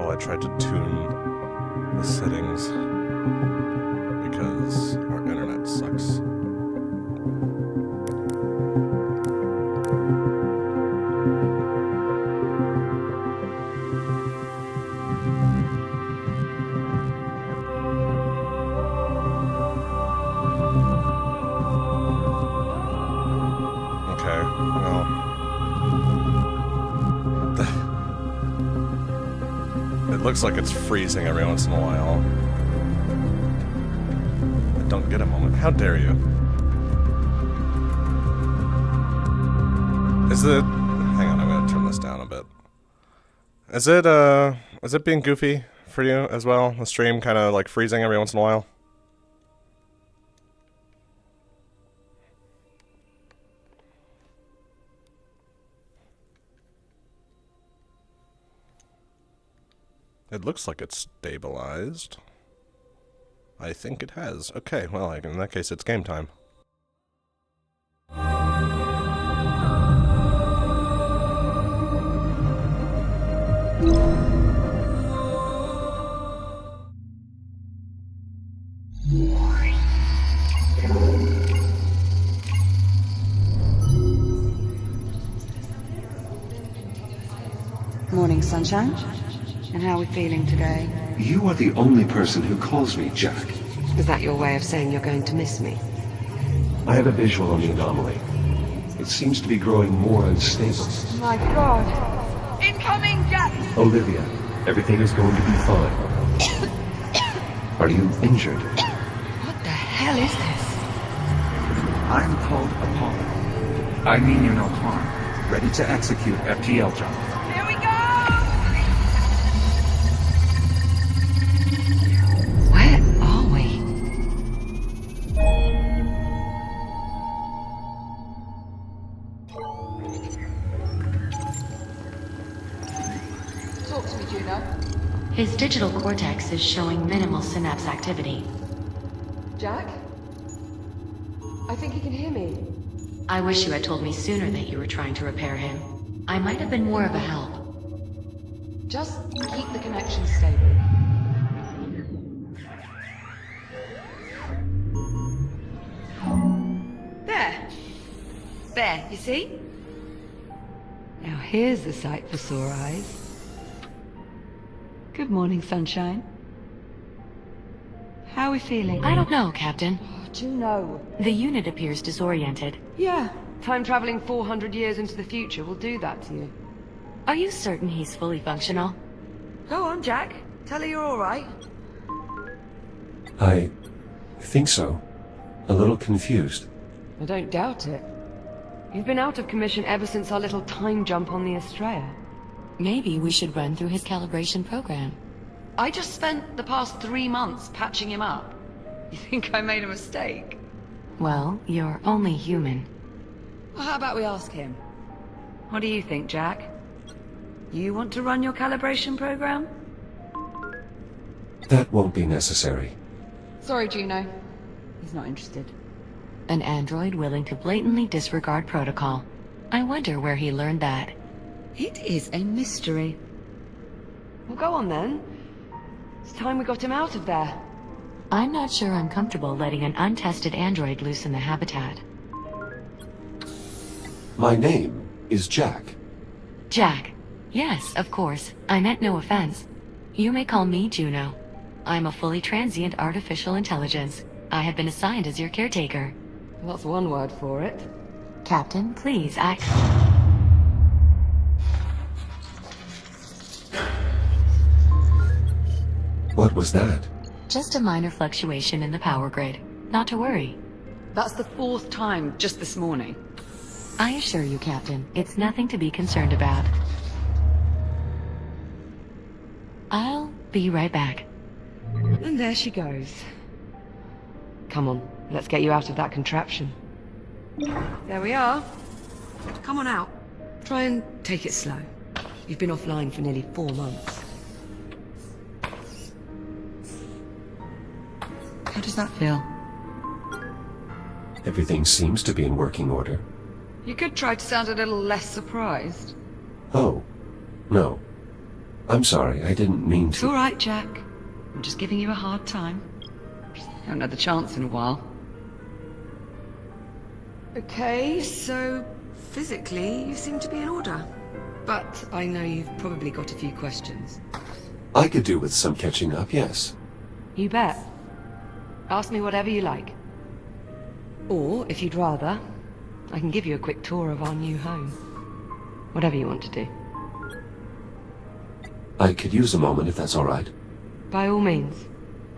while I tried to tune the settings because our internet sucks. Okay, well, it looks like it's freezing every once in a while. Don't get a moment. How dare you? Is it... Hang on, I'm gonna turn this down a bit. Is it being goofy for you as well? The stream kind of like freezing every once in a while? It looks like it's stabilized. I think it has. Okay, well, in that case, it's game time. Morning, sunshine. And how are we feeling today? You are the only person who calls me Jack. Is that your way of saying you're going to miss me? I have a visual on the anomaly. It seems to be growing more unstable. My God. Incoming, Jack! Olivia, everything is going to be fine. Are you injured? What the hell is this? I'm called Apollo. I mean you no harm. Ready to execute FTL job. Here we go! Where are we? Talk to me, Juno. His digital cortex is showing minimal synapse activity. Jack? I think he can hear me. I wish you had told me sooner that you were trying to repair him. I might have been more of a help. Just keep the connection stable. There, you see? Now here's the sight for sore eyes. Good morning, sunshine. How are we feeling? I don't know, Captain. Juno. The unit appears disoriented. Yeah, time traveling 400 years into the future will do that to you. Are you certain he's fully functional? Go on, Jack. Tell her you're all right. I think so. A little confused. I don't doubt it. You've been out of commission ever since our little time jump on the Estrella. Maybe we should run through his calibration program. I just spent the past 3 months patching him up. You think I made a mistake? Well, you're only human. Well, how about we ask him? What do you think, Jack? You want to run your calibration program? That won't be necessary. Sorry, Juno. He's not interested. An android willing to blatantly disregard protocol. I wonder where he learned that. It is a mystery. Well, go on then. It's time we got him out of there. I'm not sure I'm comfortable letting an untested android loose in the habitat. My name is Jack. Jack. Yes, of course. I meant no offense. You may call me Juno. I'm a fully transient artificial intelligence. I have been assigned as your caretaker. That's one word for it. Captain, please, What was that? Just a minor fluctuation in the power grid. Not to worry. That's the 4th time just this morning. I assure you, Captain, it's nothing to be concerned about. I'll be right back. And there she goes. Come on, let's get you out of that contraption. There we are. Come on out. Try and take it slow. You've been offline for nearly 4 months. How does that feel? Everything seems to be in working order. You could try to sound a little less surprised. Oh, no. I'm sorry, I didn't mean It's to. all right, Jack. I'm just giving you a hard time. Haven't had the chance in a while. Okay, so physically you seem to be in order. But I know you've probably got a few questions. I could do with some catching up, yes. You bet. Ask me whatever you like. Or, if you'd rather, I can give you a quick tour of our new home. Whatever you want to do. I could use a moment if that's all right. By all means,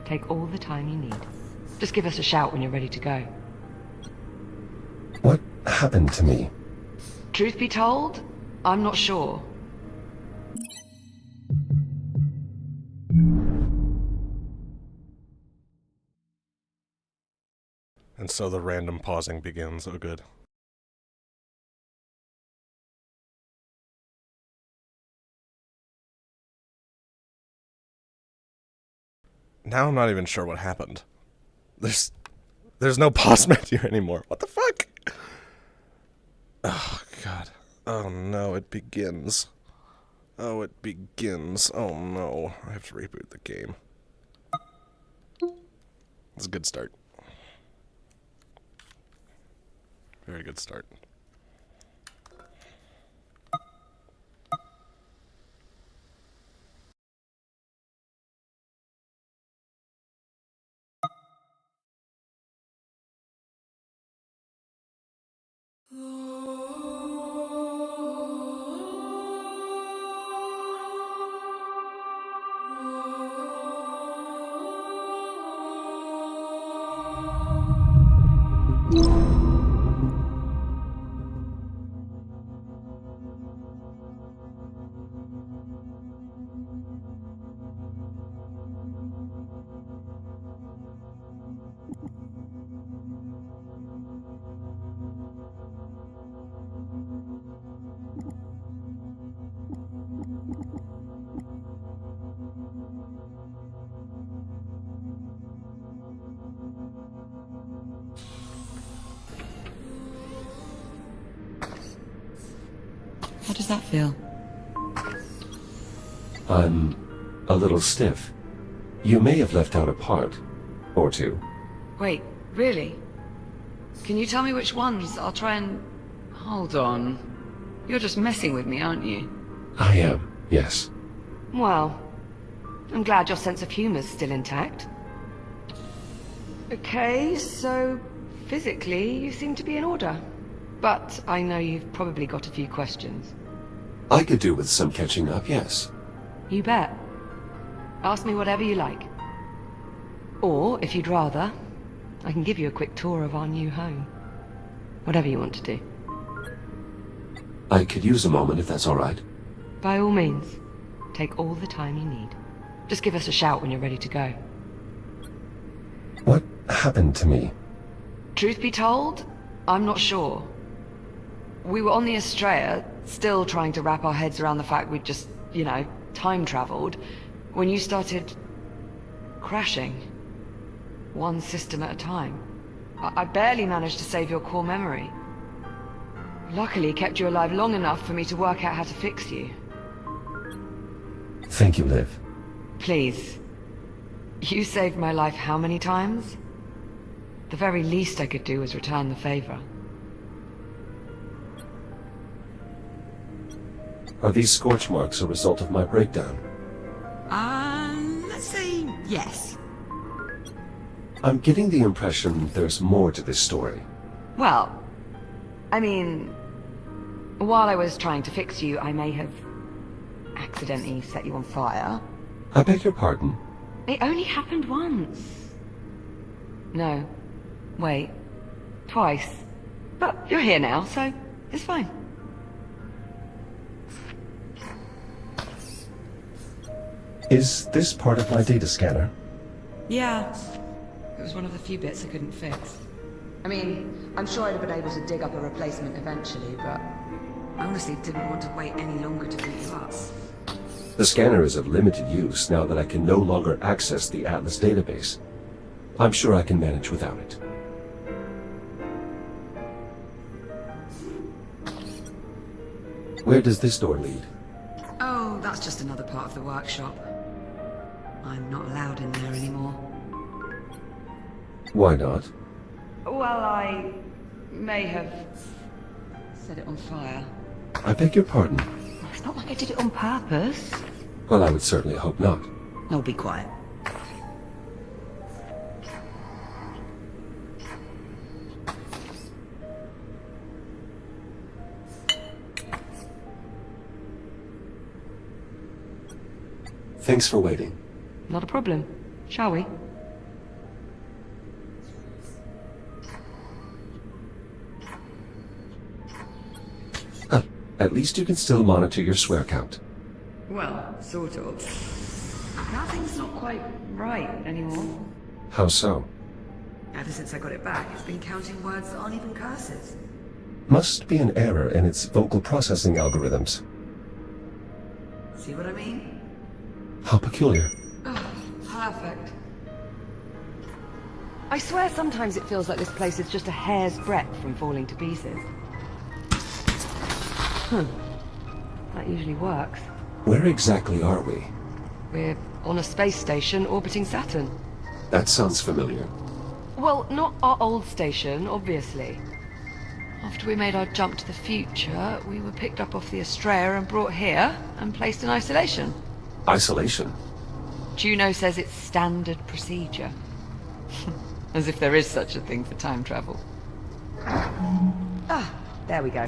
take all the time you need. Just give us a shout when you're ready to go. What happened to me? Truth be told, I'm not sure. And so the random pausing begins. Oh, good. Now I'm not even sure what happened. There's no pause menu anymore. What the fuck? Oh, God. Oh, no, it begins. Oh, it begins. Oh, no. I have to reboot the game. It's a good start. Very good start. How does that feel? I'm a little stiff. You may have left out a part. Or two. Wait, really? Can you tell me which ones? I'll try and... Hold on. You're just messing with me, aren't you? I am, yes. Well, I'm glad your sense of humor's still intact. Okay, so physically you seem to be in order. But I know you've probably got a few questions. I could do with some catching up, yes. You bet. Ask me whatever you like. Or, if you'd rather, I can give you a quick tour of our new home. Whatever you want to do. I could use a moment if that's all right. By all means, take all the time you need. Just give us a shout when you're ready to go. What happened to me? Truth be told, I'm not sure. We were on the Estrella, still trying to wrap our heads around the fact we'd just, time traveled, when you started crashing. One system at a time. I barely managed to save your core memory. Luckily, kept you alive long enough for me to work out how to fix you. Thank you, Liv. Please. You saved my life how many times? The very least I could do was return the favor. Are these scorch marks a result of my breakdown? Let's say yes. I'm getting the impression there's more to this story. Well, I mean, while I was trying to fix you, I may have accidentally set you on fire. I beg your pardon. It only happened once. No. Wait. Twice. But you're here now, so it's fine. Is this part of my data scanner? Yeah. It was one of the few bits I couldn't fix. I mean, I'm sure I'd have been able to dig up a replacement eventually, but I honestly didn't want to wait any longer to boot you up. The scanner is of limited use now that I can no longer access the Atlas database. I'm sure I can manage without it. Where does this door lead? Oh, That's just another part of the workshop. I'm not allowed in there anymore. Why not? Well, I may have set it on fire. I beg your pardon. It's not like I did it on purpose. Well, I would certainly hope not. Oh, be quiet. Thanks for waiting. Not a problem. Shall we? At least you can still monitor your swear count. Well, sort of. Nothing's not quite right anymore. How so? Ever since I got it back, it's been counting words that aren't even curses. Must be an error in its vocal processing algorithms. See what I mean? How peculiar. Oh, perfect. I swear sometimes it feels like this place is just a hair's breadth from falling to pieces. That usually works. Where exactly are we? We're on a space station orbiting Saturn. That sounds familiar. Well, not our old station, obviously. After we made our jump to the future, we were picked up off the Astrea and brought here and placed in isolation. Isolation? Juno says it's standard procedure. As if there is such a thing for time travel. Ah, there we go.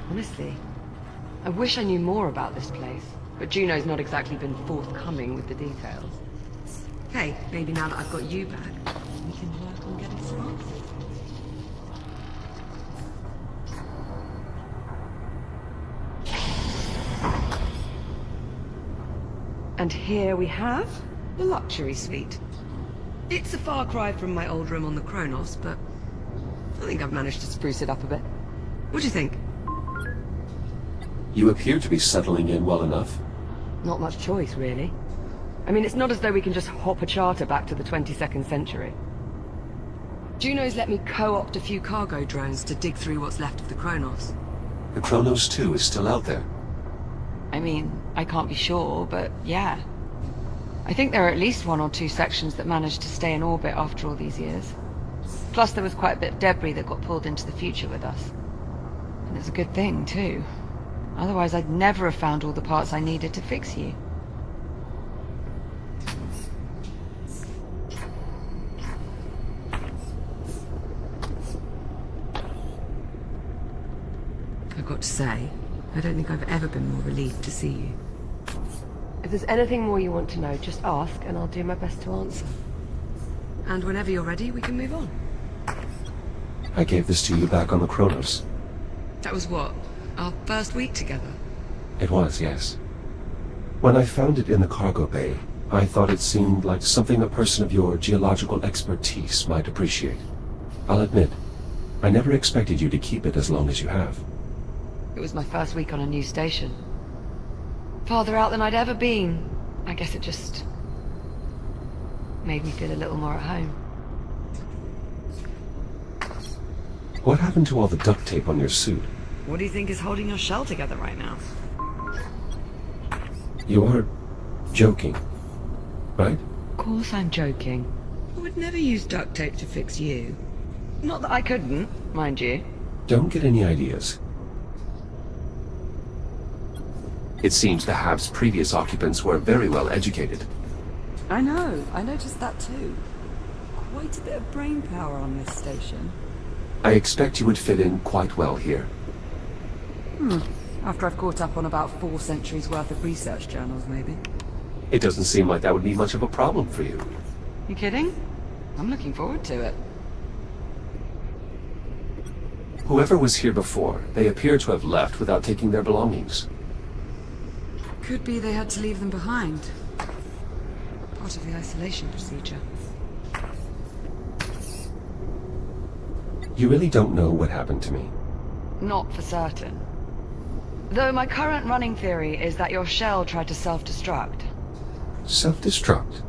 Honestly, I wish I knew more about this place, but Juno's not exactly been forthcoming with the details. Hey, maybe now that I've got you back, we can work on getting some answers. And here we have the luxury suite. It's a far cry from my old room on the Kronos, but I think I've managed to spruce it up a bit. What do you think? You appear to be settling in well enough. Not much choice, really. I mean, it's not as though we can just hop a charter back to the 22nd century. Juno's let me co-opt a few cargo drones to dig through what's left of the Kronos. The Kronos 2 is still out there. I mean, I can't be sure, but yeah. I think there are at least 1 or 2 sections that managed to stay in orbit after all these years. Plus, there was quite a bit of debris that got pulled into the future with us. And it's a good thing, too. Otherwise, I'd never have found all the parts I needed to fix you. I've got to say, I don't think I've ever been more relieved to see you. If there's anything more you want to know, just ask, and I'll do my best to answer. And whenever you're ready, we can move on. I gave this to you back on the Kronos. That was what? Our first week together? It was, yes. When I found it in the cargo bay, I thought it seemed like something a person of your geological expertise might appreciate. I'll admit, I never expected you to keep it as long as you have. It was my first week on a new station. Farther out than I'd ever been. I guess it just made me feel a little more at home. What happened to all the duct tape on your suit? What do you think is holding your shell together right now? You are joking, right? Of course I'm joking. I would never use duct tape to fix you. Not that I couldn't, mind you. Don't get any ideas. It seems the Hab's previous occupants were very well educated. I know, I noticed that too. Quite a bit of brain power on this station. I expect you would fit in quite well here. After I've caught up on about 4 centuries worth of research journals, maybe. It doesn't seem like that would be much of a problem for you. You kidding? I'm looking forward to it. Whoever was here before, they appear to have left without taking their belongings. Could be they had to leave them behind. Part of the isolation procedure. You really don't know what happened to me. Not for certain. Though my current running theory is that your shell tried to self-destruct. Self-destruct?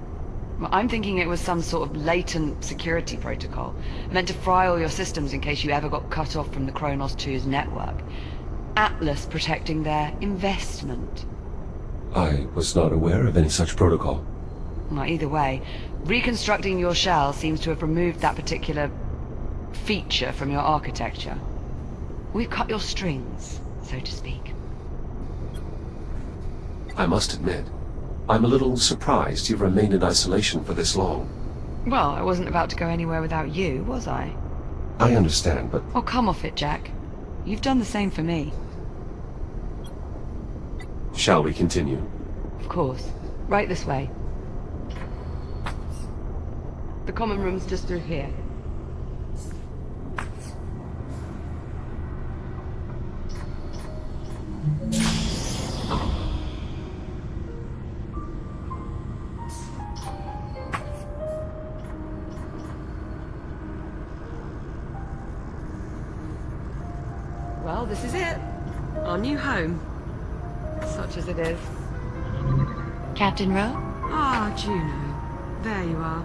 Well, I'm thinking it was some sort of latent security protocol, meant to fry all your systems in case you ever got cut off from the Kronos 2's network. Atlas protecting their investment. I was not aware of any such protocol. Well, either way, reconstructing your shell seems to have removed that particular feature from your architecture. We've cut your strings, so to speak. I must admit, I'm a little surprised you've remained in isolation for this long. Well, I wasn't about to go anywhere without you, was I? I understand, but Oh, come off it, Jack. You've done the same for me. shall we continue? Of course. Right this way. The common room's just through here. Well, this is it. Our new home. Such as it is. Captain Rowe? Ah, Juno. There you are.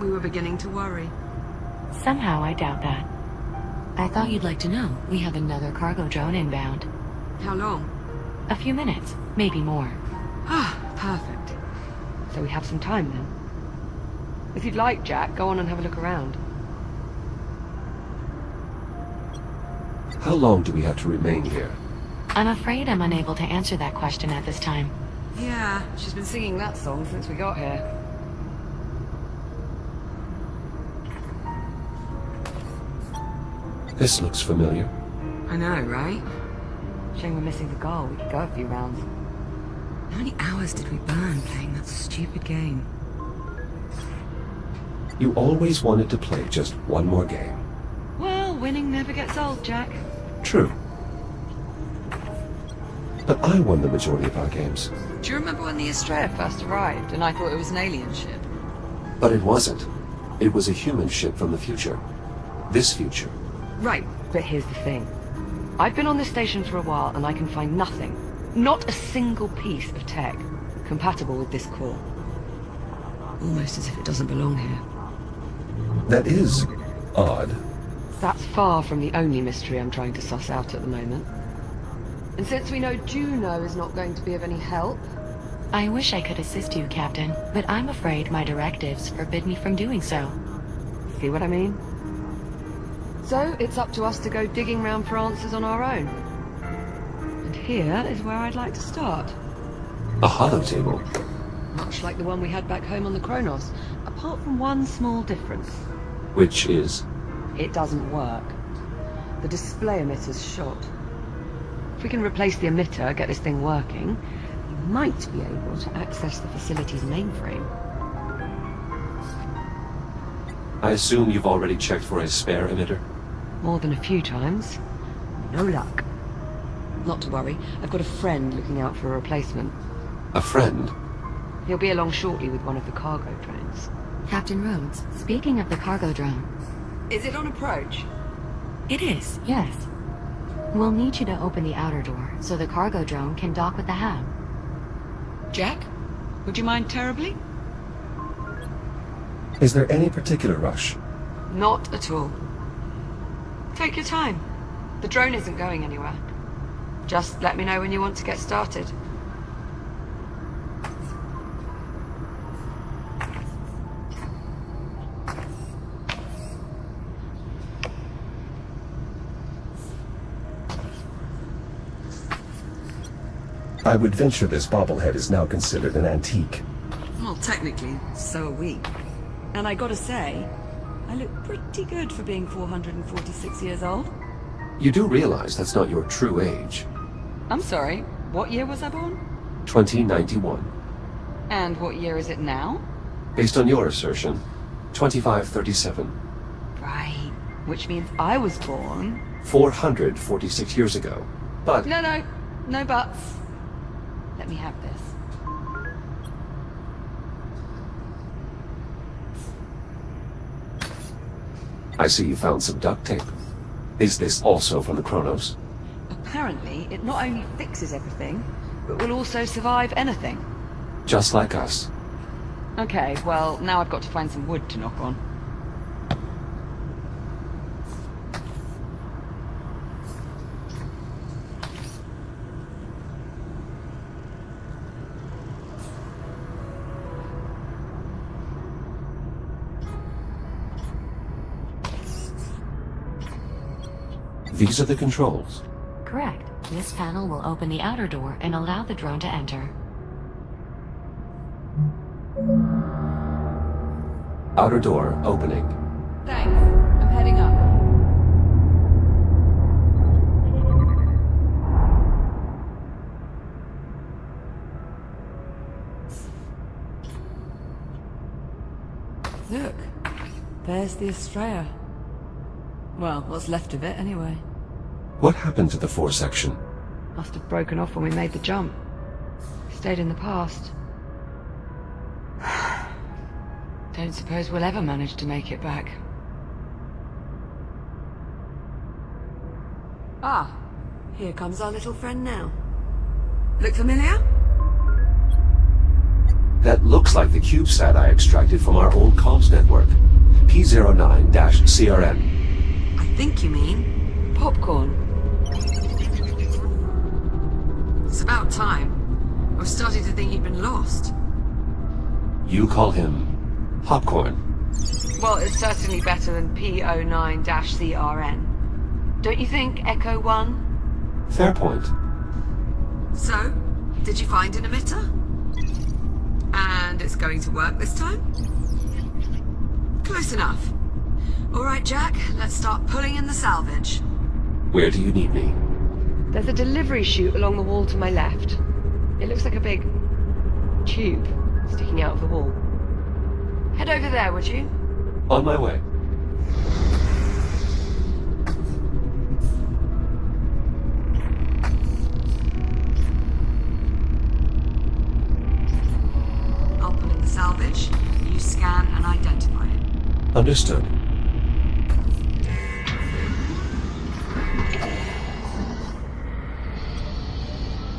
We were beginning to worry. Somehow I doubt that. I thought you'd like to know. We have another cargo drone inbound. How long? A few minutes, maybe more. Ah, perfect. So we have some time then. If you'd like, Jack, go on and have a look around. How long do we have to remain here? I'm afraid I'm unable to answer that question at this time. Yeah, she's been singing that song since we got here. This looks familiar. I know, right? Shame we're missing the goal. We could go a few rounds. How many hours did we burn playing that stupid game? You always wanted to play just one more game. Well, winning never gets old, Jack. True. But I won the majority of our games. Do you remember when the Estrella first arrived and I thought it was an alien ship? But it wasn't. It was a human ship from the future. This future. Right, but here's the thing. I've been on this station for a while and I can find nothing, not a single piece of tech, compatible with this core. Almost as if it doesn't belong here. That is odd. That's far from the only mystery I'm trying to suss out at the moment. And since we know Juno is not going to be of any help... I wish I could assist you, Captain, but I'm afraid my directives forbid me from doing so. See what I mean? So, it's up to us to go digging round for answers on our own. And here is where I'd like to start. A holotable. Much like the one we had back home on the Kronos, apart from one small difference. Which is? It doesn't work. The display emitter's shot. If we can replace the emitter, get this thing working, we might be able to access the facility's mainframe. I assume you've already checked for a spare emitter? More than a few times. No luck. Not to worry, I've got a friend looking out for a replacement. A friend? He'll be along shortly with one of the cargo drones. Captain Rhodes, speaking of the cargo drone. Is it on approach? It is, yes. We'll need you to open the outer door so the cargo drone can dock with the hab. Jack? Would you mind terribly? Is there any particular rush? Not at all. Take your time. The drone isn't going anywhere. Just let me know when you want to get started. I would venture this bobblehead is now considered an antique. Well, technically, so are we. And I gotta say, I look pretty good for being 446 years old. You do realize that's not your true age. I'm sorry, what year was I born? 2091. And what year is it now? Based on your assertion, 2537. Right, which means I was born... 446 years ago. But No buts. Let me have this. I see you found some duct tape. Is this also from the Kronos? Apparently, it not only fixes everything, but will also survive anything. Just like us. Okay, well, now I've got to find some wood to knock on. These are the controls. Correct. This panel will open the outer door and allow the drone to enter. Outer door opening. Thanks. I'm heading up. Look, there's the Estrella. Well, what's left of it, anyway. What happened to the 4 section? Must have broken off when we made the jump. Stayed in the past. Don't suppose we'll ever manage to make it back. Ah, here comes our little friend now. Look familiar? That looks like the CubeSat I extracted from our old comms network. P09-CRN. I think you mean popcorn. It's about time. I was starting to think you'd been lost. You call him Popcorn. Well, it's certainly better than P09-CRN. Don't you think, Echo 1? Fair point. So, did you find an emitter? And it's going to work this time? Close enough. All right, Jack, let's start pulling in the salvage. Where do you need me? There's a delivery chute along the wall to my left. It looks like a big tube sticking out of the wall. Head over there, would you? On my way. I'll pull in the salvage. You scan and identify it. Understood.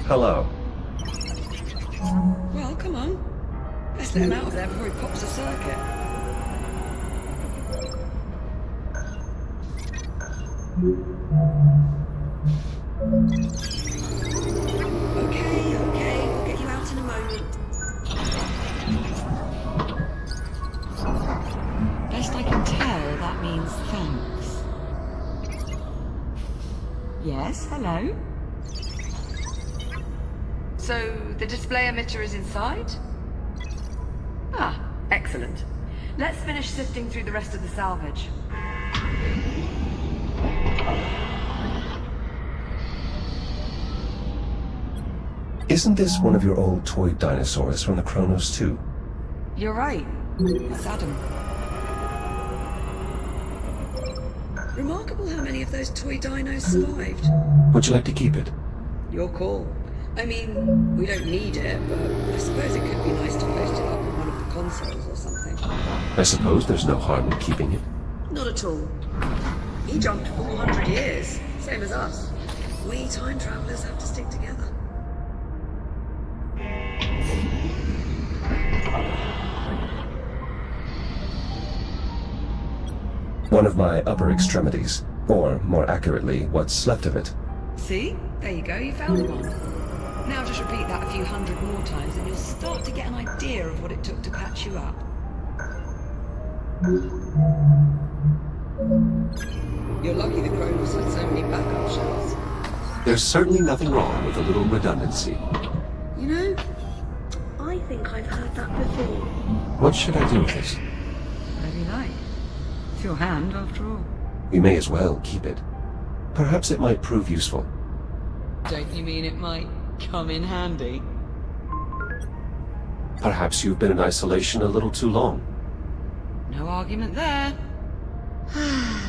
Hello. Well, come on. Let's let him out of there before he pops a circuit. Okay, we'll get you out in a moment. Best I can tell, that means thanks. Yes, hello? So, the display emitter is inside? Ah, excellent. Let's finish sifting through the rest of the salvage. Isn't this one of your old toy dinosaurs from the Chronos 2? You're right. That's Adam. Remarkable how many of those toy dinos survived. Would you like to keep it? Your call. I mean, we don't need it, but I suppose it could be nice to post it up on one of the consoles or something. I suppose there's no harm in keeping it. Not at all. He jumped 400 years, same as us. We time travelers have to stick together. One of my upper extremities, or more accurately, what's left of it. See? There you go, you found one. Now just repeat that a few hundred more times and you'll start to get an idea of what it took to patch you up. You're lucky the Chronos had so many backup shells. There's certainly nothing wrong with a little redundancy. You know, I think I've heard that before. What should I do with this? Whatever you like. It's your hand, after all. We may as well keep it. Perhaps it might prove useful. Don't you mean it might come in handy? Perhaps you've been in isolation a little too long. No argument there.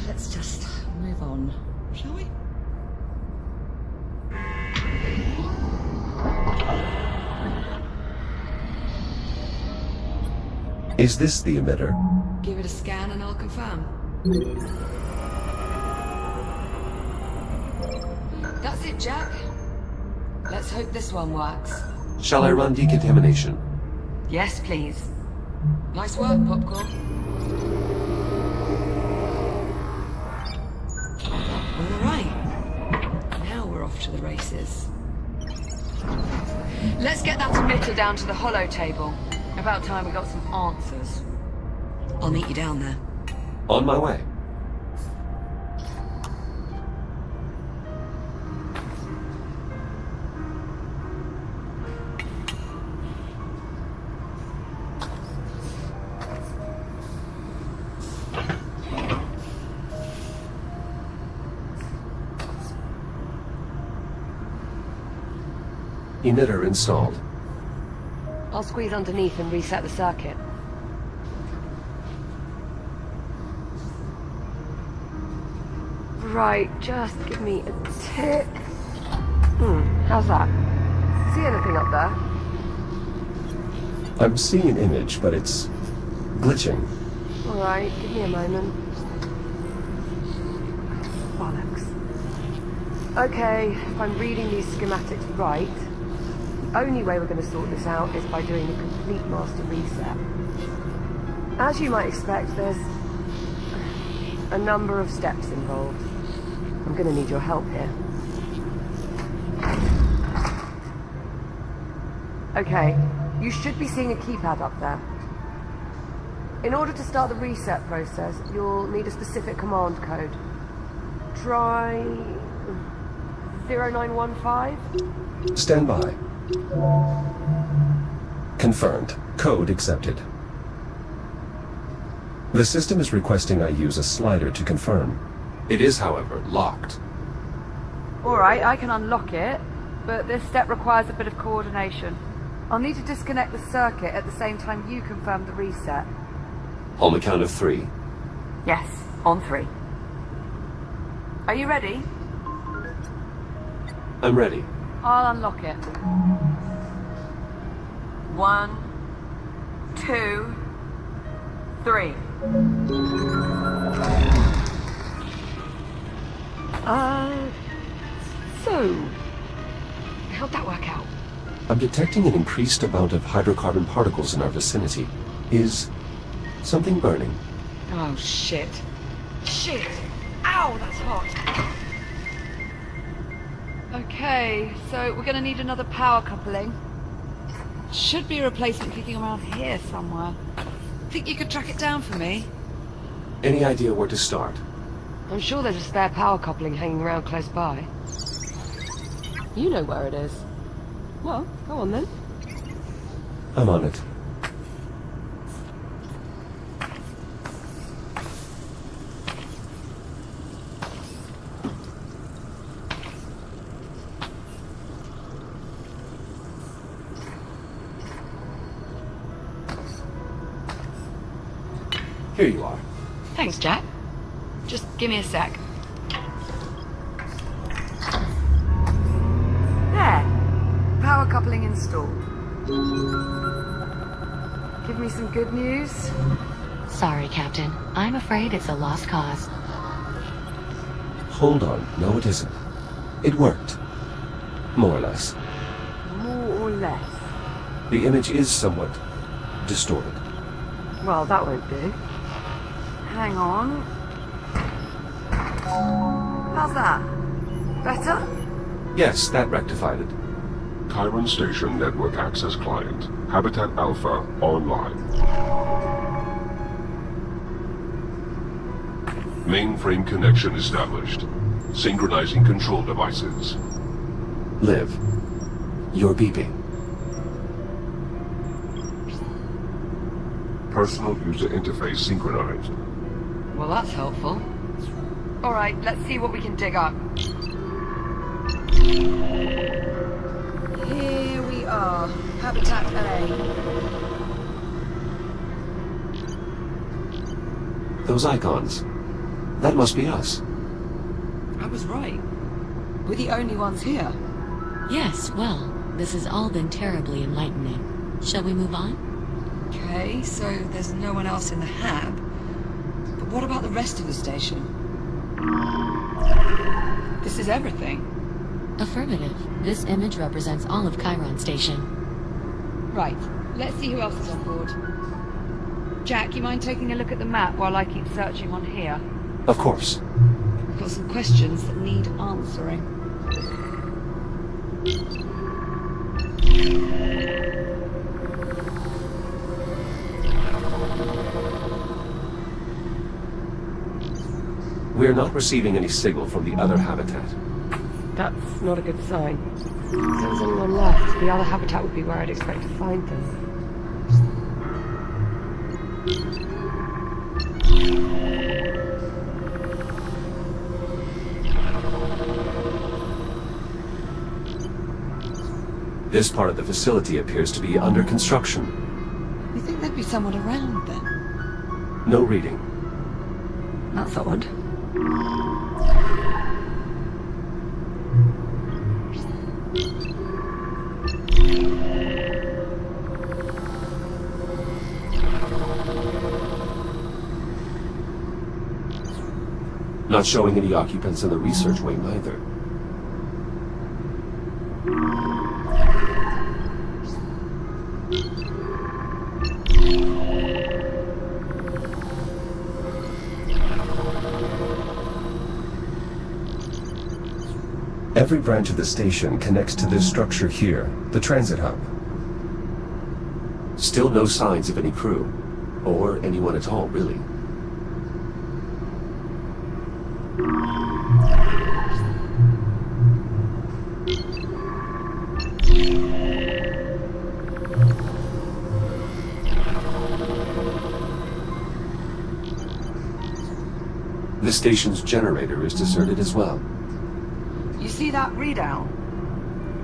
Let's just move on, shall we? Is this the emitter? Give it a scan and I'll confirm. That's it, Jack. Let's hope this one works. Shall I run decontamination? Yes, please. Nice work, Popcorn. All right. Now we're off to the races. Let's get that emitter down to the holo table. About time we got some answers. I'll meet you down there. On my way. Emitter installed. I'll squeeze underneath and reset the circuit. Right, just give me a tick. How's that? See anything up there? I'm seeing an image, but it's glitching. Alright, give me a moment. Bollocks. Okay, if I'm reading these schematics right, the only way we're going to sort this out is by doing a complete master reset. As you might expect, there's a number of steps involved. I'm going to need your help here. Okay, you should be seeing a keypad up there. In order to start the reset process, you'll need a specific command code. Try 0915? Stand by. Confirmed. Code accepted. The system is requesting I use a slider to confirm. It is, however, locked. Alright, I can unlock it, but this step requires a bit of coordination. I'll need to disconnect the circuit at the same time you confirm the reset. On the count of 3. Yes, on 3. Are you ready? I'm ready. I'll unlock it. 1, 2, 3. So... how'd that work out? I'm detecting an increased amount of hydrocarbon particles in our vicinity. Is something burning? Oh, shit. Shit! Ow, that's hot! Okay, so we're gonna need another power coupling. Should be a replacement kicking around here somewhere. Think you could track it down for me? Any idea where to start? I'm sure there's a spare power coupling hanging around close by. You know where it is. Well, go on then. I'm on it. Here you are. Thanks, Jack. Just give me a sec. There. Power coupling installed. Give me some good news. Sorry, Captain. I'm afraid it's a lost cause. Hold on. No, it isn't. It worked. More or less. More or less. The image is somewhat distorted. Well, that won't do. Hang on. How's that? Better? Yes, that rectified it. Chiron Station Network Access Client. Habitat Alpha online. Mainframe connection established. Synchronizing control devices. Liv, you're beeping. Personal user interface synchronized. Well, that's helpful. Alright, let's see what we can dig up. Here we are. Habitat A. Those icons. That must be us. I was right. We're the only ones here. Yes, well, this has all been terribly enlightening. Shall we move on? Okay, so there's no one else in the hab. But what about the rest of the station? This is everything. Affirmative. This image represents all of Chiron Station. Right, let's see who else is on board. Jack, you mind taking a look at the map while I keep searching on here? Of course. I've got some questions that need answering. We're not receiving any signal from the other habitat. That's not a good sign. If there was anyone left, the other habitat would be where I'd expect to find them. This part of the facility appears to be under construction. You think there'd be someone around then? No reading. That's odd. Not showing any occupants in the research wing either. Every branch of the station connects to this structure here, the transit hub. Still no signs of any crew, or anyone at all, really. The station's generator is deserted as well. You see that readout?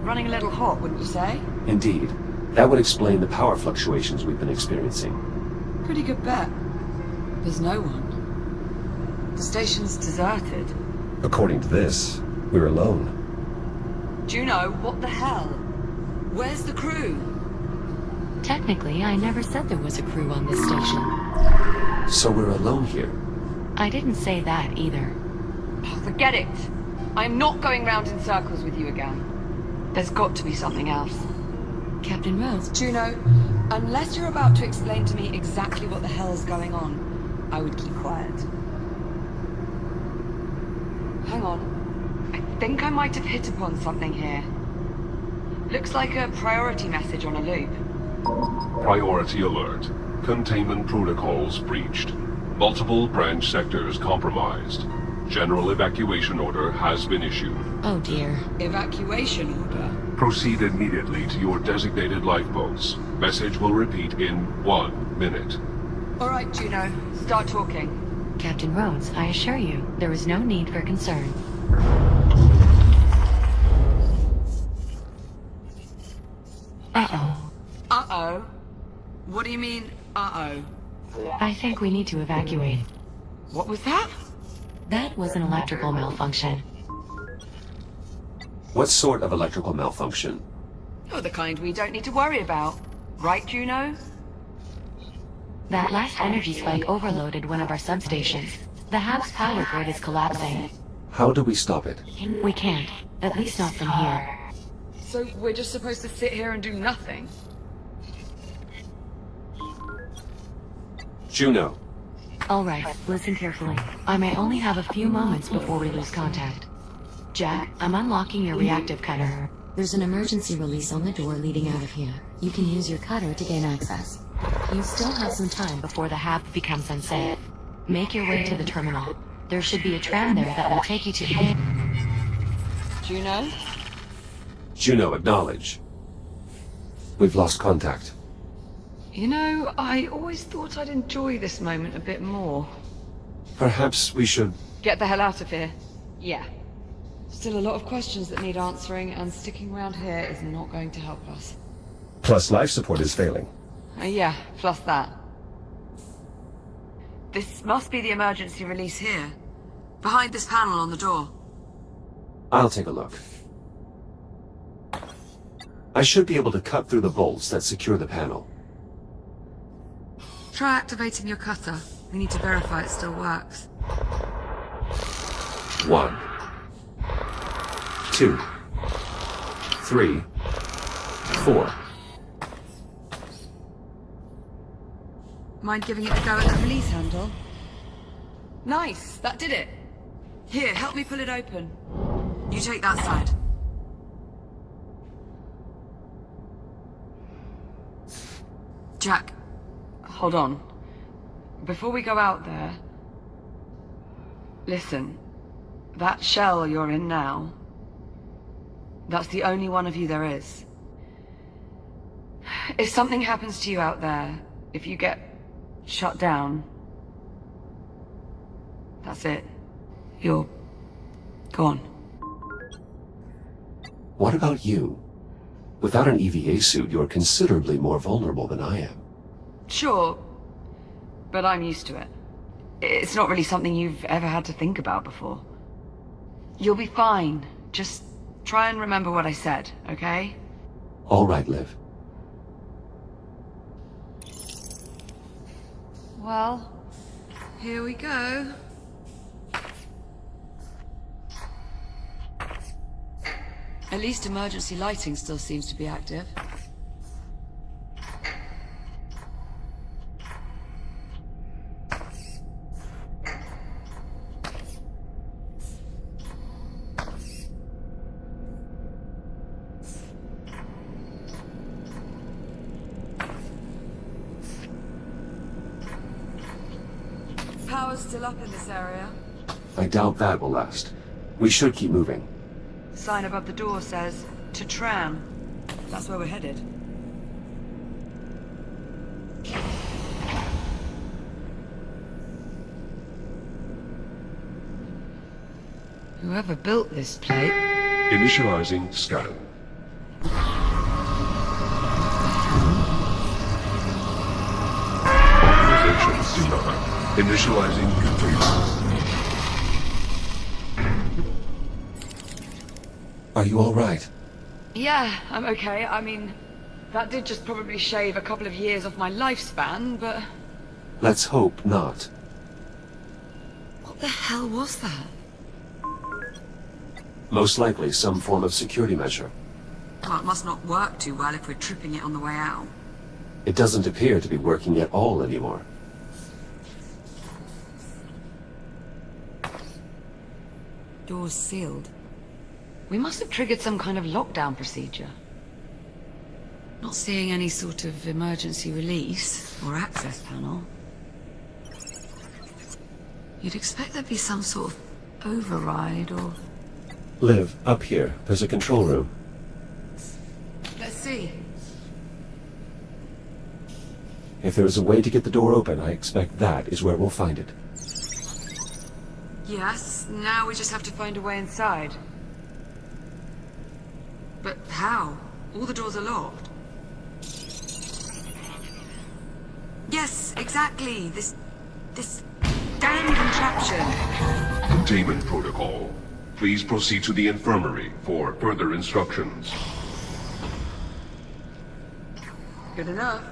Running a little hot, wouldn't you say? Indeed. That would explain the power fluctuations we've been experiencing. Pretty good bet. There's no one. The station's deserted. According to this, we're alone. Juno, what the hell? Where's the crew? Technically, I never said there was a crew on this station. So we're alone here. I didn't say that either. Oh, forget it. I'm not going round in circles with you again. There's got to be something else. Captain Rose, Juno, unless you're about to explain to me exactly what the hell's going on, I would keep quiet. Hang on. I think I might have hit upon something here. Looks like a priority message on a loop. Priority alert. Containment protocols breached. Multiple branch sectors compromised. General evacuation order has been issued. oh dear. Evacuation order? Proceed immediately to your designated lifeboats. Message will repeat in 1 minute. All right, Juno. Start talking. Captain Rhodes, I assure you, there is no need for concern. Uh-oh. Uh-oh? What do you mean, uh-oh? I think we need to evacuate. What was that? That was an electrical malfunction. What sort of electrical malfunction? You're the kind we don't need to worry about. Right, Juno? That last energy spike overloaded one of our substations. The hub's power grid is collapsing. How do we stop it? We can't. At least not from here. So we're just supposed to sit here and do nothing? Juno. Alright, listen carefully. I may only have a few moments before we lose contact. Jack, I'm unlocking your reactive cutter. There's an emergency release on the door leading out of here. You can use your cutter to gain access. You still have some time before the hab becomes unsafe. Make your way to the terminal. There should be a tram there that will take you to... Juno? Juno, acknowledge. We've lost contact. You know, I always thought I'd enjoy this moment a bit more. Perhaps we should... Get the hell out of here. Yeah. Still a lot of questions that need answering, and sticking around here is not going to help us. Plus life support is failing. Yeah, plus that. This must be the emergency release here. Behind this panel on the door. I'll take a look. I should be able to cut through the bolts that secure the panel. Try activating your cutter. We need to verify it still works. 1, 2, 3, 4. Mind giving it a go at the release handle? Nice, that did it. Here, help me pull it open. You take that side. Jack, hold on. Before we go out there... Listen, that shell you're in now, that's the only one of you there is. If something happens to you out there, if you get shut down, that's it. You're gone. What about you? Without an EVA suit, you're considerably more vulnerable than I am. Sure, but I'm used to it. It's not really something you've ever had to think about before. You'll be fine. Just try and remember what I said, okay? All right, Liv. Well, here we go. At least emergency lighting still seems to be active. Power's still up in this area. I doubt that will last. We should keep moving. Sign above the door says, to Tran. That's where we're headed. Whoever built this plate... Initializing scan. Authorization denied. Initializing container. Are you all right? Yeah, I'm okay. I mean, that did just probably shave a couple of years off my lifespan, but... Let's hope not. What the hell was that? Most likely some form of security measure. Well, it must not work too well if we're tripping it on the way out. It doesn't appear to be working at all anymore. Door's sealed. We must have triggered some kind of lockdown procedure. Not seeing any sort of emergency release or access panel. You'd expect there'd be some sort of override or... Liv, up here. There's a control room. Let's see. If there is a way to get the door open, I expect that is where we'll find it. Yes, now we just have to find a way inside. But how? All the doors are locked. Yes, exactly. This damn contraption. Containment protocol. Please proceed to the infirmary for further instructions. Good enough.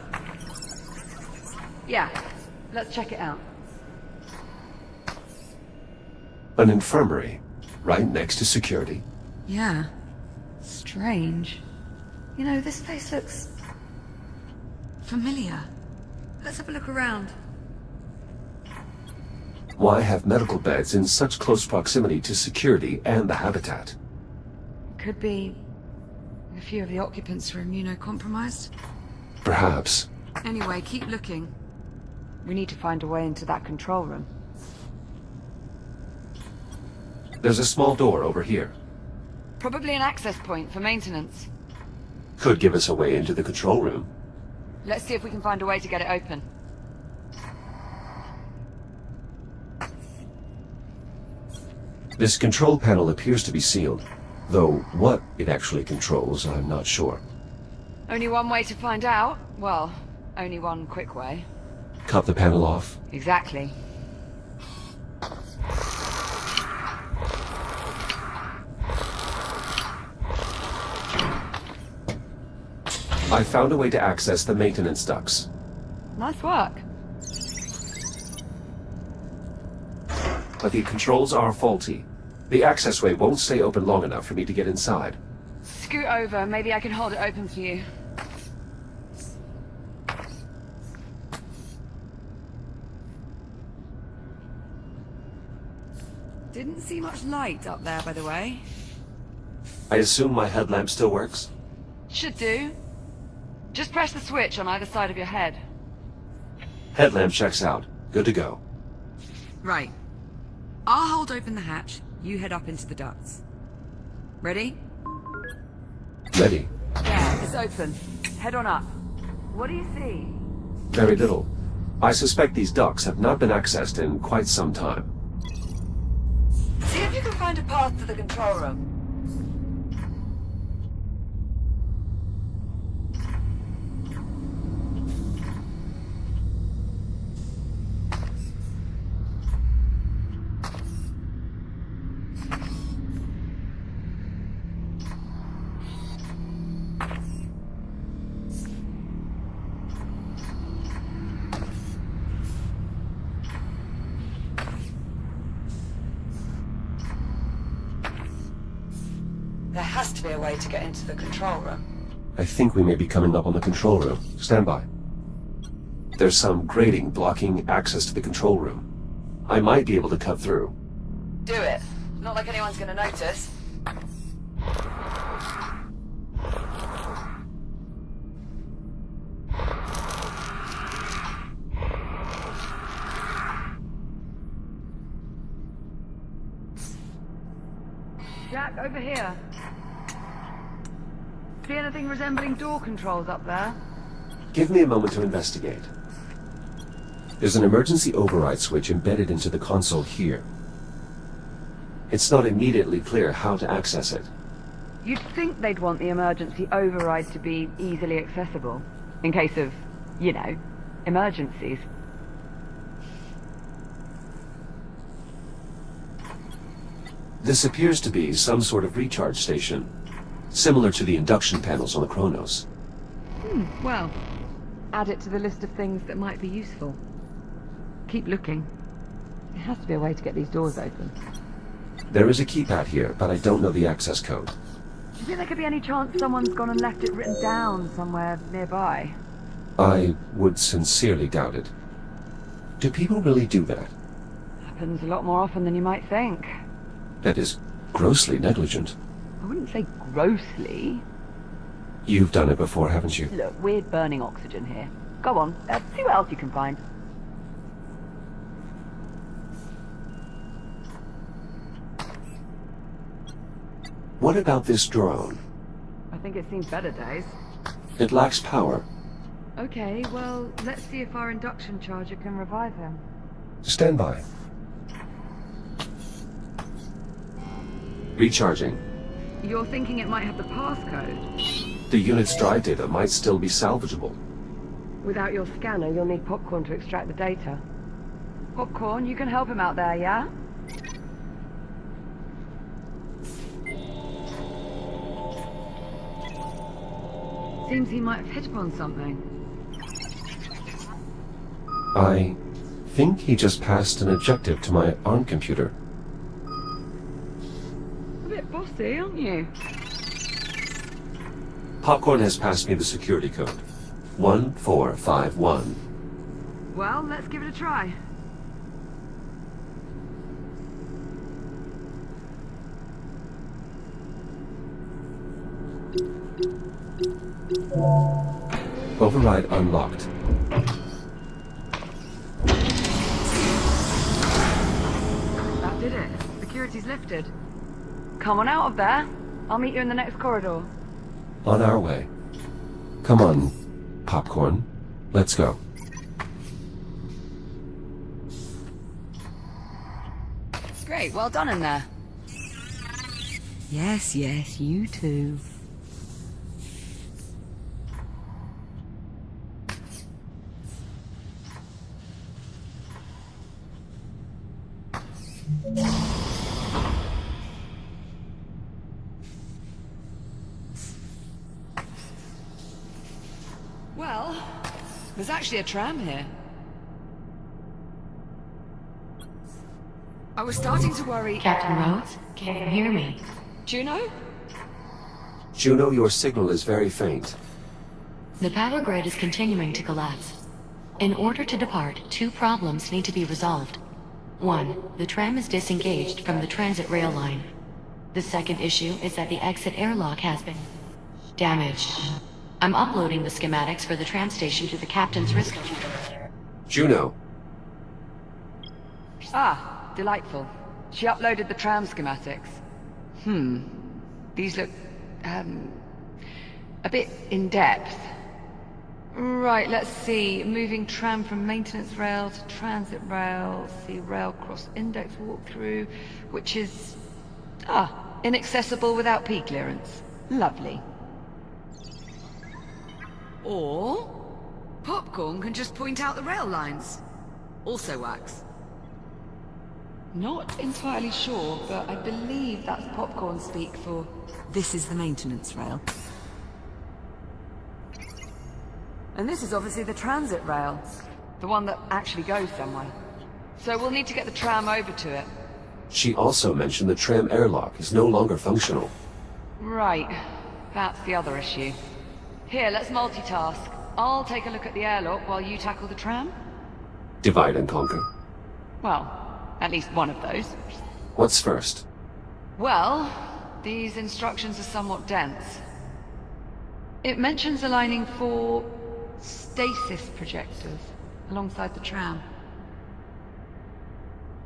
Yeah, let's check it out. An infirmary, right next to security. Yeah. Strange. You know, this place looks... familiar. Let's have a look around. Why have medical beds in such close proximity to security and the habitat? Could be... a few of the occupants were immunocompromised. Perhaps. Anyway, keep looking. We need to find a way into that control room. There's a small door over here. Probably an access point for maintenance. Could give us a way into the control room. Let's see if we can find a way to get it open. This control panel appears to be sealed, though what it actually controls, I'm not sure. Only one way to find out. Well, only one quick way. Cut the panel off. Exactly. I found a way to access the maintenance ducts. Nice work. But the controls are faulty. The accessway won't stay open long enough for me to get inside. Scoot over. Maybe I can hold it open for you. Didn't see much light up there, by the way. I assume my headlamp still works? Should do. Just press the switch on either side of your head. Headlamp checks out. Good to go. Right. I'll hold open the hatch. You head up into the ducts. Ready? Ready. Yeah, it's open. Head on up. What do you see? Very little. I suspect these ducts have not been accessed in quite some time. See if you can find a path to the control room. has to be a way to get into the control room. I think we may be coming up on the control room. Stand by. There's some grating blocking access to the control room. I might be able to cut through. Do it. Not like anyone's gonna notice. Jack, over here. See anything resembling door controls up there? Give me a moment to investigate. There's an emergency override switch embedded into the console here. It's not immediately clear how to access it. You'd think they'd want the emergency override to be easily accessible. In case of, you know, emergencies. This appears to be some sort of recharge station, similar to the induction panels on the Kronos. Well, add it to the list of things that might be useful. Keep looking. There has to be a way to get these doors open. There is a keypad here, but I don't know the access code. Do you think there could be any chance someone's gone and left it written down somewhere nearby? I would sincerely doubt it. Do people really do that? Happens a lot more often than you might think. That is grossly negligent. I wouldn't say grossly. You've done it before, haven't you? Look, we're burning oxygen here. Go on, see what else you can find. What about this drone? I think it's seen better days. It lacks power. Okay, well, let's see if our induction charger can revive him. Stand by. Recharging. You're thinking it might have the passcode? The unit's drive data might still be salvageable. Without your scanner, you'll need Popcorn to extract the data. Popcorn, you can help him out there, yeah? Seems he might have hit upon something. I think he just passed an objective to my ARM computer. A bit bossy, aren't you? Popcorn has passed me the security code. 1451. Well, let's give it a try. Override unlocked. That did it. Security's lifted. Come on out of there. I'll meet you in the next corridor. On our way. Come on, Popcorn. Let's go. Great, well done in there. Yes, yes, you too. Well, there's actually a tram here. I was starting to worry... Captain Rhodes, can you hear me? Juno? Juno, your signal is very faint. The power grid is continuing to collapse. In order to depart, two problems need to be resolved. One, the tram is disengaged from the transit rail line. The second issue is that the exit airlock has been damaged. I'm uploading the schematics for the tram station to the captain's risk computer. Juno, Ah, delightful. She uploaded the tram schematics. These look, a bit in-depth. Right, let's see. Moving tram from maintenance rail to transit rail. See rail cross index walkthrough, which is... inaccessible without P clearance. Lovely. Or Popcorn can just point out the rail lines. Also works. Not entirely sure, but I believe that's Popcorn speak for... This is the maintenance rail. And this is obviously the transit rail. The one that actually goes somewhere. So we'll need to get the tram over to it. she also mentioned the tram airlock is no longer functional. Right. That's the other issue. Here, let's multitask. I'll take a look at the airlock while you tackle the tram. Divide and conquer. Well, at least one of those. What's first? Well, these instructions are somewhat dense. It mentions aligning 4 stasis projectors alongside the tram.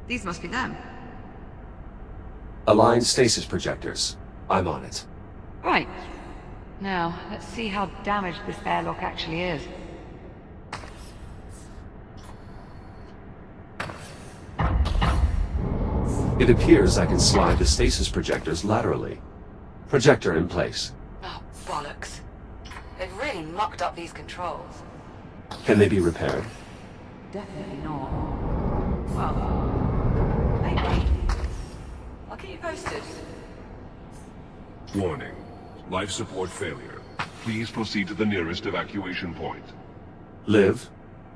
These must be them. Align stasis projectors. I'm on it. Right. Now, let's see how damaged this airlock actually is. It appears I can slide the stasis projectors laterally. Projector in place. Oh, bollocks. They've really mucked up these controls. Can they be repaired? Definitely not. Well, maybe. I'll keep you posted. Warning. Life support failure. Please proceed to the nearest evacuation point. Liv?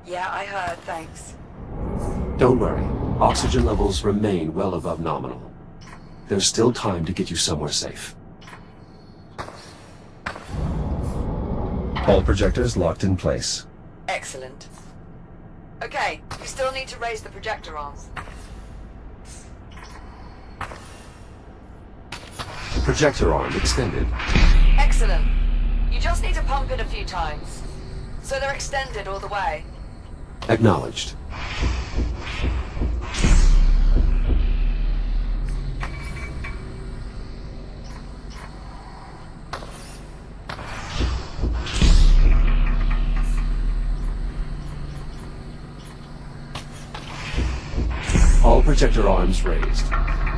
Yeah, I heard, thanks. Don't worry. Oxygen levels remain well above nominal. There's still time to get you somewhere safe. All projectors locked in place. Excellent. Okay, you still need to raise the projector arms. Projector arm extended. Excellent. You just need to pump it a few times. So they're extended all the way. Acknowledged. All projector arms raised.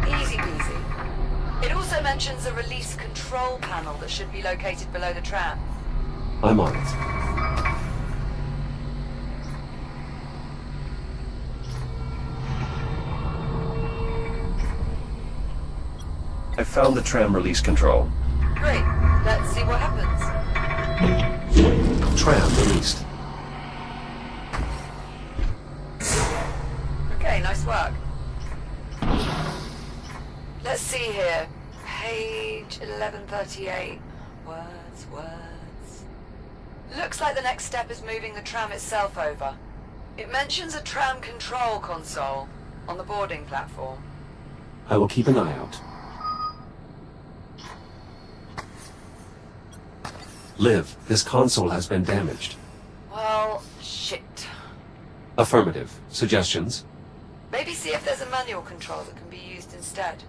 Easy peasy. It also mentions a release control panel that should be located below the tram. I'm on it. I found the tram release control. Great. Let's see what happens. Tram released. Okay, nice work. Let's see here. Page 1138. Words. Looks like the next step is moving the tram itself over. It mentions a tram control console on the boarding platform. I will keep an eye out. Liv, this console has been damaged. Well, shit. Affirmative. Suggestions? Maybe see if there's a manual control that can be used instead.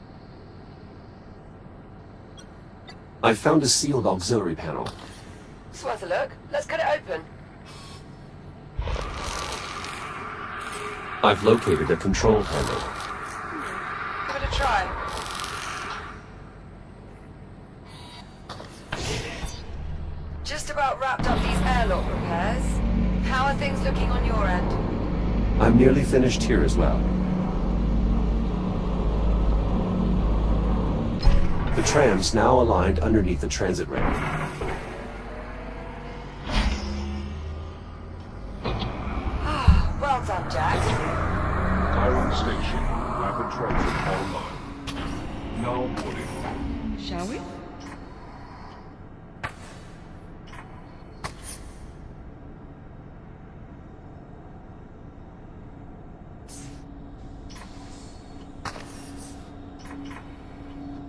I found a sealed auxiliary panel. It's worth a look. Let's get it open. I've located a control panel. Give it a try. Just about wrapped up these airlock repairs. How are things looking on your end? I'm nearly finished here as well. The tram's now aligned underneath the transit rail. Well done, Jack. Chiron Station. Rapid transit online. Now boarding. Shall we?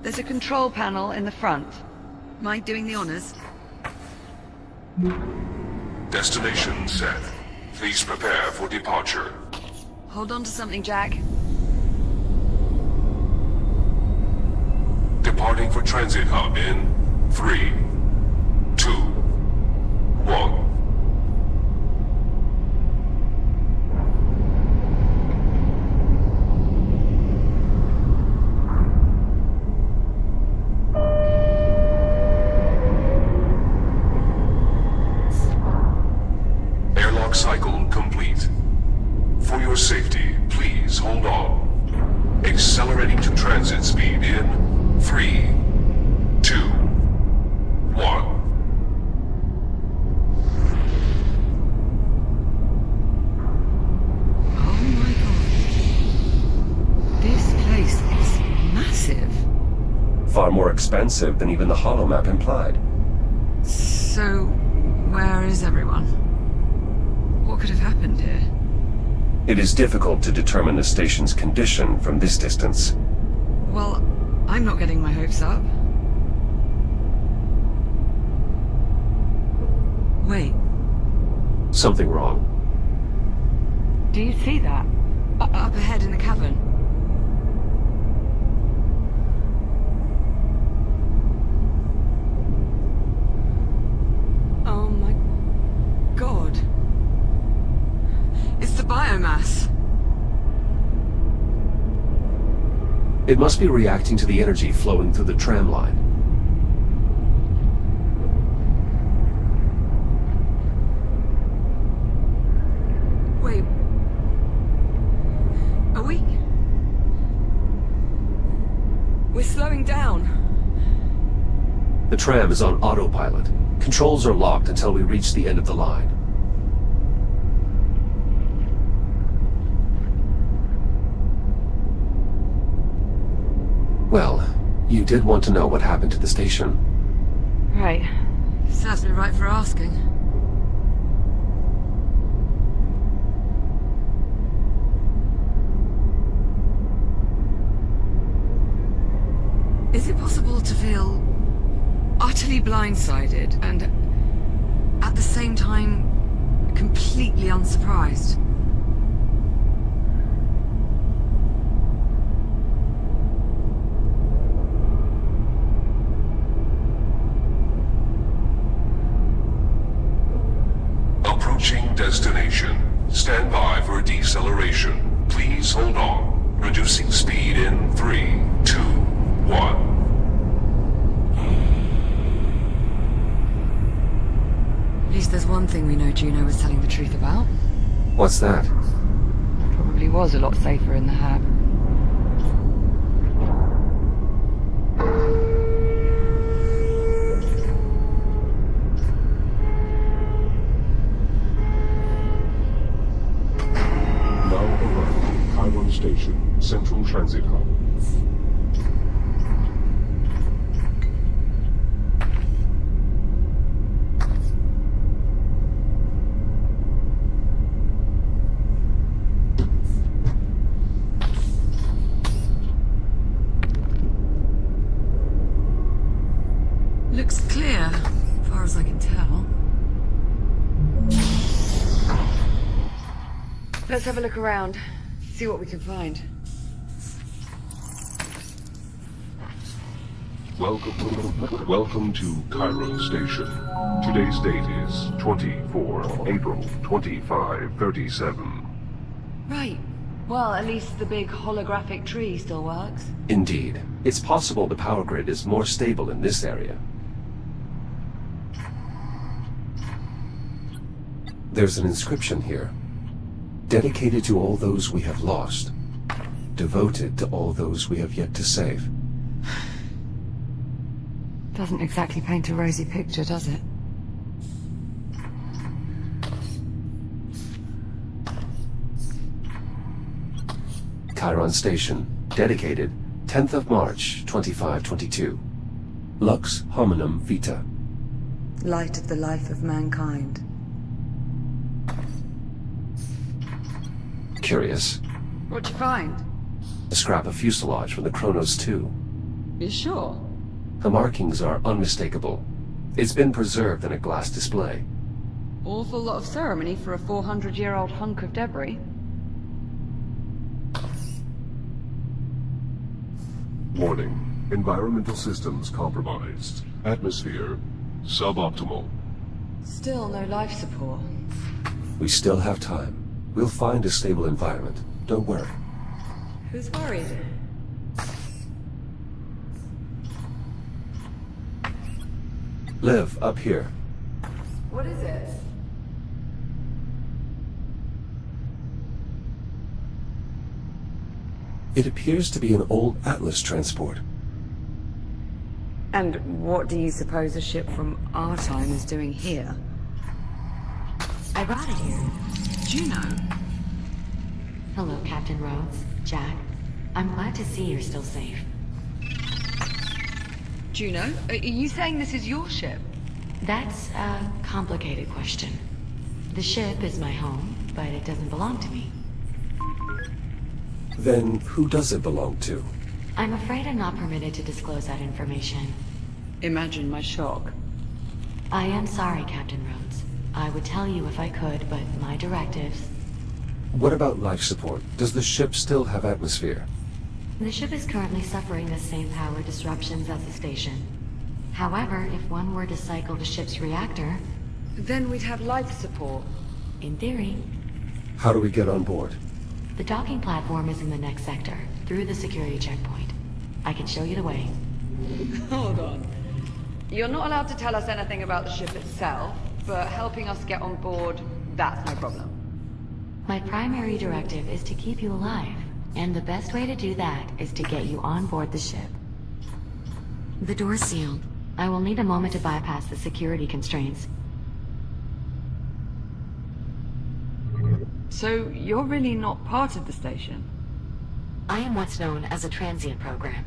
There's a control panel in the front. Mind doing the honors? Destination set. Please prepare for departure. Hold on to something, Jack. Departing for transit hub in 3, 2, 1. Airlock cycle complete. For your safety, please hold on. Accelerating to transit speed in 3, 2, 1. Oh my god. This place is massive. Far more more expansive than even the holomap implied. So, where is everyone? What could have happened here? It is difficult to determine the station's condition from this distance. Well, I'm not getting my hopes up. Wait, Something wrong. do you see that? Up ahead in the cavern. Oh my god. It's the biomass. It must be reacting to the energy flowing through the tram line. Wait. Are we? We're slowing down. The tram is on autopilot. Controls are locked until we reach the end of the line. Well, you did want to know what happened to the station. Right. Serves me right for asking. Is it possible to feel utterly blindsided and at the same time completely unsurprised? Approaching destination. Stand by for deceleration. Please hold on. Reducing speed in 3, 2, 1. At least there's one thing we know Juno was telling the truth about. What's that? Probably was a lot safer in the hab. Now arriving at Chiron Station, Central Transit Hub. Looks clear, as far as I can tell. Let's have a look around, see what we can find. Welcome to Chiron Station. Today's date is 24 April 2537. Right. Well, at least the big holographic tree still works. Indeed. It's possible the power grid is more stable in this area. There's an inscription here. Dedicated to all those we have lost. Devoted to all those we have yet to save. Doesn't exactly paint a rosy picture, does it? Chiron Station. Dedicated 10th of March, 2522. Lux Hominum Vita. Light of the life of mankind. Curious. What'd you find? A scrap of fuselage from the Kronos 2. You sure? The markings are unmistakable. It's been preserved in a glass display. Awful lot of ceremony for a 400-year-old hunk of debris. Warning. Environmental systems compromised. Atmosphere suboptimal. Still no life support. We still have time. We'll find a stable environment. Don't worry. Who's worried? Liv, up here. What is it? It appears to be an old Atlas transport. And what do you suppose a ship from our time is doing here? I brought it here. Juno. Hello, Captain Rhodes. Jack. I'm glad to see you're still safe. Juno, are you saying this is your ship? That's a complicated question. The ship is my home, but it doesn't belong to me. Then who does it belong to? I'm afraid I'm not permitted to disclose that information. Imagine my shock. I am sorry, Captain Rhodes. I would tell you if I could, but my directives... What about life support? Does the ship still have atmosphere? The ship is currently suffering the same power disruptions as the station. However, if one were to cycle the ship's reactor, Then we'd have life support. in theory, How do we get on board? the docking platform is in the next sector, through the security checkpoint. I can show you the way. Hold on. You're not allowed to tell us anything about the ship itself, but helping us get on board, that's no problem. My primary directive is to keep you alive, and the best way to do that is to get you on board the ship. The door's sealed. I will need a moment to bypass the security constraints. So, you're really not part of the station? I am what's known as a transient program,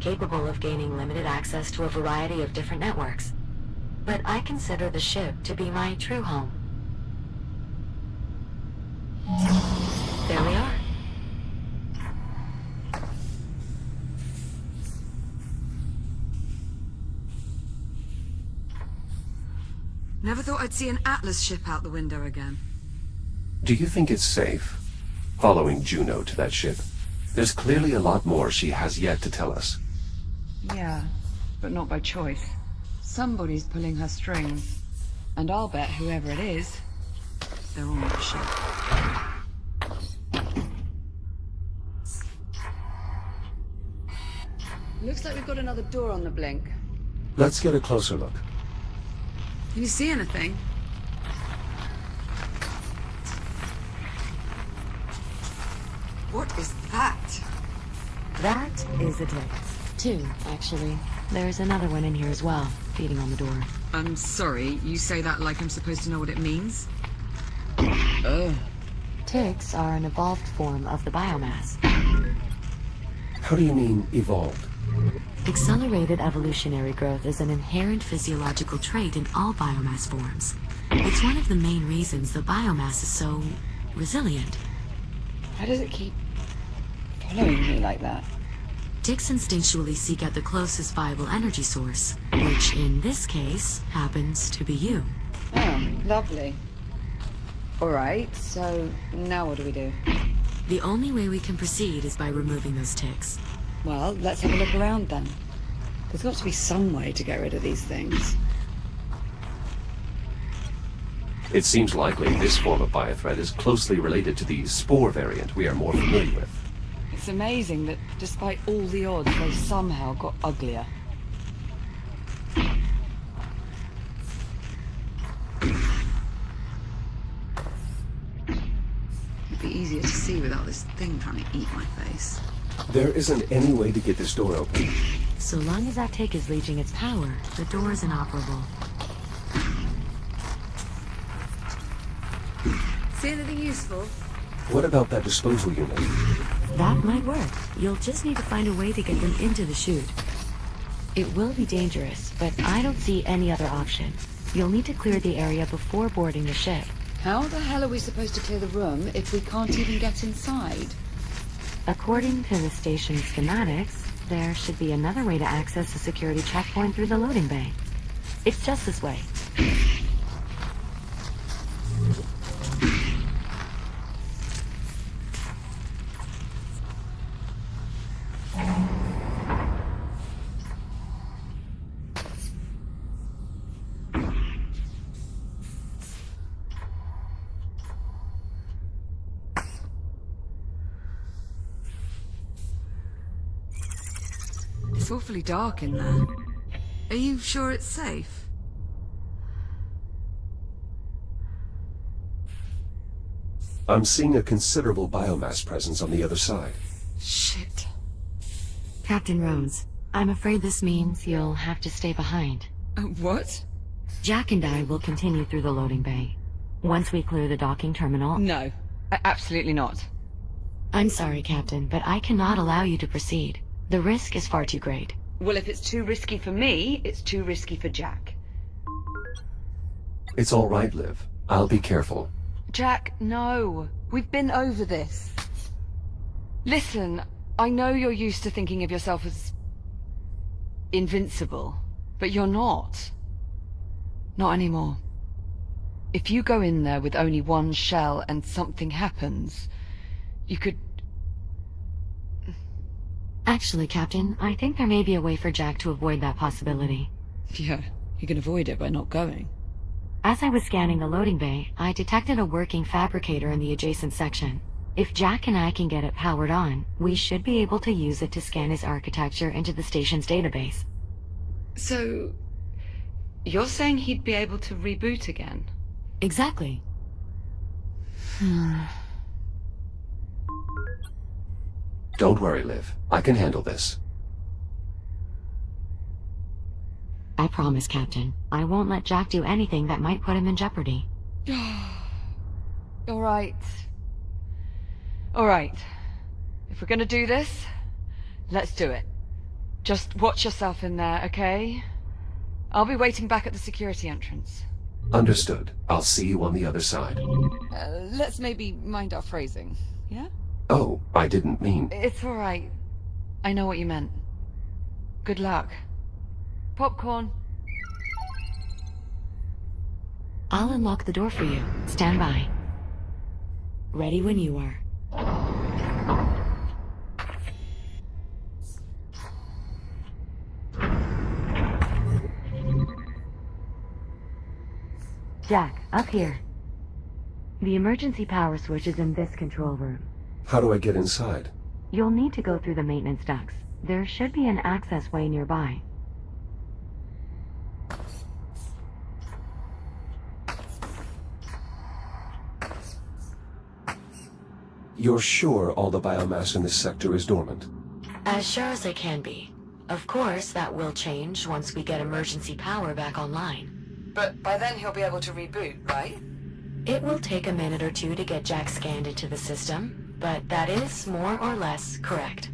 capable of gaining limited access to a variety of different networks. But I consider the ship to be my true home. There we are. Never thought I'd see an Atlas ship out the window again. Do you think it's safe following Juno to that ship? There's clearly a lot more she has yet to tell us. Yeah, but not by choice. Somebody's pulling her strings. And I'll bet whoever it is, they're on that ship. Looks like we've got another door on the blink. Let's get a closer look. Can you see anything? What is that? That is a text. Two, actually. There's another one in here as well, feeding on the door. I'm sorry, you say that like I'm supposed to know what it means? Ticks are an evolved form of the biomass. How do you mean, evolved? Accelerated evolutionary growth is an inherent physiological trait in all biomass forms. It's one of the main reasons the biomass is so resilient. Why does it keep following me like that? Ticks instinctually seek out the closest viable energy source, which in this case happens to be you. Oh, lovely. Alright, so now what do we do? The only way we can proceed is by removing those ticks. Well, let's have a look around then. There's got to be some way to get rid of these things. It seems likely this form of biothreat is closely related to the spore variant we are more familiar with. It's amazing that despite all the odds, they somehow got uglier. It'd be easier to see without this thing trying to eat my face. There isn't any way to get this door open. So long as that tick is reaching its power, the door is inoperable. See anything useful? What about that disposal unit? That might work. You'll just need to find a way to get them into the chute. It will be dangerous, but I don't see any other option. You'll need to clear the area before boarding the ship. How the hell are we supposed to clear the room if we can't even get inside? According to the station's schematics, there should be another way to access the security checkpoint through the loading bay. It's just this way. It's awfully dark in there. Are you sure it's safe? I'm seeing a considerable biomass presence on the other side. Shit. Captain Rhodes, I'm afraid this means you'll have to stay behind. What? Jack and I will continue through the loading bay. Once we clear the docking terminal... No, absolutely not. I'm sorry, Captain, but I cannot allow you to proceed. The risk is far too great. Well, if it's too risky for me, it's too risky for Jack. It's all right, Liv. I'll be careful. Jack, no. We've been over this. Listen, I know you're used to thinking of yourself as invincible, but you're not. Not anymore. If you go in there with only one shell and something happens, you could... Actually, Captain, I think there may be a way for Jack to avoid that possibility. Yeah, you can avoid it by not going. As I was scanning the loading bay, I detected a working fabricator in the adjacent section. If Jack and I can get it powered on, we should be able to use it to scan his architecture into the station's database. So, you're saying he'd be able to reboot again? Exactly. Don't worry, Liv. I can handle this. I promise, Captain. I won't let Jack do anything that might put him in jeopardy. All right. All right. If we're gonna do this, let's do it. Just watch yourself in there, okay? I'll be waiting back at the security entrance. Understood. I'll see you on the other side. Let's maybe mind our phrasing, yeah? Oh, I didn't mean... It's all right. I know what you meant. Good luck. Popcorn. I'll unlock the door for you. Stand by. Ready when you are. Jack, up here. The emergency power switch is in this control room. How do I get inside? You'll need to go through the maintenance ducts. There should be an access way nearby. You're sure all the biomass in this sector is dormant? As sure as I can be. Of course, that will change once we get emergency power back online. But by then he'll be able to reboot, right? It will take a minute or two to get Jack scanned into the system, but that is more or less correct.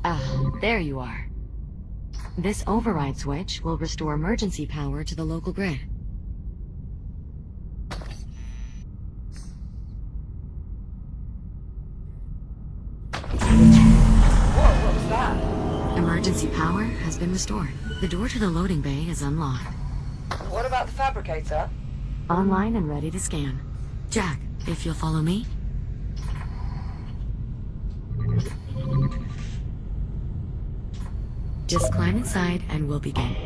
Ah, there you are. This override switch will restore emergency power to the local grid. Whoa, what was that? Emergency power has been restored. The door to the loading bay is unlocked. What about the fabricator? Online and ready to scan. Jack, if you'll follow me. Just climb inside and we'll begin.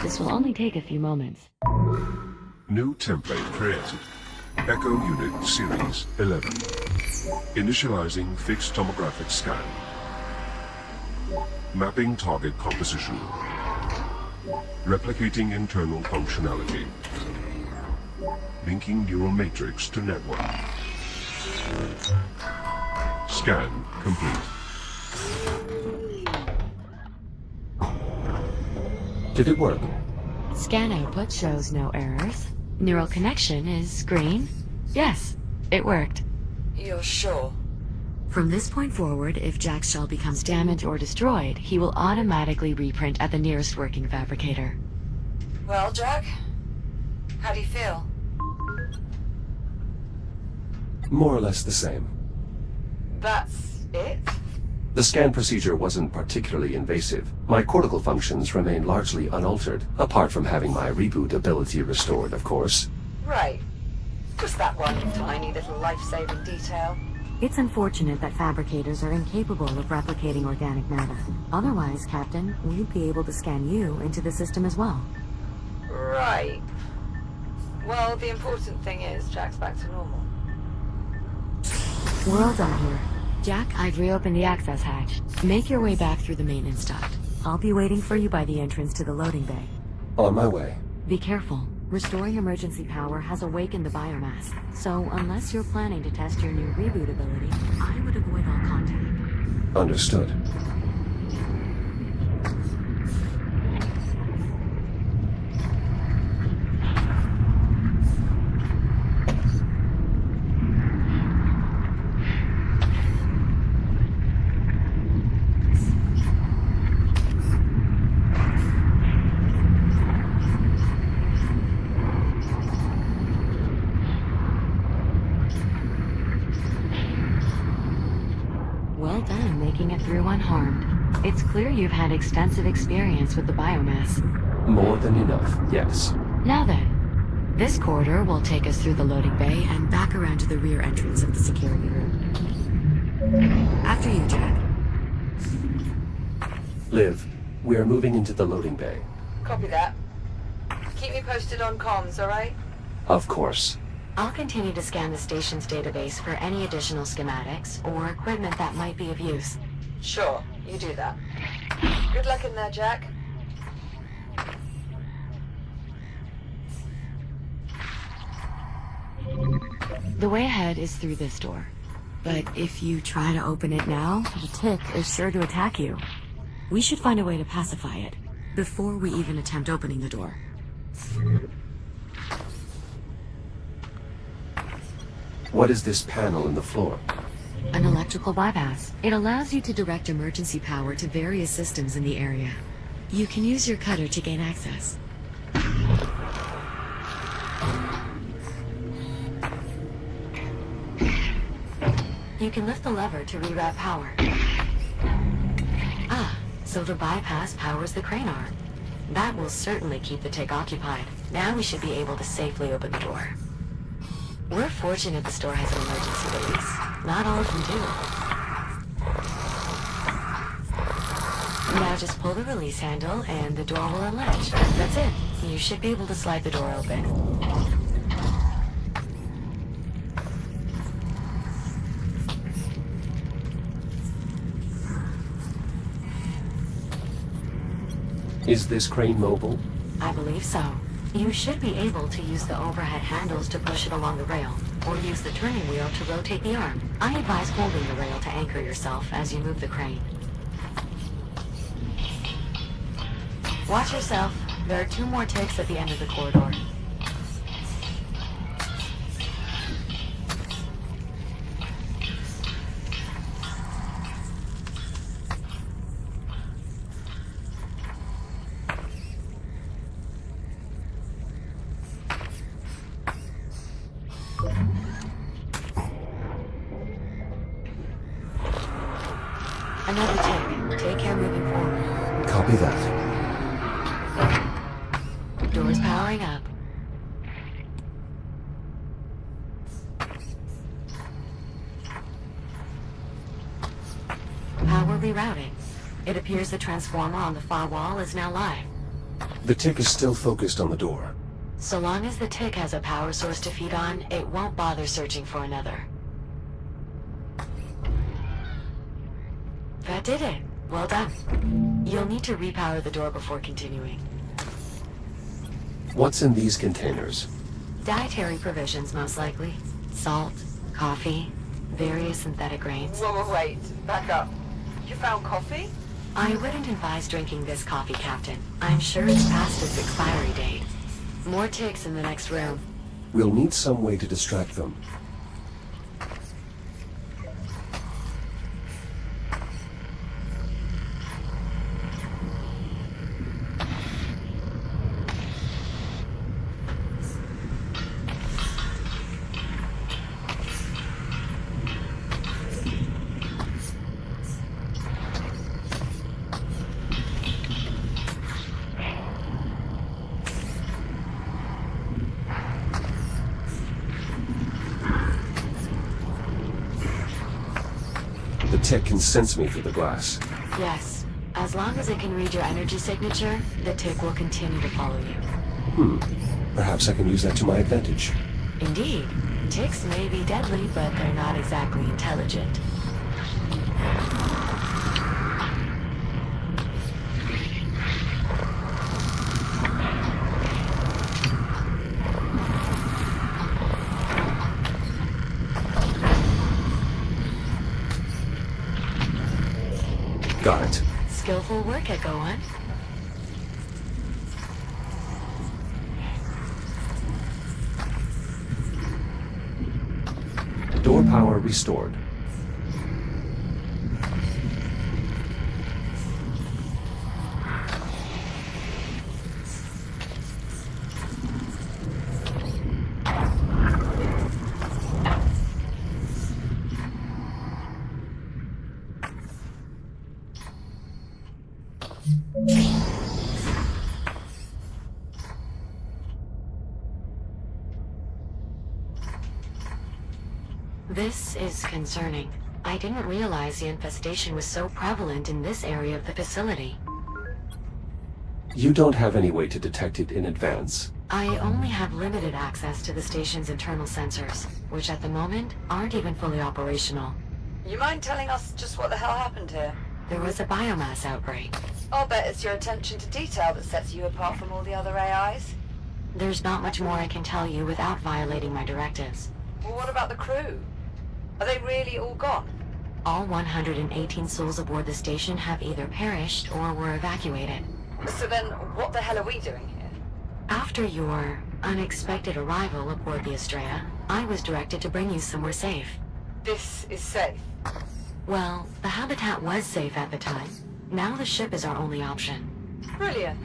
This will only take a few moments. New template created. Echo Unit Series 11. Initializing fixed tomographic scan. Mapping target composition. Replicating internal functionality. Linking neural matrix to network. Scan complete. Did it work? Scan output shows no errors. Neural connection is green. Yes, it worked. You're sure? From this point forward, if Jack's shell becomes damaged or destroyed, he will automatically reprint at the nearest working fabricator. Well, Jack? How do you feel? More or less the same. That's it? The scan procedure wasn't particularly invasive. My cortical functions remain largely unaltered, apart from having my reboot ability restored, of course. Right. Just that one tiny little life-saving detail. It's unfortunate that fabricators are incapable of replicating organic matter. Otherwise, Captain, we'd be able to scan you into the system as well. Right. Well, the important thing is Jack's back to normal. We're all done here. Jack, I've reopened the access hatch. Make your way back through the maintenance duct. I'll be waiting for you by the entrance to the loading bay. On my way. Be careful. Restoring emergency power has awakened the biomass, so unless you're planning to test your new reboot ability, I would avoid all contact. Understood. Well done making it through unharmed. It's clear you've had extensive experience with the biomass. More than enough, yes. Now then, this corridor will take us through the loading bay and back around to the rear entrance of the security room. After you, Jack. Liv, we are moving into the loading bay. Copy that. Keep me posted on comms, alright? Of course. I'll continue to scan the station's database for any additional schematics or equipment that might be of use. Sure, you do that. Good luck in there, Jack. The way ahead is through this door. But if you try to open it now, the tick is sure to attack you. We should find a way to pacify it before we even attempt opening the door. What is this panel in the floor? An electrical bypass. It allows you to direct emergency power to various systems in the area. You can use your cutter to gain access. You can lift the lever to reroute power. Ah, so the bypass powers the crane arm. That will certainly keep the tick occupied. Now we should be able to safely open the door. We're fortunate the store has an emergency release. Not all of them do. Now just pull the release handle and the door will unlatch. That's it. You should be able to slide the door open. Is this crane mobile? I believe so. You should be able to use the overhead handles to push it along the rail, or use the turning wheel to rotate the arm. I advise holding the rail to anchor yourself as you move the crane. Watch yourself. There are 2 more ticks at the end of the corridor. Another tick. Take care moving forward. Copy that. Doors powering up. Power rerouting. It appears the transformer on the far wall is now live. The tick is still focused on the door. So long as the tick has a power source to feed on, it won't bother searching for another. That did it. Well done. You'll need to repower the door before continuing. What's in these containers? Dietary provisions, most likely. Salt, coffee, various synthetic grains. Whoa, wait. Back up. You found coffee? I wouldn't advise drinking this coffee, Captain. I'm sure it's past its expiry date. More ticks in the next room. We'll need some way to distract them. The tick can sense me through the glass. Yes. As long as it can read your energy signature, the tick will continue to follow you. Perhaps I can use that to my advantage. Indeed. Ticks may be deadly, but they're not exactly intelligent. Got it. Skillful work, Echo One. Door power restored. This is concerning. I didn't realize the infestation was so prevalent in this area of the facility. You don't have any way to detect it in advance. I only have limited access to the station's internal sensors, which at the moment aren't even fully operational. You mind telling us just what the hell happened here? There was a biomass outbreak. I'll bet it's your attention to detail that sets you apart from all the other AIs. There's not much more I can tell you without violating my directives. Well, what about the crew? Are they really all gone? All 118 souls aboard the station have either perished or were evacuated. So then, what the hell are we doing here? After your unexpected arrival aboard the Estrella, I was directed to bring you somewhere safe. This is safe. Well, the habitat was safe at the time. Now the ship is our only option. Brilliant.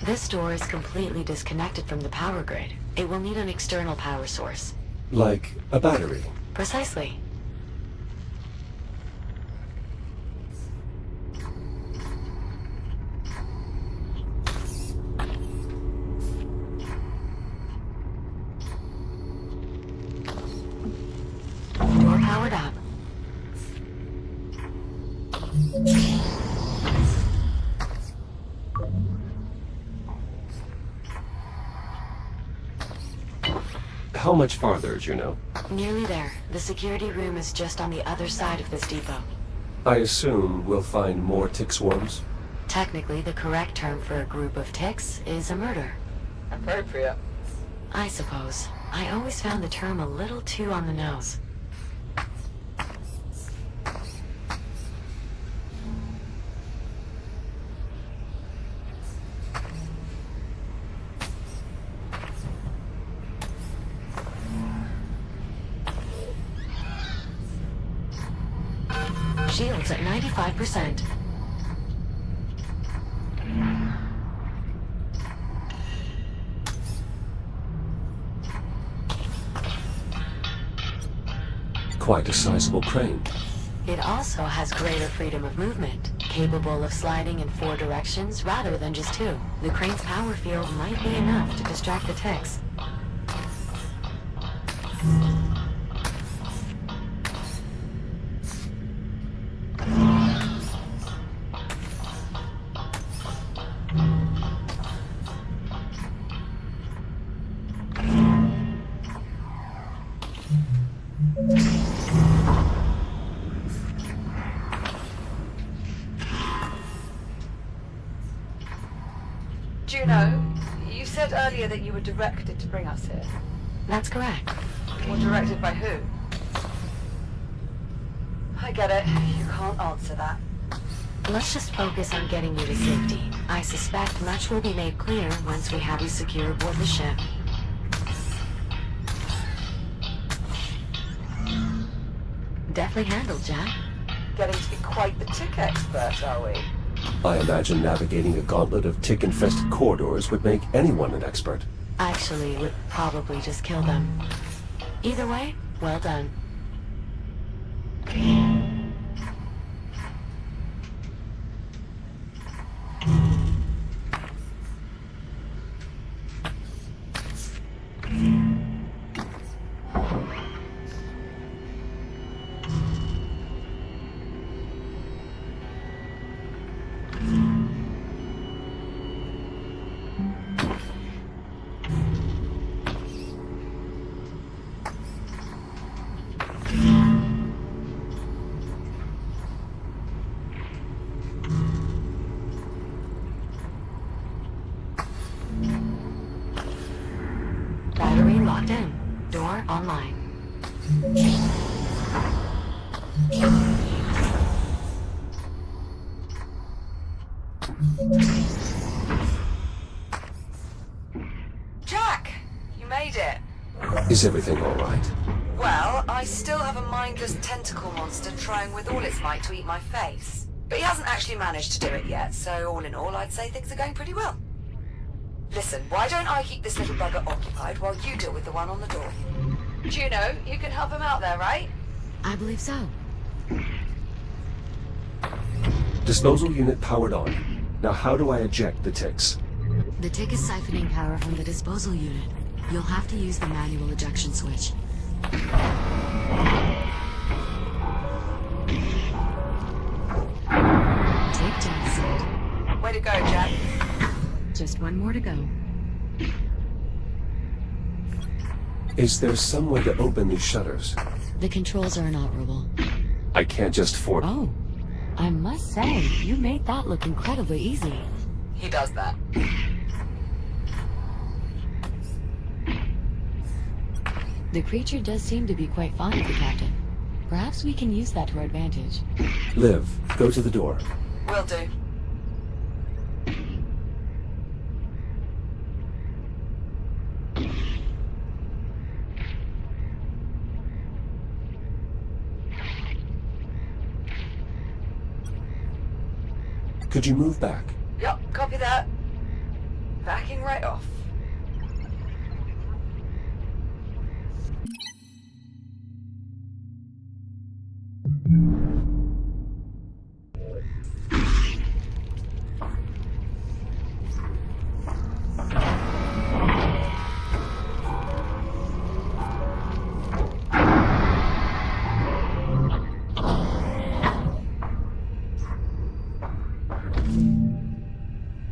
This door is completely disconnected from the power grid. It will need an external power source. Like a battery. Precisely. Door powered up. How much farther, Juno? Nearly there. The security room is just on the other side of this depot. I assume we'll find more tick swarms? Technically, the correct term for a group of ticks is a murder. Appropriate. I suppose. I always found the term a little too on the nose. Shields at 95%. Quite a sizable crane. It also has greater freedom of movement, capable of sliding in 4 directions rather than just 2. The crane's power field might be enough to distract the ticks. Juno, you said earlier that you were directed to bring us here. That's correct. Or directed by who? I get it. You can't answer that. Let's just focus on getting you to safety. I suspect much will be made clear once we have you secure aboard the ship. Deftly handled, Jack. Getting to be quite the tick expert, are we? I imagine navigating a gauntlet of tick-infested corridors would make anyone an expert. Actually, it would probably just kill them. Either way, well done. online. Jack! You made it. Is everything all right? Well, I still have a mindless tentacle monster trying with all its might to eat my face. But he hasn't actually managed to do it yet, so all in all, I'd say things are going pretty well. Listen, why don't I keep this little bugger occupied while you deal with the one on the door? Juno, you can help him out there, right? I believe so. Disposal unit powered on. Now how do I eject the ticks? The tick is siphoning power from the disposal unit. You'll have to use the manual ejection switch. Tick jettisoned. Way to go, Jack. Just one more to go. Is there some way to open these shutters? The controls are inoperable. I can't just Oh, I must say, you made that look incredibly easy. He does that. The creature does seem to be quite fond of the captain. Perhaps we can use that to our advantage. Liv, go to the door. Will do. Could you move back? Yup, copy that. Backing right off.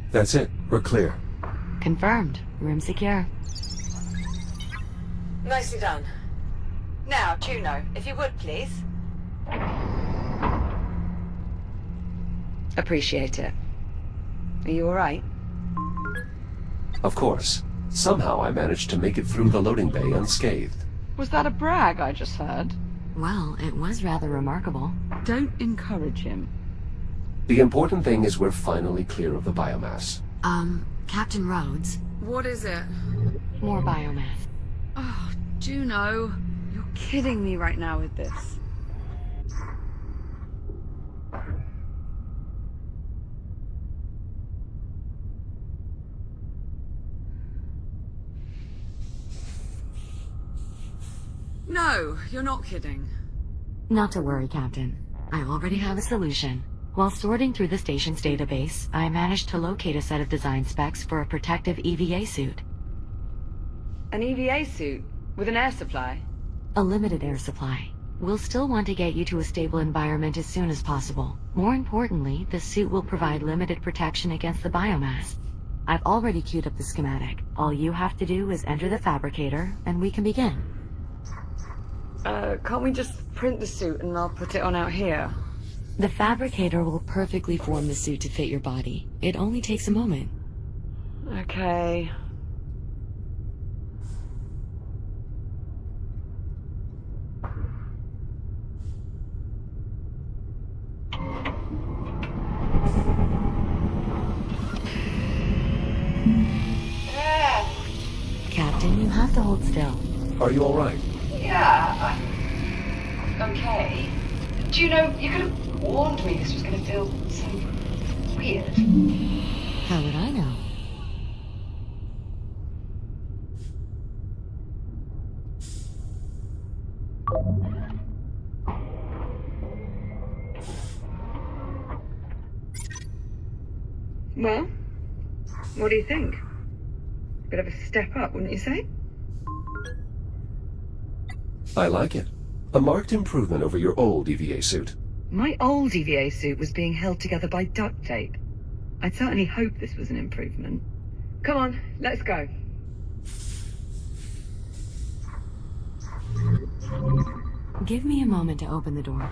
That's it. We're clear. Confirmed. Room secure. Nicely done. Now, Juno, if you would, please. Appreciate it. Are you alright? Of course. Somehow I managed to make it through the loading bay unscathed. Was that a brag I just heard? Well, it was rather remarkable. Don't encourage him. The important thing is we're finally clear of the biomass. Captain Rhodes. What is it? More biomass. Oh, Juno. You're kidding me right now with this. No, you're not kidding. Not to worry, Captain. I already have a solution. While sorting through the station's database, I managed to locate a set of design specs for a protective EVA suit. An EVA suit? With an air supply? A limited air supply. We'll still want to get you to a stable environment as soon as possible. More importantly, the suit will provide limited protection against the biomass. I've already queued up the schematic. All you have to do is enter the fabricator, and we can begin. Can't we just print the suit and I'll put it on out here? The fabricator will perfectly form the suit to fit your body. It only takes a moment. Okay. Captain, you have to hold still. Are you alright? Yeah, okay. Juno, you could have warned me this was going to feel so weird. How would I know? Well, what do you think? Bit of a step up, wouldn't you say? I like it. A marked improvement over your old EVA suit. My old EVA suit was being held together by duct tape. I'd certainly hope this was an improvement. Come on, let's go. Give me a moment to open the door.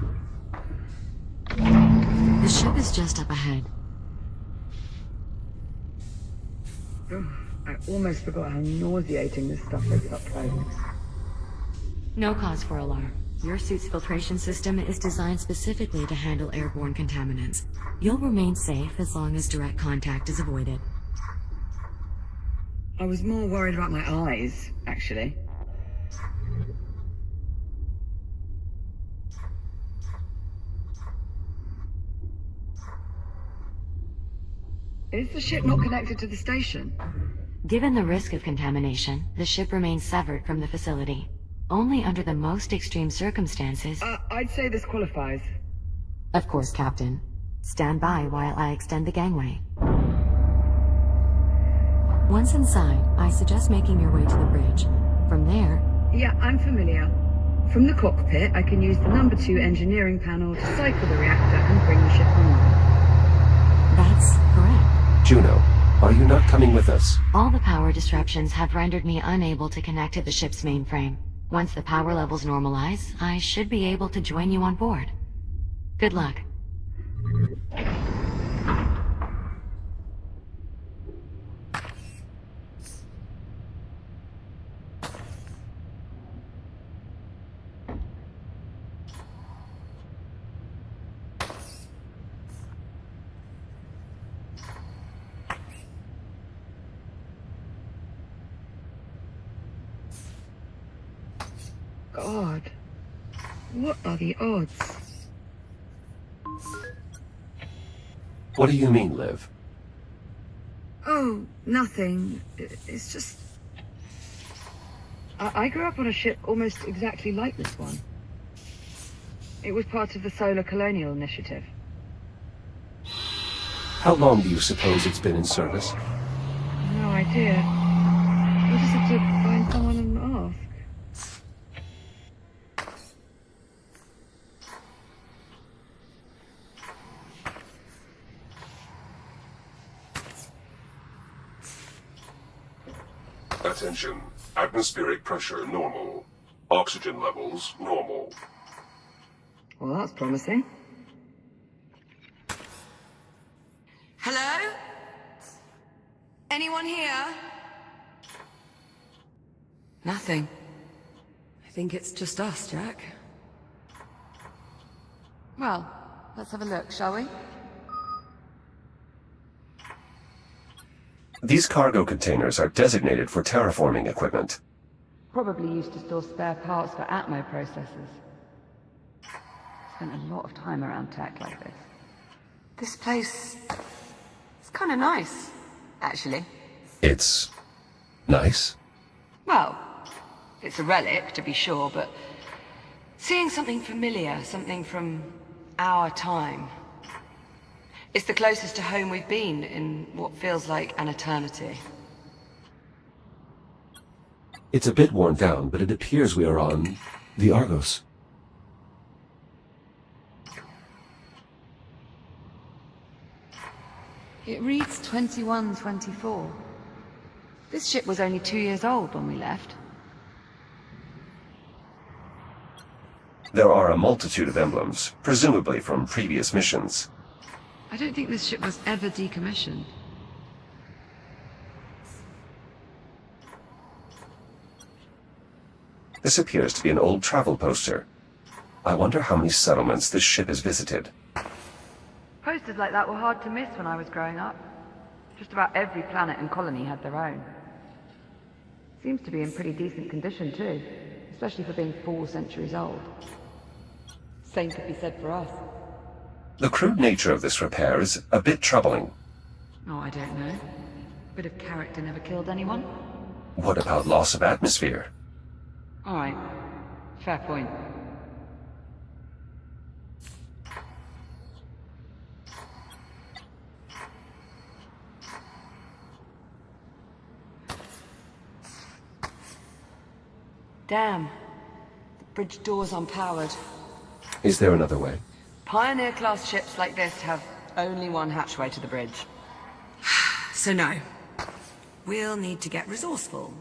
The ship is just up ahead. Oh, I almost forgot how nauseating this stuff is up close. No cause for alarm. Your suit's filtration system is designed specifically to handle airborne contaminants. You'll remain safe as long as direct contact is avoided. I was more worried about my eyes, actually. Is the ship not connected to the station? Given the risk of contamination, the ship remains severed from the facility. Only under the most extreme circumstances... I'd say this qualifies. Of course, Captain. Stand by while I extend the gangway. Once inside, I suggest making your way to the bridge. From there... Yeah, I'm familiar. From the cockpit, I can use the number 2 engineering panel to cycle the reactor and bring the ship online. That's correct. Juno, are you not coming with us? All the power disruptions have rendered me unable to connect to the ship's mainframe. Once the power levels normalize, I should be able to join you on board. Good luck. God. What are the odds? What do you mean, Liv? Oh, nothing. It's just... I grew up on a ship almost exactly like this one. It was part of the Solar Colonial Initiative. How long do you suppose it's been in service? No idea. We'll just have to find someone and ask. Attention. Atmospheric pressure normal. Oxygen levels normal. Well, that's promising. Hello? Anyone here? Nothing. I think it's just us, Jack. Well, let's have a look, shall we? These cargo containers are designated for terraforming equipment. Probably used to store spare parts for Atmo processors. Spent a lot of time around tech like this. This place... it's kind of nice, actually. It's... nice? Well, it's a relic, to be sure, but... seeing something familiar, something from our time... it's the closest to home we've been in what feels like an eternity. It's a bit worn down, but it appears we are on the Argos. It reads 2124. This ship was only 2 years old when we left. There are a multitude of emblems, presumably from previous missions. I don't think this ship was ever decommissioned. This appears to be an old travel poster. I wonder how many settlements this ship has visited. Posters like that were hard to miss when I was growing up. Just about every planet and colony had their own. Seems to be in pretty decent condition too, especially for being 4 centuries old. Same could be said for us. The crude nature of this repair is a bit troubling. Oh, I don't know. Bit of character never killed anyone. What about loss of atmosphere? All right. Fair point. Damn. The bridge door's unpowered. Is there another way? Pioneer-class ships like this have only one hatchway to the bridge. So no. We'll need to get resourceful.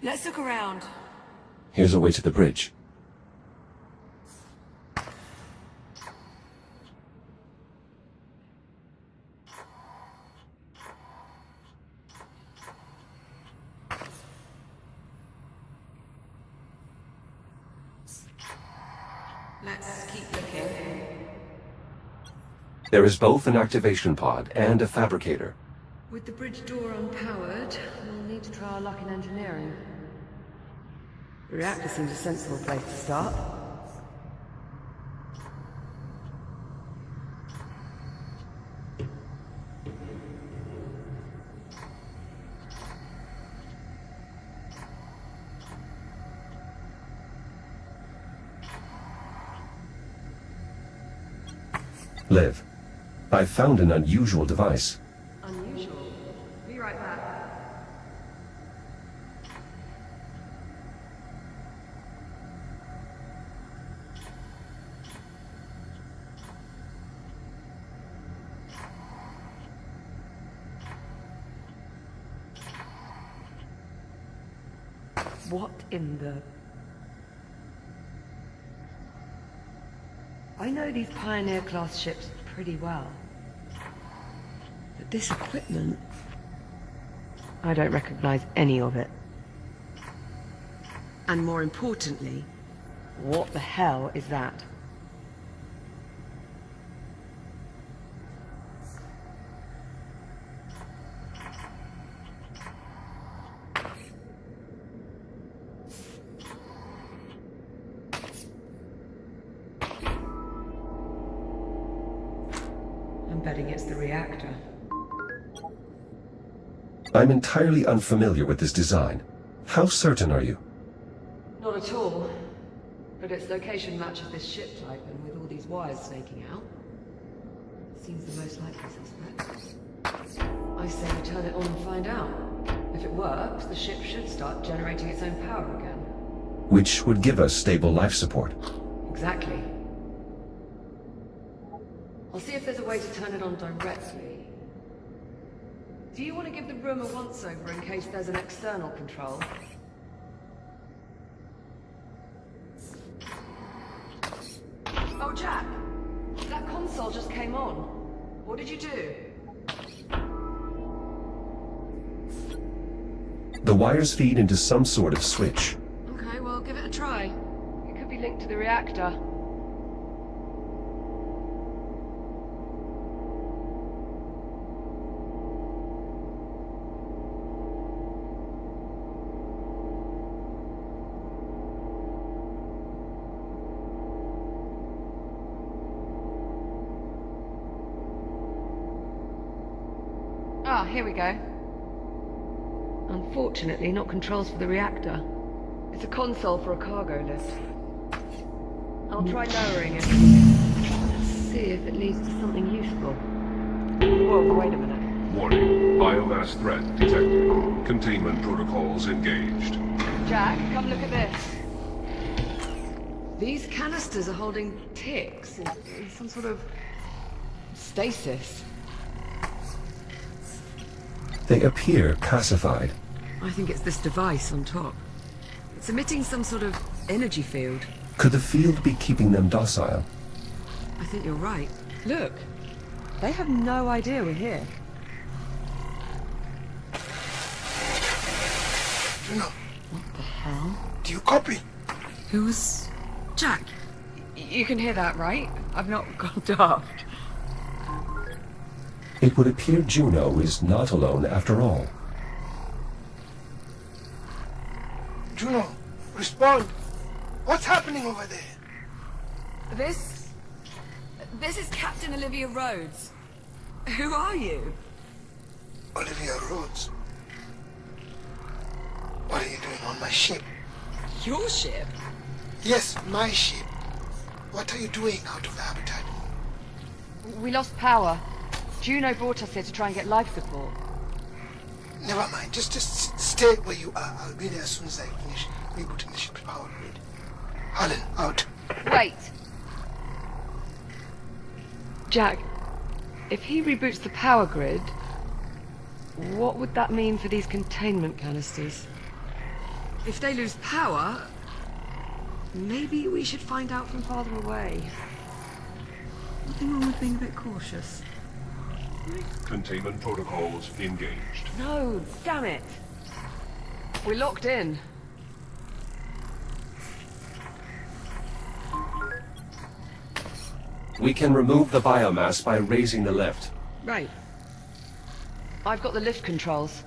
Let's look around. Here's a way to the bridge. Let's keep looking. There is both an activation pod and a fabricator. With the bridge door unpowered, we'll need to try our luck in engineering. The reactor seems a sensible place to start. Liv, I found an unusual device. Unusual. Be right back. What in the... I know these Pioneer-class ships pretty well. But this equipment... I don't recognize any of it. And more importantly, what the hell is that? I'm betting it's the reactor. I'm entirely unfamiliar with this design. How certain are you? Not at all. But its location matches this ship type, and with all these wires snaking out, seems the most likely suspect. I say we turn it on and find out. If it works, the ship should start generating its own power again. Which would give us stable life support. Exactly. I'll see if there's a way to turn it on directly. Do you want to give the room a once-over in case there's an external control? Oh, Jack! That console just came on. What did you do? The wires feed into some sort of switch. Okay, well, give it a try. It could be linked to the reactor. Ah, here we go. Unfortunately, not controls for the reactor. It's a console for a cargo lift. I'll try lowering it. Let's see if it leads to something useful. Whoa, wait a minute. Warning. Biomass threat detected. Containment protocols engaged. Jack, come look at this. These canisters are holding ticks in some sort of stasis. They appear pacified. I think it's this device on top. It's emitting some sort of energy field. Could the field be keeping them docile? I think you're right. Look, they have no idea we're here. Juno, What the hell? do you copy? Who was... Jack, you can hear that, right? I've not gone daft. It would appear Juno is not alone after all. Juno, respond. What's happening over there? This is Captain Olivia Rhodes. Who are you? Olivia Rhodes. What are you doing on my ship? Your ship? Yes, my ship. What are you doing out of the habitat? We lost power. Juno brought us here to try and get life support. Never mind. Just stay where you are. I'll be there as soon as I finish rebooting the ship's power grid. Harlan, out. Wait. Jack, if he reboots the power grid, what would that mean for these containment canisters? If they lose power, maybe we should find out from farther away. Nothing wrong with being a bit cautious. Containment protocols engaged. No, damn it. We're locked in. We can remove the biomass by raising the lift. Right. I've got the lift controls.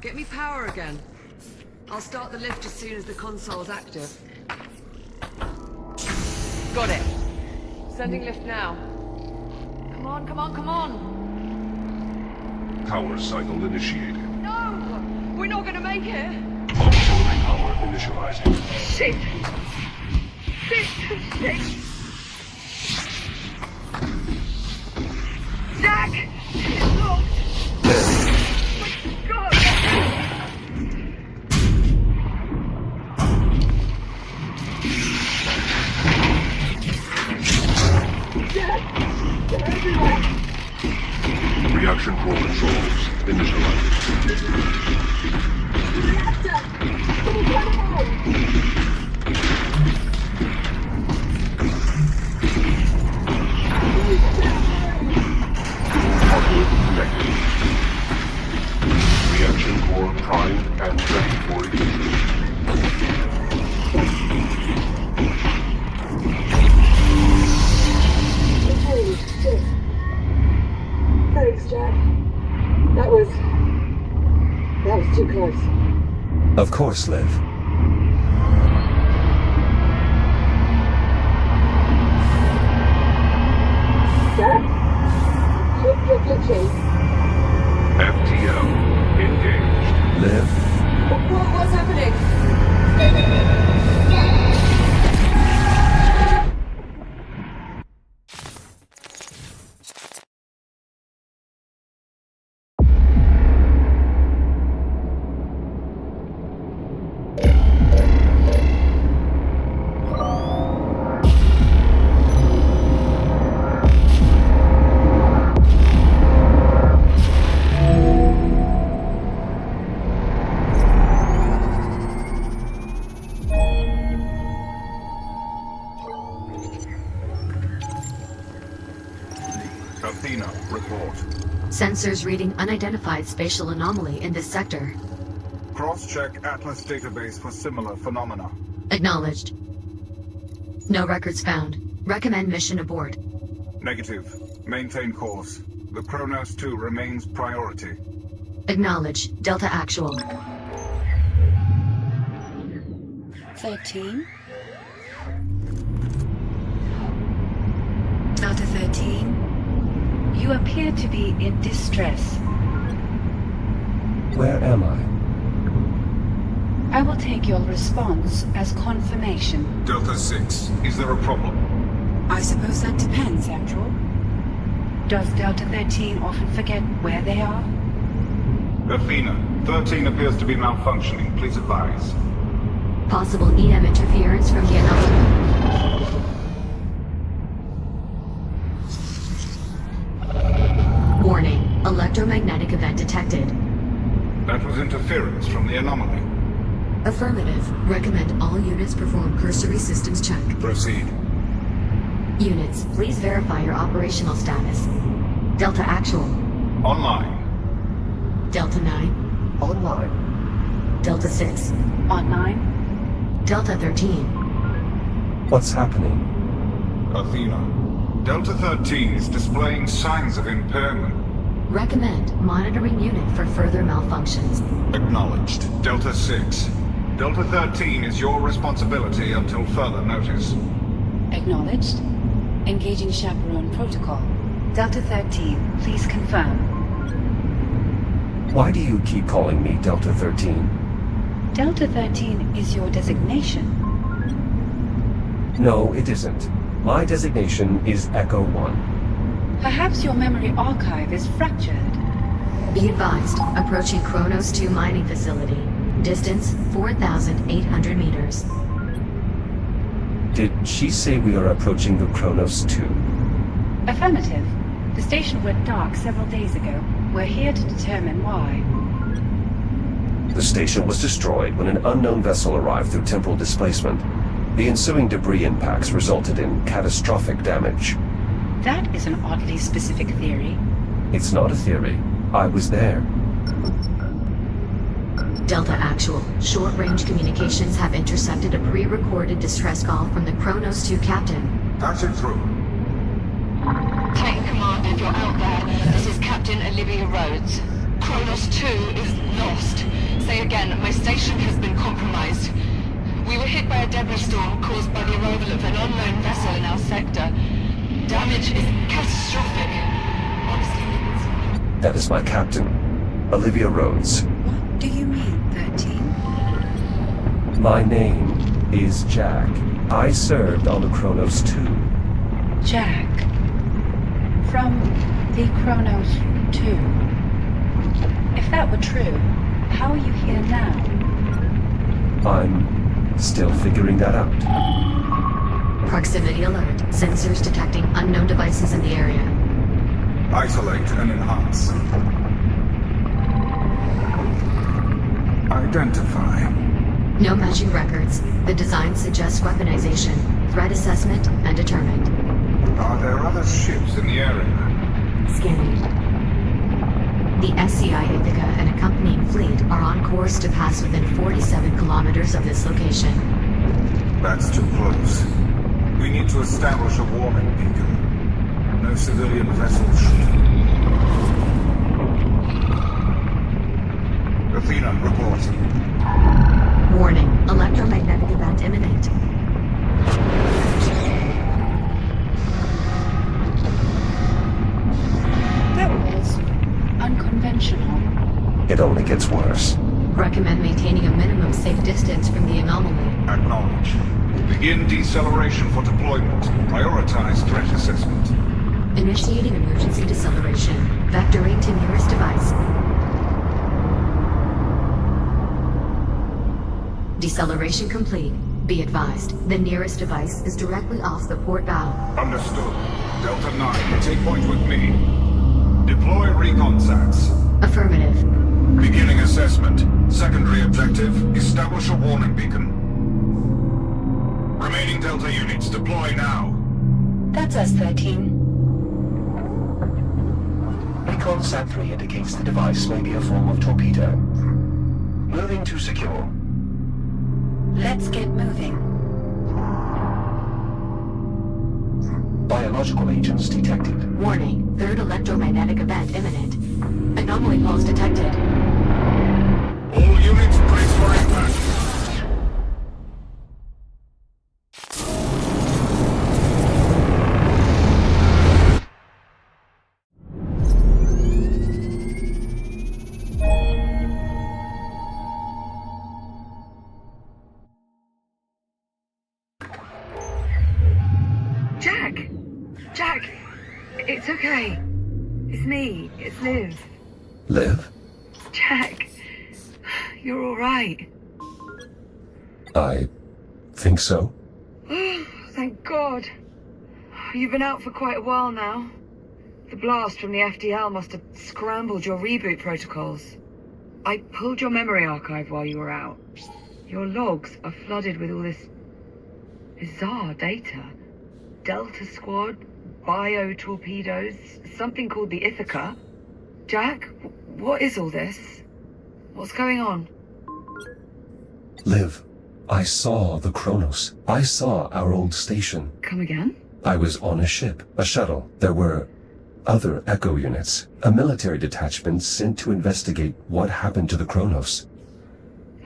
Get me power again. I'll start the lift as soon as the console's active. Got it. Sending lift now. Come on, come on, come on! Power cycle initiated. No! We're not gonna make it! Auxiliary power initializing. Shit! Shit! Shit! Jack! It's locked! My God! Jack! They're everywhere! Reaction core controls initialized. Reactor! Someone try to hold! Hardware connected. Reaction core primed and ready for ignition. Holy shit. Thanks, Jack. That was too close. Of course, Liv. Jack? You're glitching. FTL engaged. Liv? What's happening? Athena, report. Sensors reading unidentified spatial anomaly in this sector. Cross-check Atlas database for similar phenomena. Acknowledged. No records found. Recommend mission abort. Negative. Maintain course. The Kronos 2 remains priority. Acknowledge. Delta Actual. 13? Delta 13? You appear to be in distress. Where am I? I will take your response as confirmation. Delta 6, is there a problem? I suppose that depends, Andrew. Does Delta 13 often forget where they are? Athena, 13 appears to be malfunctioning. Please advise. Possible EM interference from the anomaly. Warning. Electromagnetic event detected. That was interference from the anomaly. Affirmative. Recommend all units perform cursory systems check. Proceed. Units, please verify your operational status. Delta Actual. Online. Delta 9. Online. Delta 6. Online? Delta 13. What's happening? Athena, Delta 13 is displaying signs of impairment. Recommend monitoring unit for further malfunctions. Acknowledged. Delta 6. Delta 13 is your responsibility until further notice. Acknowledged. Engaging chaperone protocol. Delta 13, please confirm. Why do you keep calling me Delta 13? Delta 13 is your designation. No, it isn't. My designation is Echo 1. Perhaps your memory archive is fractured. Be advised, approaching Kronos 2 mining facility. Distance 4,800 meters. Did she say we are approaching the Kronos 2? Affirmative. The station went dark several days ago. We're here to determine why. The station was destroyed when an unknown vessel arrived through temporal displacement. The ensuing debris impacts resulted in catastrophic damage. That is an oddly specific theory. It's not a theory. I was there. Delta Actual, short-range communications have intercepted a pre-recorded distress call from the Kronos 2 captain. Patch it through. Titan Command, if you're out there, this is Captain Olivia Rhodes. Kronos 2 is lost. Say again, my station has been compromised. We were hit by a debris storm caused by the arrival of an unknown vessel in our sector. Damage is catastrophic. Honestly, That is my captain, Olivia Rhodes. What do you mean, 13? My name is Jack. I served on the Kronos 2. Jack. From the Kronos 2. If that were true, how are you here now? I'm still figuring that out. Proximity alert. Sensors detecting unknown devices in the area. Isolate and enhance. Identify. No matching records. The design suggests weaponization, threat assessment, and determined. Are there other ships in the area? Scanning. The SCI Ithaca and accompanying fleet are on course to pass within 47 kilometers of this location. That's too close. We need to establish a warning beacon. No civilian vessels should. Athena, report. Warning. Electromagnetic event imminent. That was unconventional. It only gets worse. Recommend maintaining a minimum safe distance from the anomaly. Acknowledge. Begin deceleration for deployment. Prioritize threat assessment. Initiating emergency deceleration. Vectoring to nearest device. Deceleration complete. Be advised, the nearest device is directly off the port bow. Understood. Delta 9, take point with me. Deploy recon sats. Affirmative. Beginning assessment. Secondary objective, establish a warning beacon. Remaining Delta units, deploy now. That's us, 13. Recon Sat 3 indicates the device may be a form of torpedo. Moving to secure. Let's get moving. Biological agents detected. Warning. Third electromagnetic event imminent. Anomaly pulse detected. All units brace for impact. Jack! Jack! It's okay. It's me. It's Liv. Liv? Jack! You're alright. I think so. Thank God. You've been out for quite a while now. The blast from the FDL must have scrambled your reboot protocols. I pulled your memory archive while you were out. Your logs are flooded with all this bizarre data. Delta Squad, bio-torpedoes, something called the Ithaca. Jack, what is all this? What's going on? Liv, I saw the Kronos. I saw our old station. Come again? I was on a ship, a shuttle. There were other Echo units, a military detachment sent to investigate what happened to the Kronos.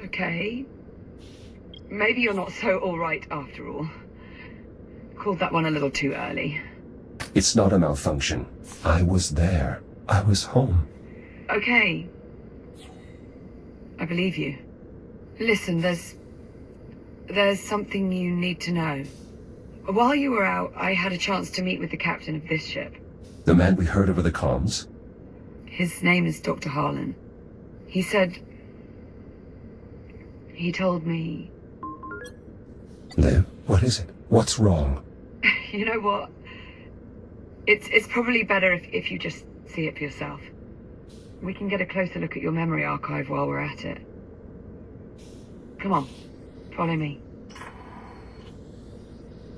Okay. Maybe you're not so alright after all. Called that one a little too early. It's not a malfunction. I was there. I was home. Okay. I believe you. Listen, there's something you need to know. While you were out, I had a chance to meet with the captain of this ship. The man we heard over the comms? His name is Dr. Harlan. He told me... Liv, what is it? What's wrong? You know what? It's probably better if you just see it for yourself. We can get a closer look at your memory archive while we're at it. Come on, follow me.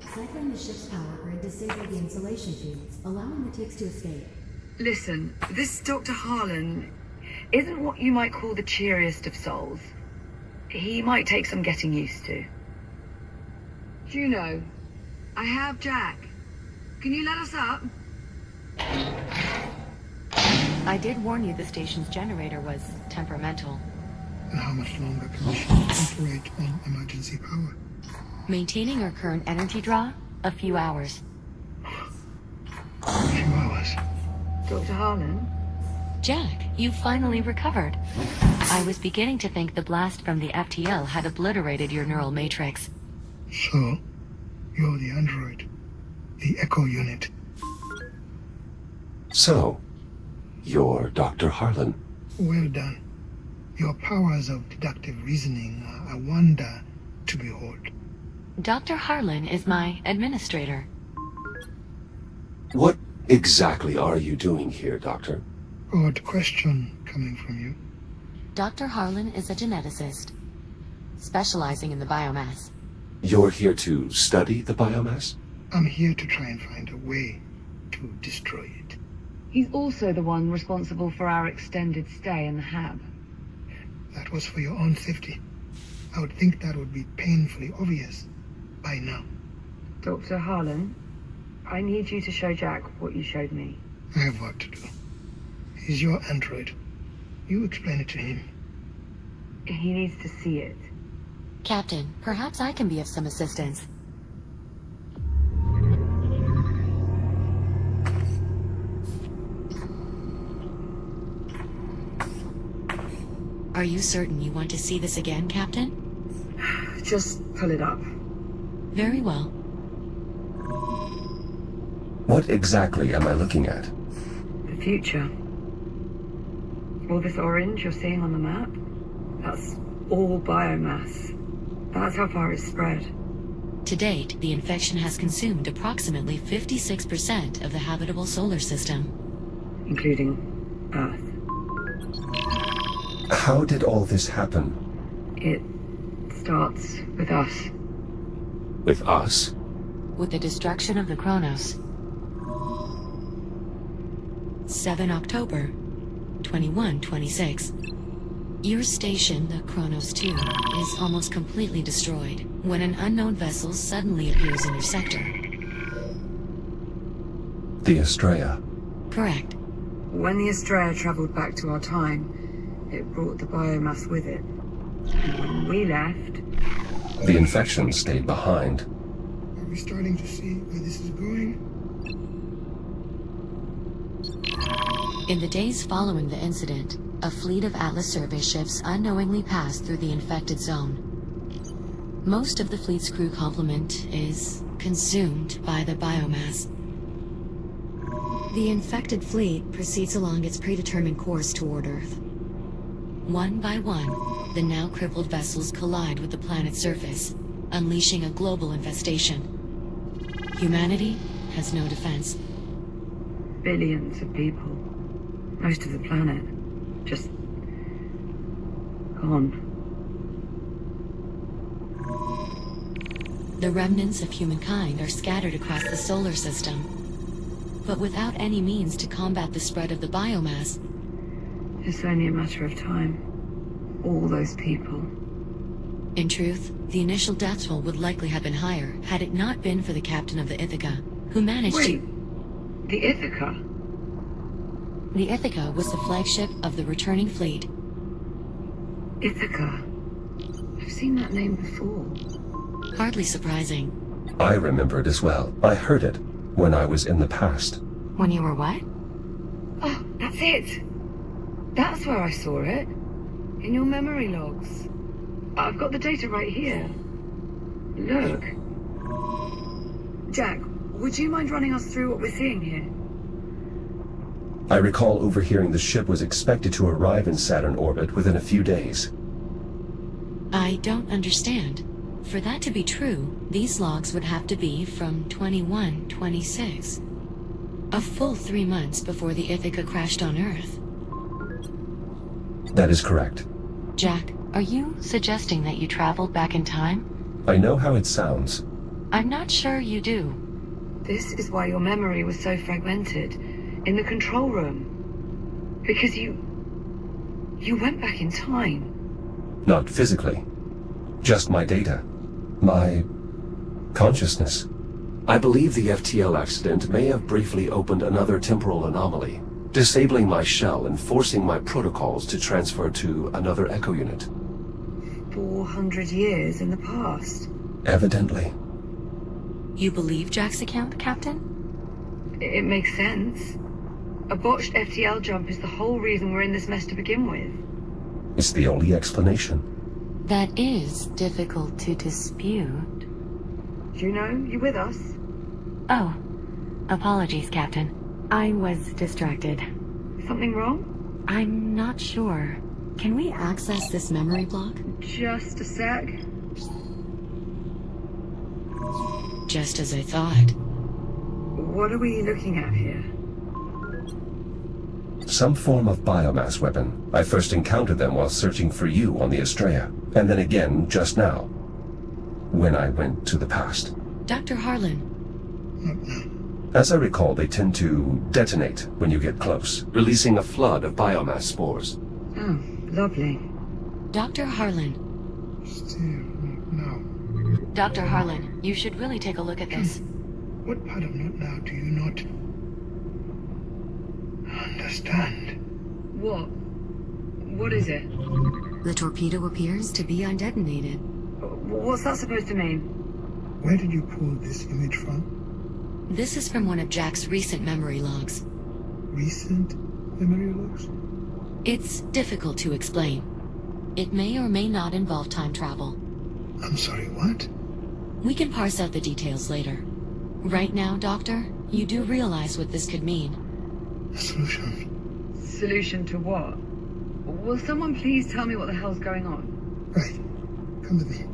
Cycling the ship's power grid disabled the insulation fields, allowing the ticks to escape. Listen, this Dr. Harlan isn't what you might call the cheeriest of souls. He might take some getting used to. Juno, I have Jack. Can you let us up? I did warn you the station's generator was temperamental. And how much longer can the ship operate on emergency power? Maintaining our current energy draw? A few hours. A few hours. Dr. Harlan? Jack, you finally recovered. I was beginning to think the blast from the FTL had obliterated your neural matrix. So, you're the android. The Echo unit. So, you're Dr. Harlan. Well done. Your powers of deductive reasoning are a wonder to behold. Dr. Harlan is my administrator. What exactly are you doing here, Doctor? Odd question coming from you. Dr. Harlan is a geneticist, specializing in the biomass. You're here to study the biomass? I'm here to try and find a way to destroy it. He's also the one responsible for our extended stay in the hab. That was for your own safety. I would think that would be painfully obvious by now. Dr. Harlan, I need you to show Jack what you showed me. I have work to do. He's your android. You explain it to him. He needs to see it. Captain, perhaps I can be of some assistance. Are you certain you want to see this again, Captain? Just pull it up. Very well. What exactly am I looking at? The future. All this orange you're seeing on the map, that's all biomass. That's how far it's spread. To date, the infection has consumed approximately 56% of the habitable solar system. Including Earth. How did all this happen? It starts with us. With us? With the destruction of the Kronos. 7 October, 2126. Your station, the Kronos 2, is almost completely destroyed when an unknown vessel suddenly appears in your sector. The Estrella. Correct. When the Estrella traveled back to our time, it brought the biomass with it. And when we left... The infection stayed behind. Are we starting to see where this is going? In the days following the incident, a fleet of Atlas survey ships unknowingly passed through the infected zone. Most of the fleet's crew complement is consumed by the biomass. The infected fleet proceeds along its predetermined course toward Earth. One by one, the now crippled vessels collide with the planet's surface, unleashing a global infestation. Humanity has no defense. Billions of people. Most of the planet. Just... gone. The remnants of humankind are scattered across the solar system. But without any means to combat the spread of the biomass, It's only a matter of time. All those people. in truth, the initial death toll would likely have been higher had it not been for the captain of the Ithaca, who managed Wait, the Ithaca? The Ithaca was the flagship of the returning fleet. Ithaca. I've seen that name before. Hardly surprising. I remember it as well. I heard it when I was in the past. When you were what? Oh, that's it. That's where I saw it. In your memory logs. I've got the data right here. Look. Jack, would you mind running us through what we're seeing here? I recall overhearing the ship was expected to arrive in Saturn orbit within a few days. I don't understand. For that to be true, these logs would have to be from 2126. A full 3 months before the Ithaca crashed on Earth. That is correct. Jack, are you suggesting that you traveled back in time? I know how it sounds. I'm not sure you do. This is why your memory was so fragmented. In the control room. Because you went back in time. Not physically. Just my data. My consciousness. I believe the FTL accident may have briefly opened another temporal anomaly, disabling my shell and forcing my protocols to transfer to another Echo unit. 400 years in the past. Evidently. You believe Jack's account, Captain? It makes sense. A botched FTL jump is the whole reason we're in this mess to begin with. It's the only explanation. That is difficult to dispute. Juno, you with us? Oh, apologies, Captain. I was distracted. Something wrong? I'm not sure. Can we access this memory block? Just a sec. Just as I thought. What are we looking at here? Some form of biomass weapon. I first encountered them while searching for you on the Estrella, and then again just now, when I went to the past. Dr. Harlan. As I recall, they tend to detonate when you get close, releasing a flood of biomass spores. Oh, lovely. Dr. Harlan. Still not now. Dr. Harlan, you should really take a look at this. What part of not now do you not understand? What? What is it? The torpedo appears to be undetonated. What's that supposed to mean? Where did you pull this image from? This is from one of Jack's recent memory logs. Recent memory logs? It's difficult to explain. It may or may not involve time travel. I'm sorry, what? We can parse out the details later. Right now, Doctor, you do realize what this could mean. A solution. Solution to what? Will someone please tell me what the hell's going on? Right. Come with me.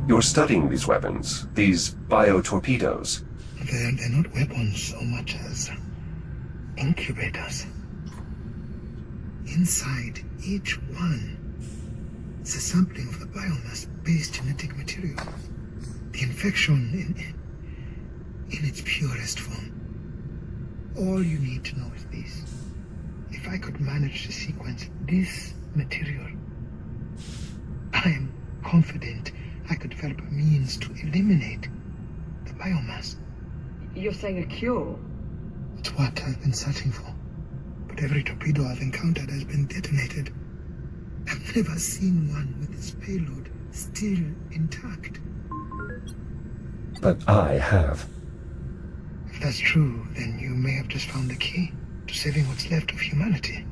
You're studying these weapons, these biotorpedoes. They're not weapons so much as incubators. Inside each one is a sampling of the biomass-based genetic material. The infection in its purest form. All you need to know is this. If I could manage to sequence this material, I am confident I could develop a means to eliminate the biomass. You're saying a cure? It's what I've been searching for. But every torpedo I've encountered has been detonated. I've never seen one with its payload still intact. But I have. If that's true, then you may have just found the key to saving what's left of humanity.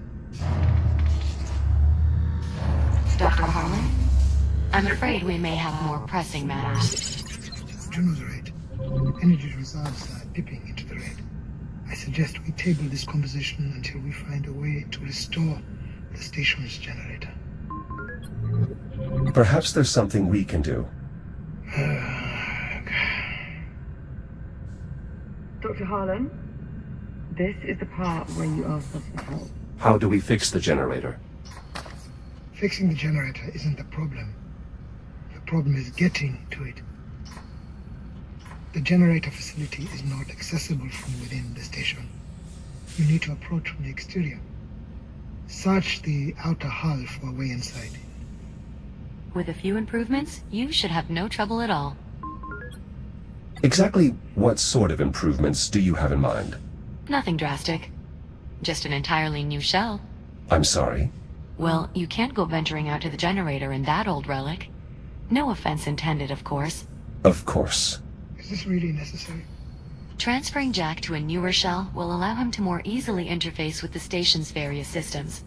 Dr. Harlan? I'm afraid we may have more pressing matters. Juno's right. Energy reserves are dipping into the red. I suggest we table this conversation until we find a way to restore the station's generator. Perhaps there's something we can do. Dr. Harlan, this is the part where you ask us for help. How do we fix the generator? Fixing the generator isn't the problem. The problem is getting to it. The generator facility is not accessible from within the station. You need to approach from the exterior. Search the outer hull for a way inside. With a few improvements, you should have no trouble at all. Exactly what sort of improvements do you have in mind? Nothing drastic. Just an entirely new shell. I'm sorry. Well, you can't go venturing out to the generator in that old relic. No offense intended, of course. Of course. Is this really necessary? Transferring Jack to a newer shell will allow him to more easily interface with the station's various systems,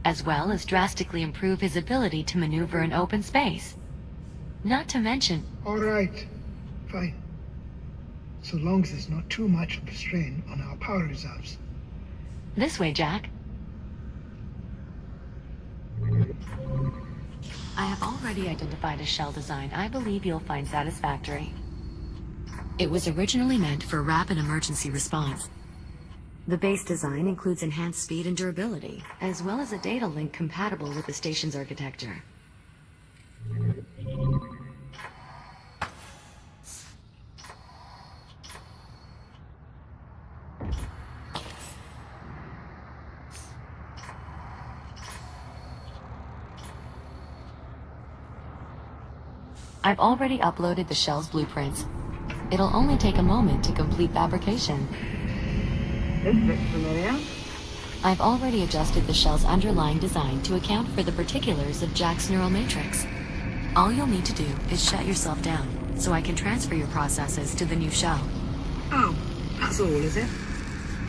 as well as drastically improve his ability to maneuver in open space. Not to mention... All right. Fine. So long as there's not too much of a strain on our power reserves. This way, Jack. I have already identified a shell design I believe you'll find satisfactory. It was originally meant for rapid emergency response. The base design includes enhanced speed and durability, as well as a data link compatible with the station's architecture. I've already uploaded the shell's blueprints. It'll only take a moment to complete fabrication. This looks familiar. I've already adjusted the shell's underlying design to account for the particulars of Jack's neural matrix. All you'll need to do is shut yourself down, so I can transfer your processes to the new shell. Oh, that's all, is it?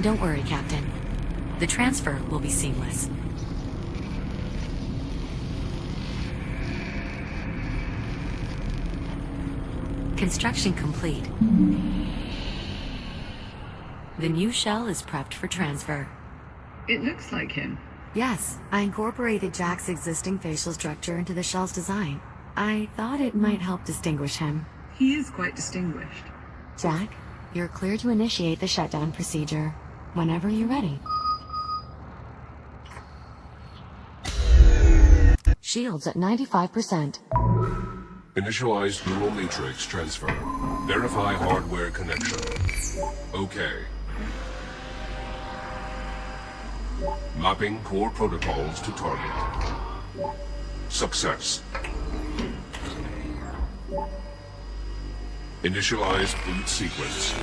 Don't worry, Captain. The transfer will be seamless. Construction complete. The new shell is prepped for transfer. It looks like him. Yes, I incorporated Jack's existing facial structure into the shell's design. I thought it might help distinguish him. He is quite distinguished. Jack, you're clear to initiate the shutdown procedure whenever you're ready. Shields at 95%. Initialize neural matrix transfer. Verify hardware connection. Okay. Mapping core protocols to target. Success. Initialize boot sequence.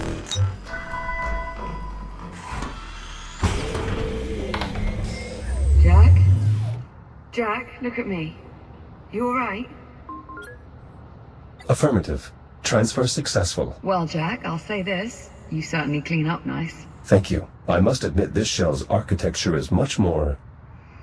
Jack? Jack, look at me. You alright? Affirmative. Transfer successful. Well, Jack, I'll say this. You certainly clean up nice. Thank you. I must admit this shell's architecture is much more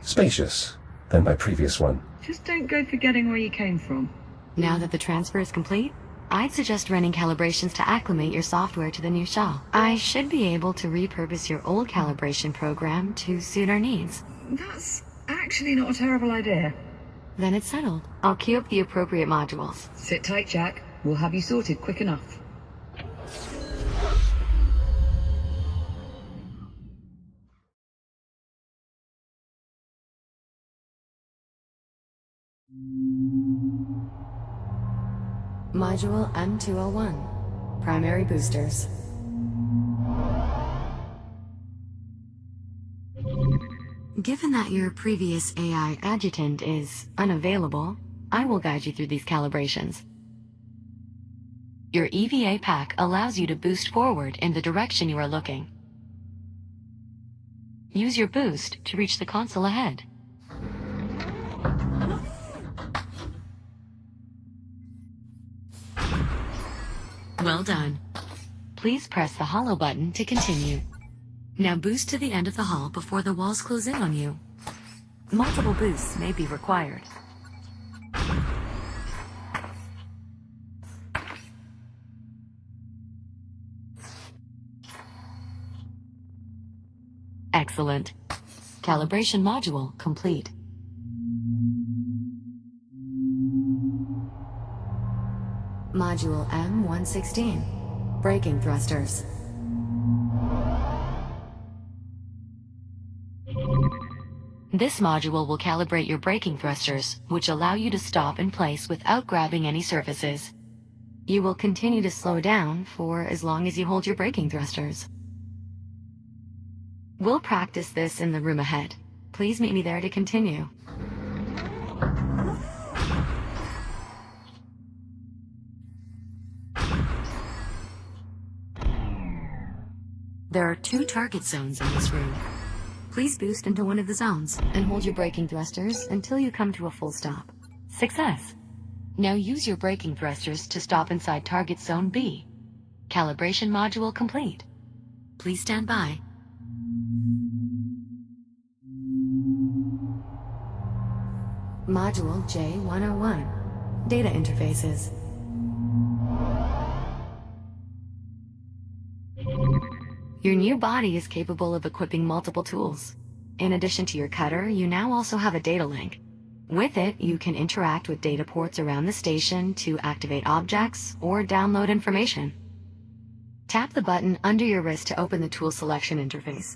spacious than my previous one. Just don't go forgetting where you came from. Now that the transfer is complete, I'd suggest running calibrations to acclimate your software to the new shell. I should be able to repurpose your old calibration program to suit our needs. That's actually not a terrible idea. Then it's settled. I'll queue up the appropriate modules. Sit tight, Jack. We'll have you sorted quick enough. Module M201. Primary boosters. Given that your previous AI adjutant is unavailable, I will guide you through these calibrations. Your EVA pack allows you to boost forward in the direction you are looking. Use your boost to reach the console ahead. Well done. Please press the hollow button to continue. Now boost to the end of the hall before the walls close in on you. Multiple boosts may be required. Excellent. Calibration module complete. Module M116. Braking thrusters. This module will calibrate your braking thrusters, which allow you to stop in place without grabbing any surfaces. You will continue to slow down for as long as you hold your braking thrusters. We'll practice this in the room ahead. Please meet me there to continue. There are 2 target zones in this room. Please boost into one of the zones and hold your braking thrusters until you come to a full stop. Success! Now use your braking thrusters to stop inside target zone B. Calibration module complete. Please stand by. Module J101. Data interfaces. Your new body is capable of equipping multiple tools. In addition to your cutter, you now also have a data link. With it, you can interact with data ports around the station to activate objects or download information. Tap the button under your wrist to open the tool selection interface.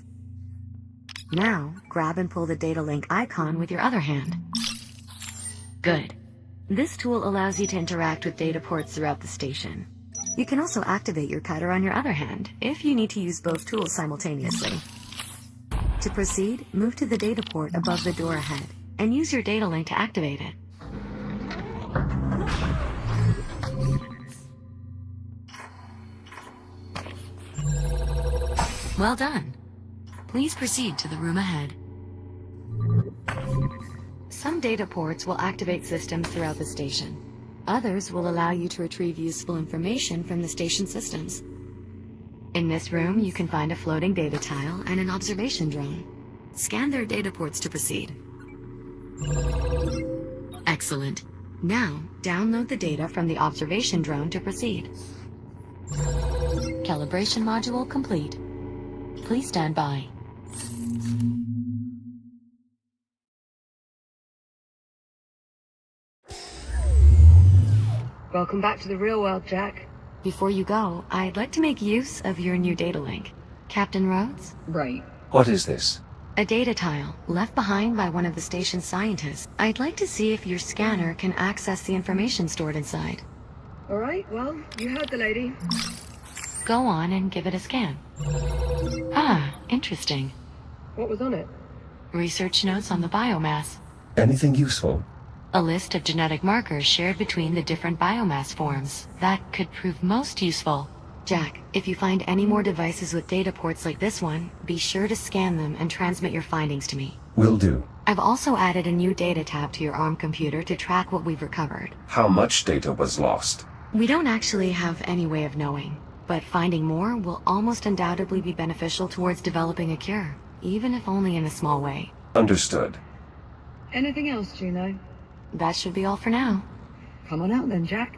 Now, grab and pull the data link icon with your other hand. Good. This tool allows you to interact with data ports throughout the station. You can also activate your cutter on your other hand if you need to use both tools simultaneously. To proceed, move to the data port above the door ahead and use your data link to activate it. Well done. Please proceed to the room ahead. Some data ports will activate systems throughout the station. Others will allow you to retrieve useful information from the station systems. In this room, you can find a floating data tile and an observation drone. Scan their data ports to proceed. Excellent. Now, download the data from the observation drone to proceed. Calibration module complete. Please stand by. Welcome back to the real world, Jack. Before you go, I'd like to make use of your new data link. Captain Rhodes? Right. What is this? A data tile, left behind by one of the station's scientists. I'd like to see if your scanner can access the information stored inside. All right, well, you heard the lady. Go on and give it a scan. Ah, interesting. What was on it? Research notes on the biomass. Anything useful? A list of genetic markers shared between the different biomass forms. That could prove most useful. Jack, if you find any more devices with data ports like this one, be sure to scan them and transmit your findings to me. Will do. I've also added a new data tab to your ARM computer to track what we've recovered. How much data was lost? We don't actually have any way of knowing, but finding more will almost undoubtedly be beneficial towards developing a cure, even if only in a small way. Understood. Anything else, Juno? That should be all for now. Come on out then, Jack.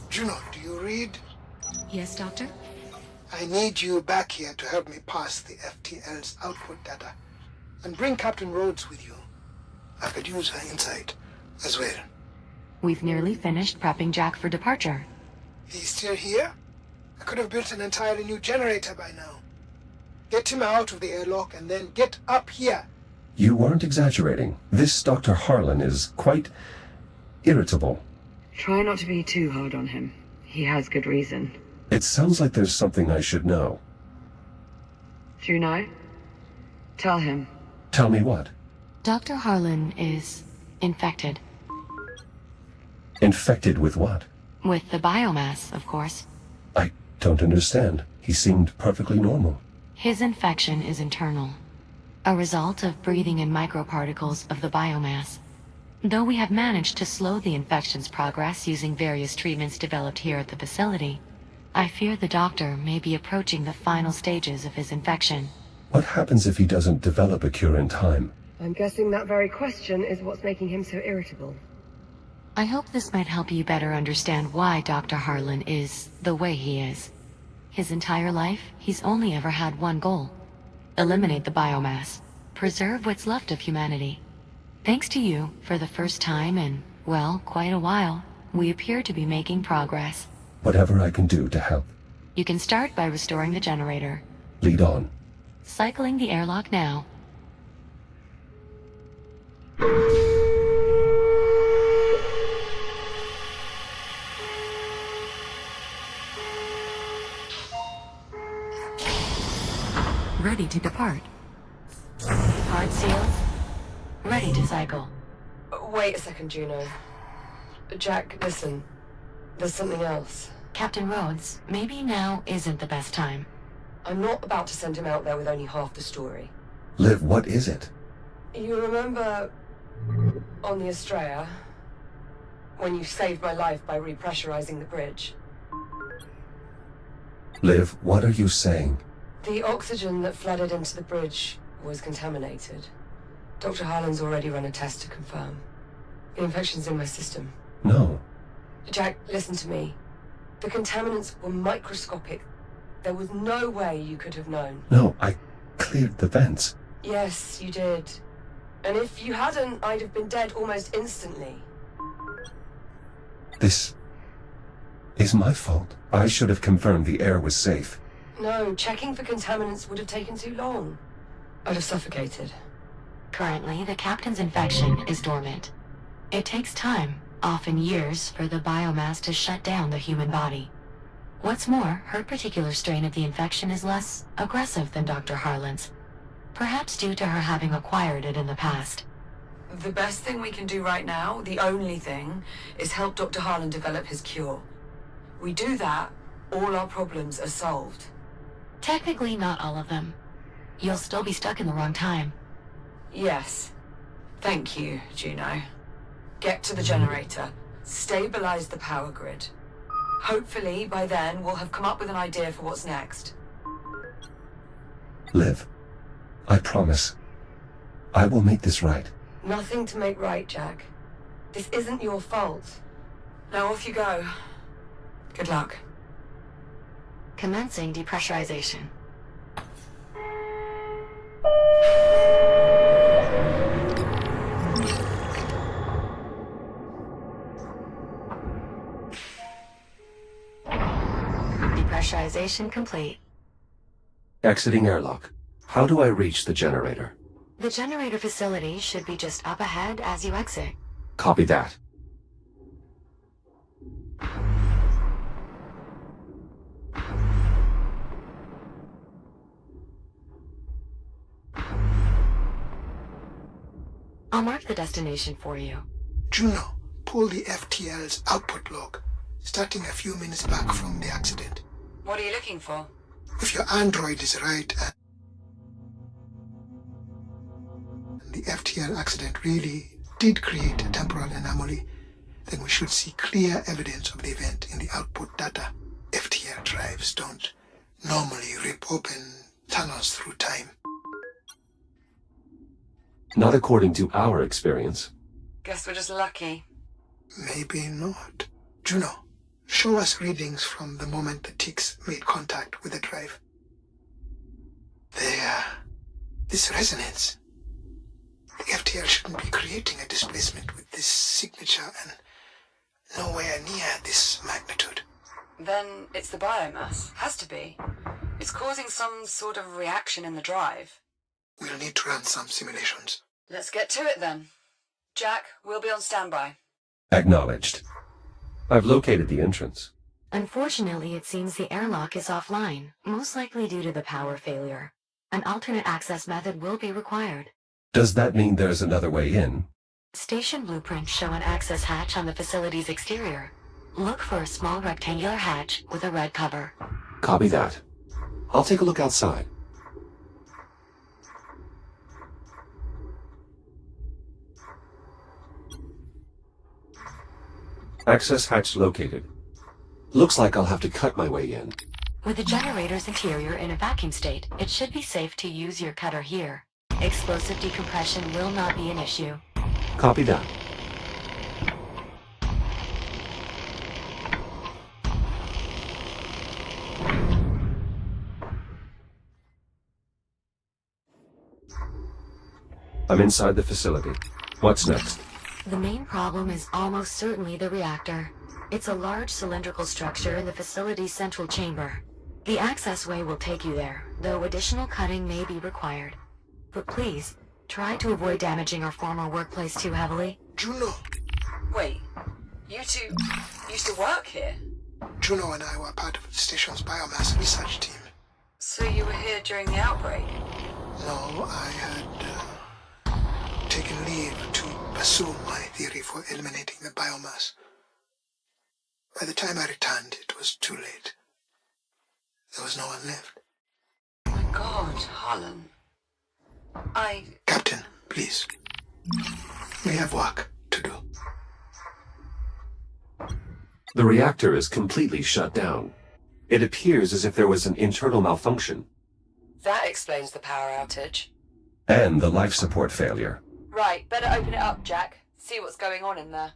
Juno, do you read? Yes, Doctor? I need you back here to help me pass the FTL's output data. And bring Captain Rhodes with you. I could use her insight as well. We've nearly finished prepping Jack for departure. He's still here? I could have built an entirely new generator by now. Get him out of the airlock and then get up here. You weren't exaggerating. This Dr. Harlan is quite irritable. Try not to be too hard on him. He has good reason. It sounds like there's something I should know. Juno? Tell him. Tell me what? Dr. Harlan is infected. Infected with what? With the biomass, of course. I don't understand. He seemed perfectly normal. His infection is internal, a result of breathing in microparticles of the biomass. Though we have managed to slow the infection's progress using various treatments developed here at the facility, I fear the doctor may be approaching the final stages of his infection. What happens if he doesn't develop a cure in time? I'm guessing that very question is what's making him so irritable. I hope this might help you better understand why Dr. Harlan is the way he is. His entire life, he's only ever had one goal: eliminate the biomass, preserve what's left of humanity. Thanks to you, for the first time in, well, quite a while, we appear to be making progress. Whatever I can do to help. You can start by restoring the generator. Lead on. Cycling the airlock now. Ready to depart. Hard seals. Ready to cycle. Wait a second, Juno. Jack, listen. There's something else. Captain Rhodes, maybe now isn't the best time. I'm not about to send him out there with only half the story. Liv, what is it? You remember on the Estrella, when you saved my life by repressurizing the bridge? Liv, what are you saying? The oxygen that flooded into the bridge was contaminated. Dr. Harlan's already run a test to confirm. The infection's in my system. No. Jack, listen to me. The contaminants were microscopic. There was no way you could have known. No, I cleared the vents. Yes, you did. And if you hadn't, I'd have been dead almost instantly. This is my fault. I should have confirmed the air was safe. No, checking for contaminants would have taken too long. I'd have suffocated. Currently, the captain's infection is dormant. It takes time, often years, for the biomass to shut down the human body. What's more, her particular strain of the infection is less aggressive than Dr. Harlan's, perhaps due to her having acquired it in the past. The best thing we can do right now, the only thing, is help Dr. Harlan develop his cure. We do that, all our problems are solved. Technically, not all of them. You'll still be stuck in the wrong time. Yes. Thank you, Juno. Get to the generator. Stabilize the power grid. Hopefully, by then, we'll have come up with an idea for what's next. Liv, I promise. I will make this right. Nothing to make right, Jack. This isn't your fault. Now off you go. Good luck. Commencing depressurization. Depressurization complete. Exiting airlock. How do I reach the generator? The generator facility should be just up ahead as you exit. Copy that. I'll mark the destination for you. Juno, pull the FTL's output log, starting a few minutes back from the accident. What are you looking for? If your android is right and the FTL accident really did create a temporal anomaly, then we should see clear evidence of the event in the output data. FTL drives don't normally rip open tunnels through time. Not according to our experience. Guess we're just lucky. Maybe not. Juno, show us readings from the moment the ticks made contact with the drive. There. This resonance. The FTL shouldn't be creating a displacement with this signature and nowhere near this magnitude. Then it's the biomass. Has to be. It's causing some sort of reaction in the drive. We'll need to run some simulations. Let's get to it then. Jack, we'll be on standby. Acknowledged. I've located the entrance. Unfortunately, it seems the airlock is offline, most likely due to the power failure. An alternate access method will be required. Does that mean there's another way in? Station blueprints show an access hatch on the facility's exterior. Look for a small rectangular hatch with a red cover. Copy that. I'll take a look outside. Access hatch located. Looks like I'll have to cut my way in. With the generator's interior in a vacuum state, it should be safe to use your cutter here. Explosive decompression will not be an issue. Copy that. I'm inside the facility. What's next? The main problem is almost certainly the reactor. It's a large cylindrical structure in the facility's central chamber. The access way will take you there, though additional cutting may be required. But please, try to avoid damaging our former workplace too heavily. Juno! Wait, you two used to work here? Juno and I were part of the station's biomass research team. So you were here during the outbreak? No, I had taken leave to pursue my theory for eliminating the biomass. By the time I returned, it was too late. There was no one left. My God, Harlan. Captain, please. We have work to do. The reactor is completely shut down. It appears as if there was an internal malfunction. That explains the power outage. And the life support failure. Right, better open it up, Jack. See what's going on in there.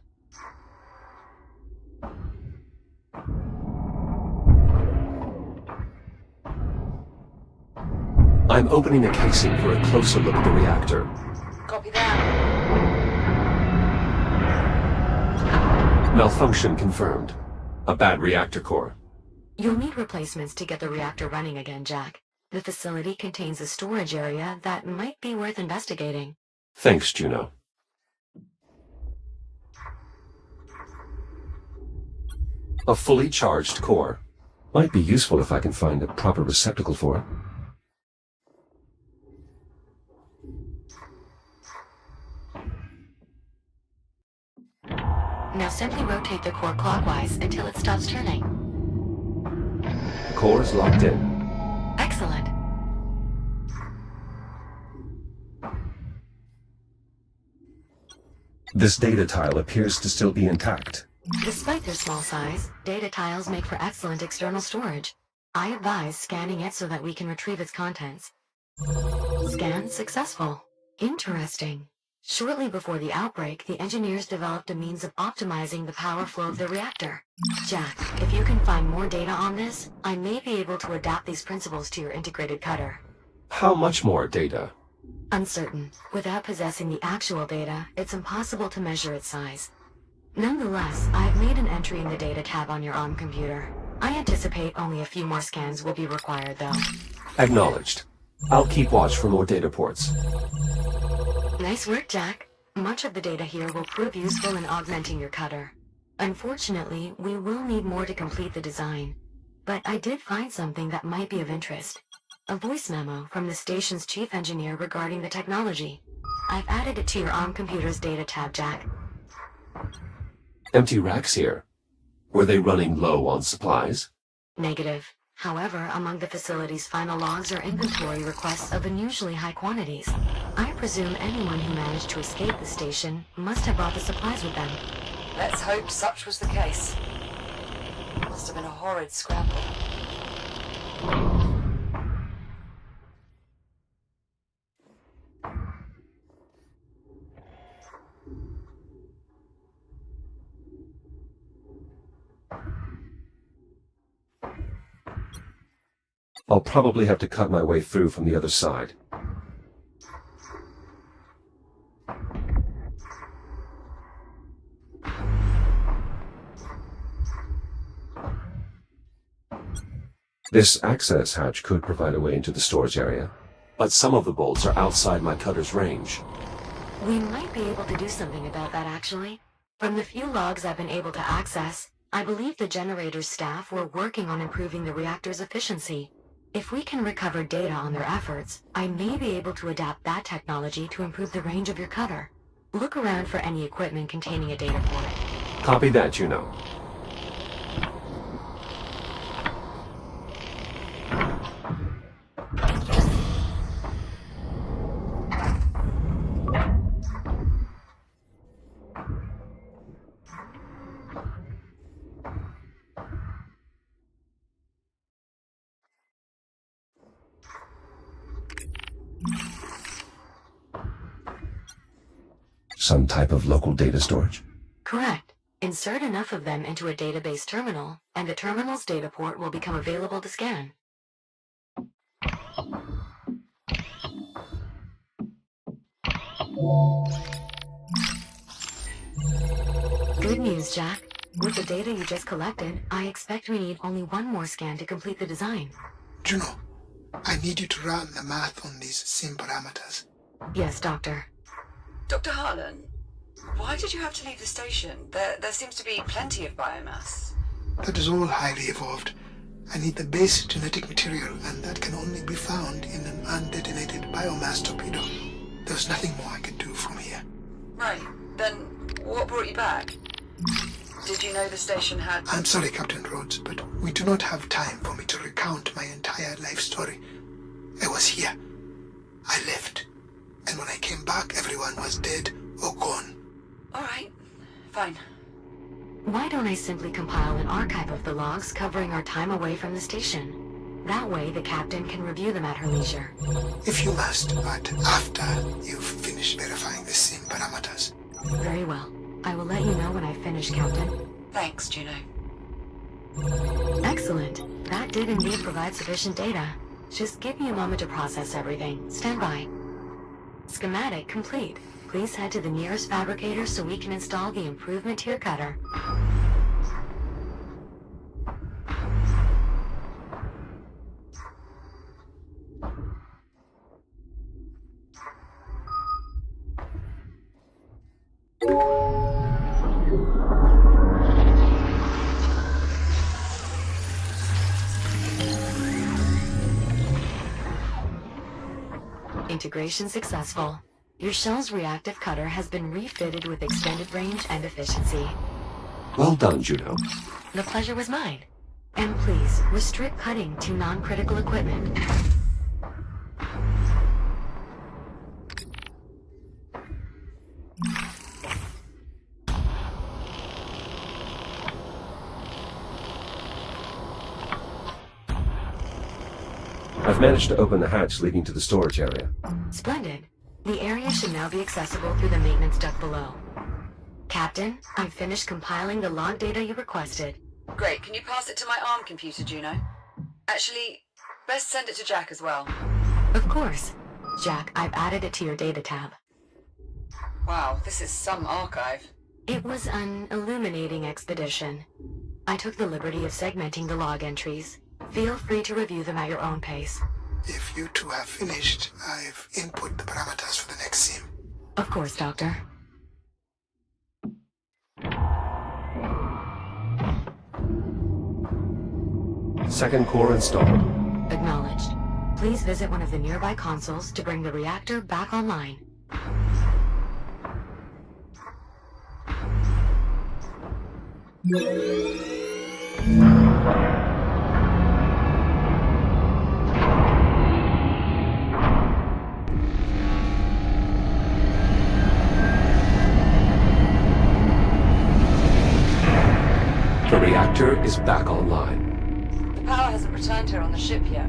I'm opening the casing for a closer look at the reactor. Copy that. Malfunction confirmed. A bad reactor core. You'll need replacements to get the reactor running again, Jack. The facility contains a storage area that might be worth investigating. Thanks, Juno. A fully charged core. Might be useful if I can find a proper receptacle for it. Now simply rotate the core clockwise until it stops turning. The core is locked in. Excellent. This data tile appears to still be intact. Despite their small size, data tiles make for excellent external storage. I advise scanning it so that we can retrieve its contents. Scan successful. Interesting. Shortly before the outbreak, the engineers developed a means of optimizing the power flow of the reactor. Jack, if you can find more data on this, I may be able to adapt these principles to your integrated cutter. How much more data? Uncertain. Without possessing the actual data, it's impossible to measure its size. Nonetheless, I've made an entry in the data tab on your ARM computer. I anticipate only a few more scans will be required, though. Acknowledged. I'll keep watch for more data ports. Nice work, Jack. Much of the data here will prove useful in augmenting your cutter. Unfortunately, we will need more to complete the design. But I did find something that might be of interest. A voice memo from the station's chief engineer regarding the technology. I've added it to your ARM computer's data tab, Jack. Empty racks here. Were they running low on supplies? Negative. However, among the facility's final logs are inventory requests of unusually high quantities. I presume anyone who managed to escape the station must have brought the supplies with them. Let's hope such was the case. Must have been a horrid scramble. I'll probably have to cut my way through from the other side. This access hatch could provide a way into the storage area, but some of the bolts are outside my cutter's range. We might be able to do something about that, actually. From the few logs I've been able to access, I believe the generator's staff were working on improving the reactor's efficiency. If we can recover data on their efforts, I may be able to adapt that technology to improve the range of your cutter. Look around for any equipment containing a data port. Copy that, Juno. Some type of local data storage? Correct. Insert enough of them into a database terminal, and the terminal's data port will become available to scan. Good news, Jack. With the data you just collected, I expect we need only one more scan to complete the design. Juno, I need you to run the math on these sim parameters. Yes, Doctor. Dr. Harlan, why did you have to leave the station? There seems to be plenty of biomass. That is all highly evolved. I need the base genetic material, and that can only be found in an undetonated biomass torpedo. There's nothing more I could do from here. Right. Then what brought you back? Did you know the station had... I'm sorry, Captain Rhodes, but we do not have time for me to recount my entire life story. I was here. I lived. And when I came back, everyone was dead or gone. All right. Fine. Why don't I simply compile an archive of the logs covering our time away from the station? That way, the captain can review them at her leisure. If you must, but after you've finished verifying the sim parameters. Very well. I will let you know when I've finished, Captain. Thanks, Juno. Excellent. That did indeed provide sufficient data. Just give me a moment to process everything. Stand by. Schematic complete. Please head to the nearest fabricator so we can install the improvement to your cutter. Integration successful. Your shell's reactive cutter has been refitted with extended range and efficiency. Well done, Juno. The pleasure was mine. And please, restrict cutting to non-critical equipment. I've managed to open the hatch leading to the storage area. Splendid. The area should now be accessible through the maintenance duct below. Captain, I've finished compiling the log data you requested. Great. Can you pass it to my ARM computer, Juno? Actually, best send it to Jack as well. Of course. Jack, I've added it to your data tab. Wow, this is some archive. It was an illuminating expedition. I took the liberty of segmenting the log entries. Feel free to review them at your own pace. If you two have finished, I've input the parameters for the next sim. Of course, Doctor. Second core installed. Acknowledged. Please visit one of the nearby consoles to bring the reactor back online. The reactor is back online. The power hasn't returned here on the ship yet.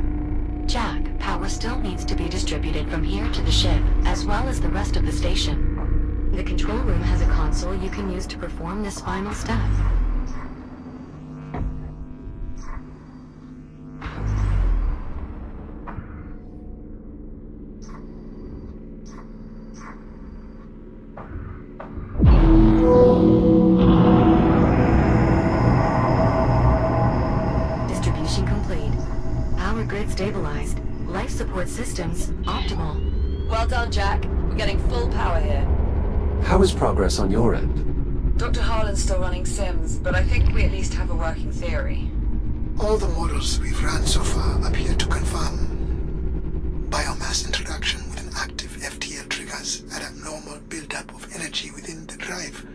Jack, power still needs to be distributed from here to the ship, as well as the rest of the station. The control room has a console you can use to perform this final step. Distribution complete. Power grid stabilized. Life support systems optimal. Well done, Jack. We're getting full power here. How is progress on your end? Dr. Harlan's still running sims, but I think we at least have a working theory. All the models we've run so far appear to confirm biomass introduction with an active FTL triggers an abnormal buildup of energy within the drive,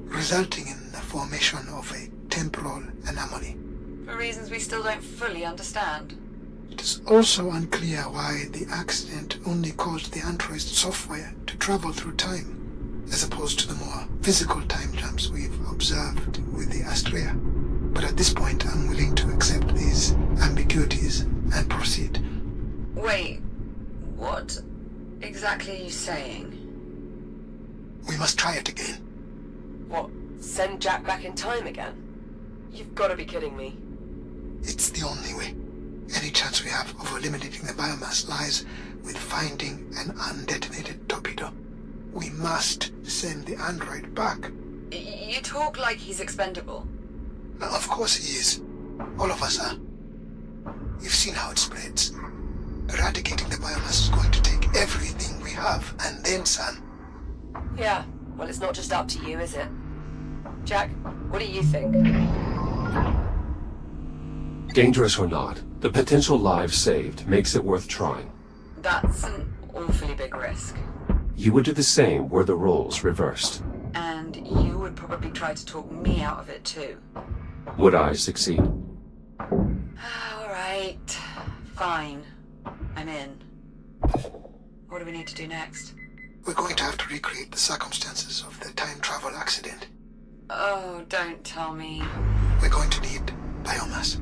resulting in the formation of a temporal anomaly. For reasons we still don't fully understand. It is also unclear why the accident only caused the android's software to travel through time, as opposed to the more physical time jumps we've observed with the Astrea. But at this point, I'm willing to accept these ambiguities and proceed. Wait, what exactly are you saying? We must try it again. What, send Jack back in time again? You've got to be kidding me. It's the only way. Any chance we have of eliminating the biomass lies with finding an undetonated torpedo. We must send the android back. You talk like he's expendable. Of course he is. All of us are. You've seen how it spreads. Eradicating the biomass is going to take everything we have, and then some. Yeah, well, it's not just up to you, is it? Jack, what do you think? Dangerous or not, the potential lives saved makes it worth trying. That's an awfully big risk. You would do the same were the roles reversed. And you would probably try to talk me out of it too. Would I succeed? Alright. Fine. I'm in. What do we need to do next? We're going to have to recreate the circumstances of the time travel accident. Oh, don't tell me. We're going to need biomass.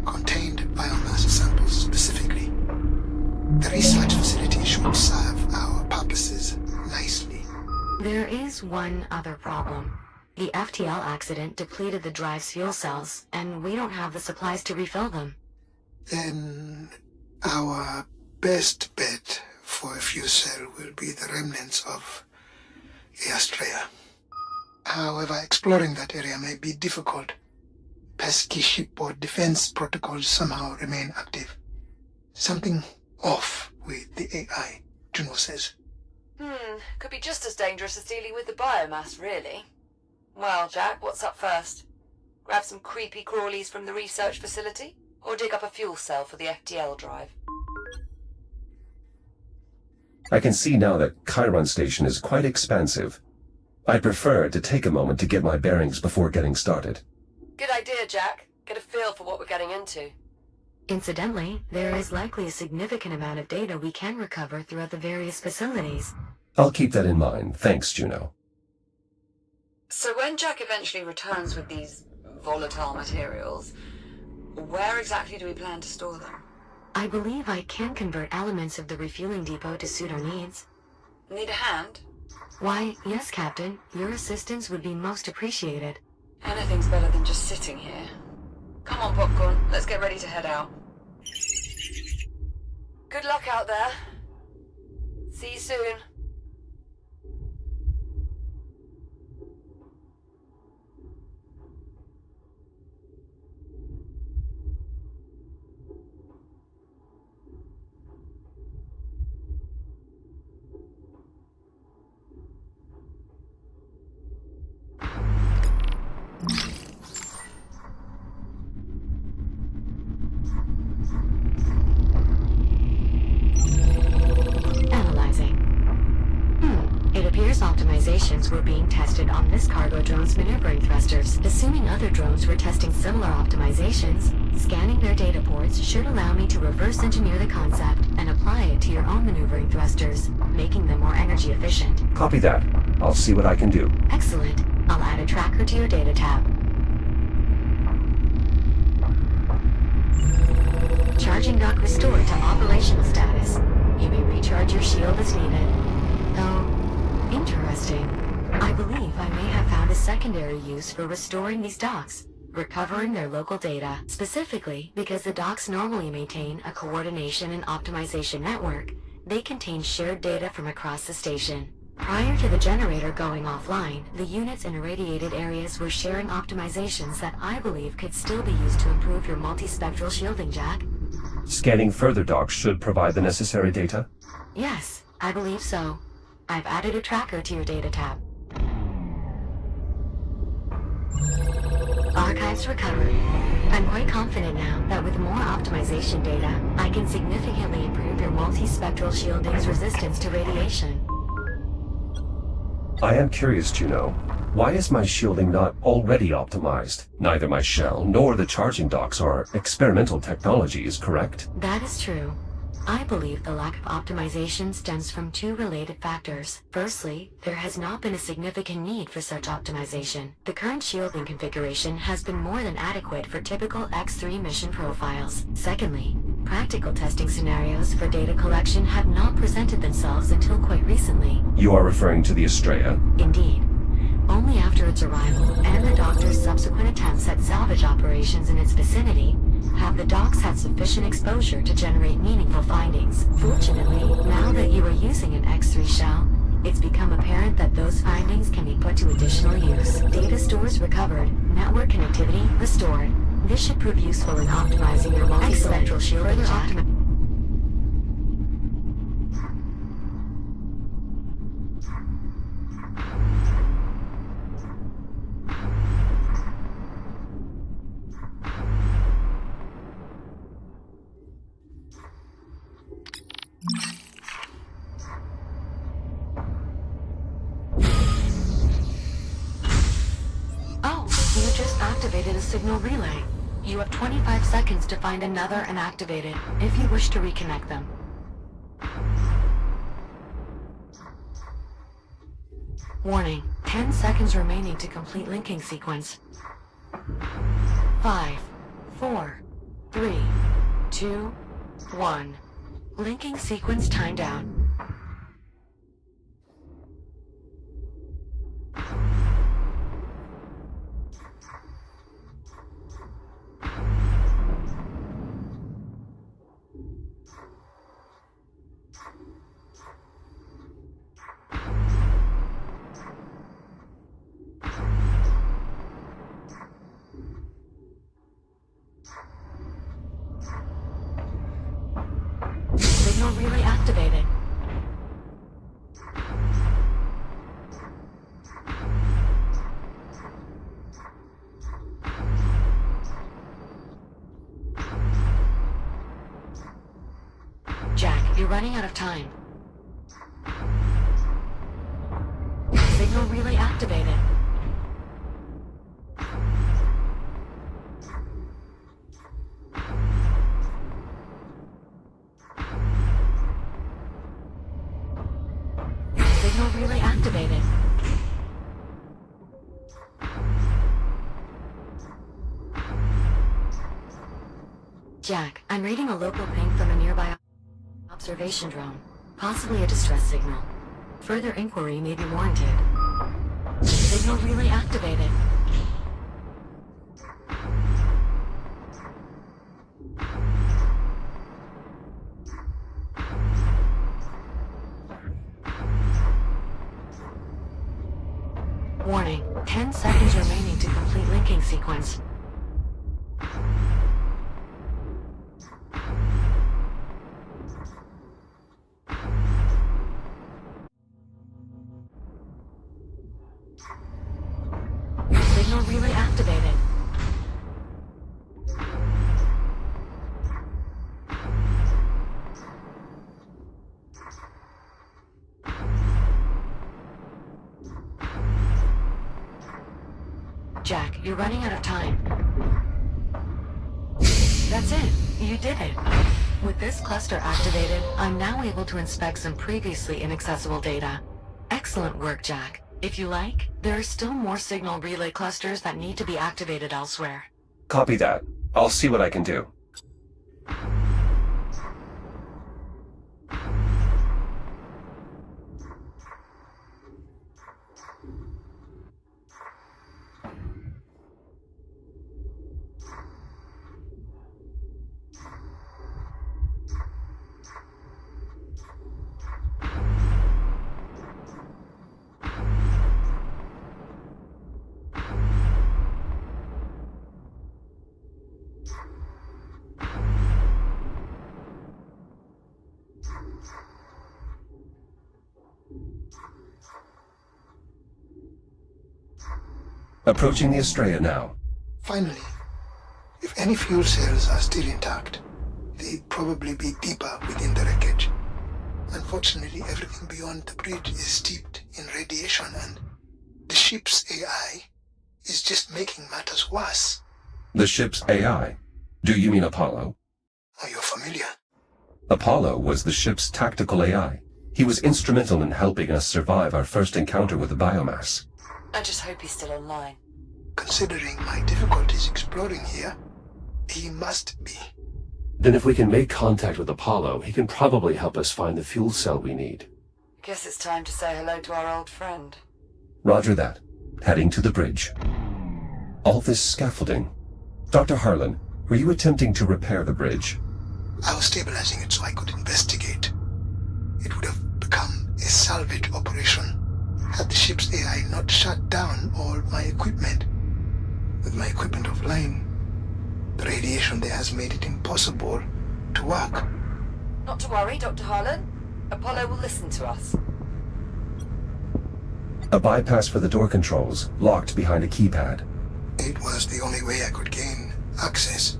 Contained biomass samples specifically. The research facility should serve our purposes nicely. There is one other problem. The FTL accident depleted the drive's fuel cells, and we don't have the supplies to refill them. Then our best bet for a fuel cell will be the remnants of the Astrea. However, exploring that area may be difficult. Pesky shipboard defense protocols somehow remain active. Something off with the AI, Juno says. Could be just as dangerous as dealing with the biomass, really. Well, Jack, what's up first? Grab some creepy crawlies from the research facility? Or dig up a fuel cell for the FTL drive? I can see now that Chiron Station is quite expansive. I prefer to take a moment to get my bearings before getting started. Good idea, Jack. Get a feel for what we're getting into. Incidentally, there is likely a significant amount of data we can recover throughout the various facilities. I'll keep that in mind. Thanks, Juno. So when Jack eventually returns with these volatile materials, where exactly do we plan to store them? I believe I can convert elements of the refueling depot to suit our needs. Need a hand? Why, yes, Captain. Your assistance would be most appreciated. Anything's better than just sitting here. Come on, Popcorn. Let's get ready to head out. Good luck out there. See you soon. Optimizations were being tested on this cargo drone's maneuvering thrusters. Assuming other drones were testing similar optimizations, scanning their data ports should allow me to reverse engineer the concept and apply it to your own maneuvering thrusters, making them more energy efficient. Copy that. I'll see what I can do. Excellent. I'll add a tracker to your data tab. Charging dock restored to operational status. You may recharge your shield as needed. Though, interesting. I believe I may have found a secondary use for restoring these docks, recovering their local data, specifically because the docks normally maintain a coordination and optimization network. They contain shared data from across the station. Prior to the generator going offline, the units in irradiated areas were sharing optimizations that I believe could still be used to improve your multispectral shielding, Jack. Scanning further docks should provide the necessary data? Yes, I believe so. I've added a tracker to your data tab. Archives recovered. I'm quite confident now that with more optimization data, I can significantly improve your multispectral shielding's resistance to radiation. I am curious, Juno. Why is my shielding not already optimized? Neither my shell nor the charging docks are experimental technologies, correct? That is true. I believe the lack of optimization stems from two related factors. Firstly, there has not been a significant need for such optimization. The current shielding configuration has been more than adequate for typical X3 mission profiles. Secondly, practical testing scenarios for data collection have not presented themselves until quite recently. You are referring to the Estrella? Indeed. Only after its arrival and the Doctor's subsequent attempts at salvage operations in its vicinity have the docks had sufficient exposure to generate meaningful findings. Fortunately, now that you are using an X3 shell, it's become apparent that those findings can be put to additional use. Data stores recovered, network connectivity restored. This should prove useful in optimizing your multispectral shielding, Jack. Activated a signal relay. You have 25 seconds to find another and activate it, if you wish to reconnect them. Warning, 10 seconds remaining to complete linking sequence. 5, 4, 3, 2, 1. Linking sequence timed out. Signal relay activated. Jack, you're running out of time. Signal relay activated. Signal relay activated. Jack, I'm reading a local ping from a nearby observation drone. Possibly a distress signal. Further inquiry may be warranted. Signal relay activated. Warning, 10 seconds remaining to complete linking sequence. Signal relay activated. Jack, you're running out of time. That's it. You did it. With this cluster activated, I'm now able to inspect some previously inaccessible data. Excellent work, Jack. If you like, there are still more signal relay clusters that need to be activated elsewhere. Copy that. I'll see what I can do. Approaching the Estrella now. Finally, if any fuel cells are still intact, they'd probably be deeper within the wreckage. Unfortunately, everything beyond the bridge is steeped in radiation, and the ship's AI is just making matters worse. The ship's AI? Do you mean Apollo? Are you familiar? Apollo was the ship's tactical AI. He was instrumental in helping us survive our first encounter with the biomass. I just hope he's still online. Considering my difficulties exploring here, he must be. Then if we can make contact with Apollo, he can probably help us find the fuel cell we need. Guess it's time to say hello to our old friend. Roger that. Heading to the bridge. All this scaffolding. Dr. Harlan, were you attempting to repair the bridge? I was stabilizing it so I could investigate. It would have become a salvage operation had the ship's AI not shut down all my equipment. With my equipment offline, the radiation there has made it impossible to work. Not to worry, Dr. Harlan. Apollo will listen to us. A bypass for the door controls, locked behind a keypad. It was the only way I could gain access.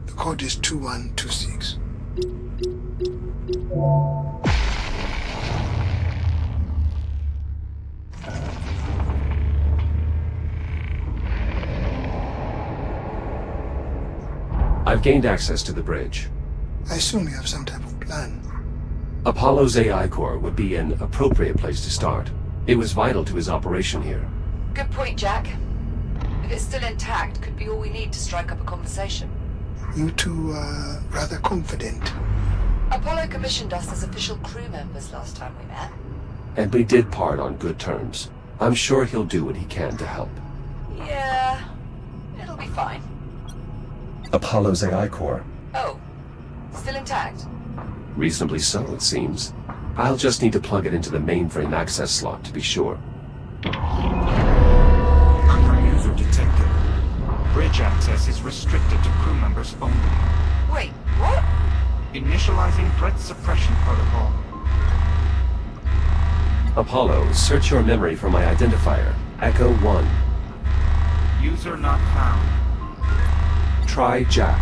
The code is 2126. I've gained access to the bridge. I assume you have some type of plan. Apollo's AI core would be an appropriate place to start. It was vital to his operation here. Good point, Jack. If it's still intact, could be all we need to strike up a conversation. You two are rather confident. Apollo commissioned us as official crew members last time we met. And we did part on good terms. I'm sure he'll do what he can to help. Yeah, it'll be fine. Apollo's AI core. Oh, still intact? Reasonably so, it seems. I'll just need to plug it into the mainframe access slot to be sure. User detected. Bridge access is restricted to crew members only. Wait, what? Initializing threat suppression protocol. Apollo, search your memory for my identifier, Echo 1. User not found. Try Jack.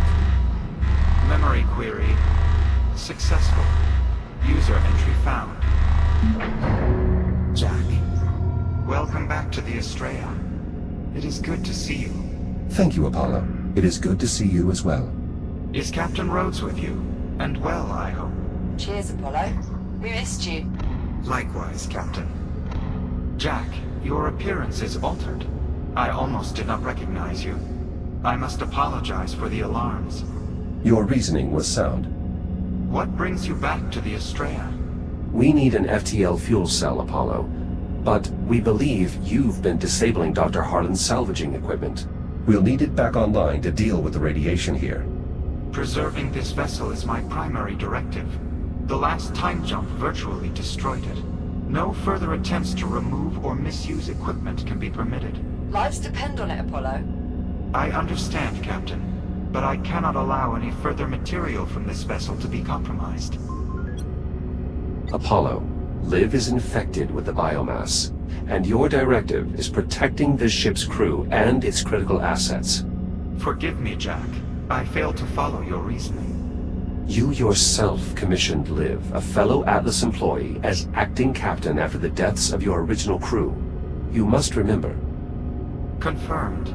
Memory query. Successful. User entry found. Jack. Welcome back to the Estrella. It is good to see you. Thank you, Apollo. It is good to see you as well. Is Captain Rhodes with you? And well, I hope. Cheers, Apollo. We missed you. Likewise, Captain. Jack, your appearance is altered. I almost did not recognize you. I must apologize for the alarms. Your reasoning was sound. What brings you back to the Estrella? We need an FTL fuel cell, Apollo. But we believe you've been disabling Dr. Harlan's salvaging equipment. We'll need it back online to deal with the radiation here. Preserving this vessel is my primary directive. The last time jump virtually destroyed it. No further attempts to remove or misuse equipment can be permitted. Lives depend on it, Apollo. I understand, Captain, but I cannot allow any further material from this vessel to be compromised. Apollo, Liv is infected with the biomass, and your directive is protecting the ship's crew and its critical assets. Forgive me, Jack. I failed to follow your reasoning. You yourself commissioned Liv, a fellow Atlas employee, as acting captain after the deaths of your original crew. You must remember. Confirmed,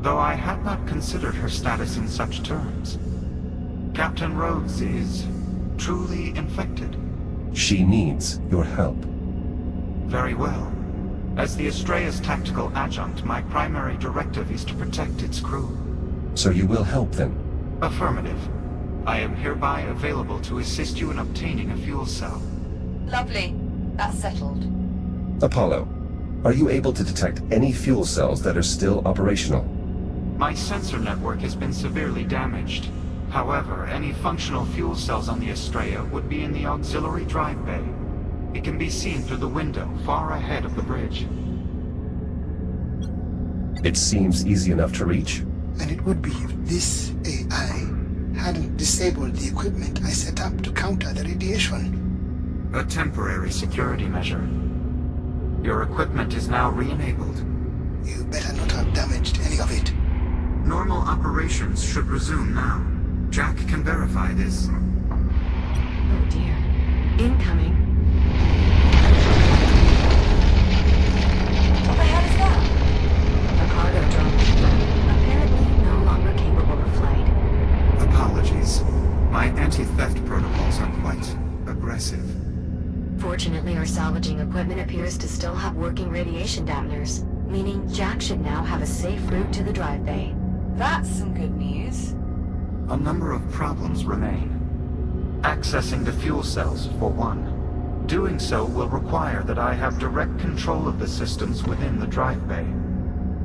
though I had not considered her status in such terms. Captain Rhodes is truly infected. She needs your help. Very well. As the Estrella's tactical adjunct, my primary directive is to protect its crew. So you will help them? Affirmative. I am hereby available to assist you in obtaining a fuel cell. Lovely. That's settled. Apollo, are you able to detect any fuel cells that are still operational? My sensor network has been severely damaged. However, any functional fuel cells on the Estrella would be in the auxiliary drive bay. It can be seen through the window far ahead of the bridge. It seems easy enough to reach. And it would be if this AI hadn't disabled the equipment I set up to counter the radiation. A temporary security measure. Your equipment is now re-enabled. You better not have damaged any of it. Normal operations should resume now. Jack can verify this. Oh dear. Incoming. What the hell is that? A cargo drone. Apparently no longer capable of flight. Apologies. My anti-theft protocols are quite aggressive. Fortunately, our salvaging equipment appears to still have working radiation dampeners, meaning Jack should now have a safe route to the drive bay. That's some good news. A number of problems remain. Accessing the fuel cells, for one. Doing so will require that I have direct control of the systems within the drive bay.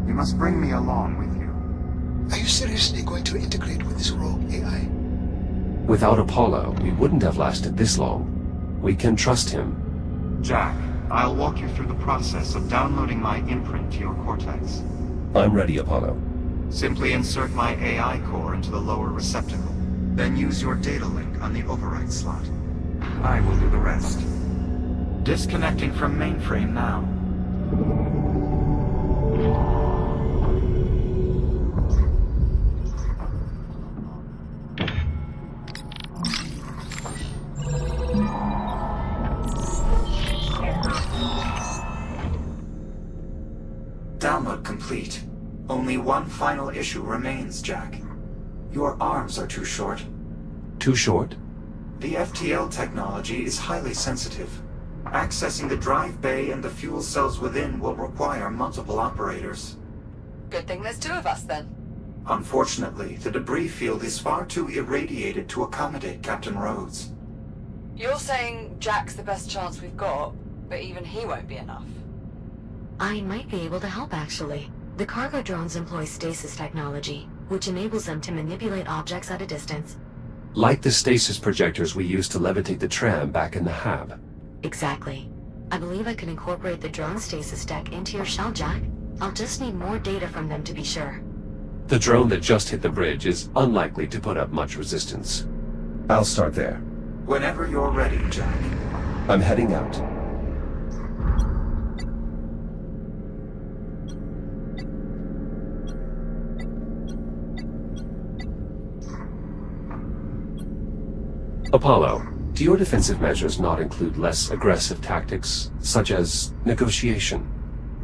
You must bring me along with you. Are you seriously going to integrate with this rogue AI? Without Apollo, we wouldn't have lasted this long. We can trust him. Jack, I'll walk you through the process of downloading my imprint to your cortex. I'm ready, Apollo. Simply insert my AI core into the lower receptacle. Then use your data link on the override slot. I will do the rest. Disconnecting from mainframe now. Download complete. Only one final issue remains, Jack. Your arms are too short. Too short? The FTL technology is highly sensitive. Accessing the drive bay and the fuel cells within will require multiple operators. Good thing there's two of us then. Unfortunately, the debris field is far too irradiated to accommodate Captain Rhodes. You're saying Jack's the best chance we've got, but even he won't be enough. I might be able to help, actually. The cargo drones employ stasis technology, which enables them to manipulate objects at a distance. Like the stasis projectors we used to levitate the tram back in the hab. Exactly. I believe I could incorporate the drone stasis tech into your shell, Jack. I'll just need more data from them to be sure. The drone that just hit the bridge is unlikely to put up much resistance. I'll start there. Whenever you're ready, Jack. I'm heading out. Apollo, do your defensive measures not include less aggressive tactics, such as negotiation?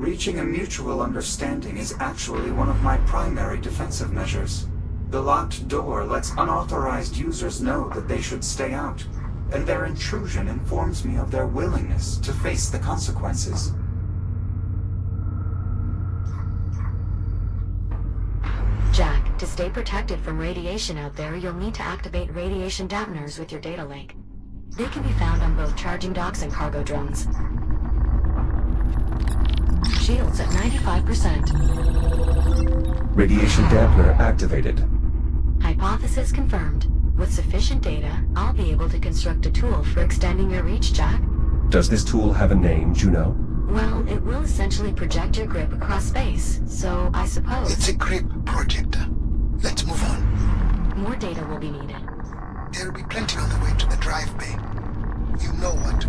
Reaching a mutual understanding is actually one of my primary defensive measures. The locked door lets unauthorized users know that they should stay out, and their intrusion informs me of their willingness to face the consequences. Jack, to stay protected from radiation out there, you'll need to activate radiation dampeners with your data link. They can be found on both charging docks and cargo drones. Shields at 95%. Radiation dampener activated. Hypothesis confirmed. With sufficient data, I'll be able to construct a tool for extending your reach, Jack. Does this tool have a name, Juno? Well, it will essentially project your grip across space, so I suppose... It's a grip projector. Let's move on. More data will be needed. There'll be plenty on the way to the drive bay. You know what?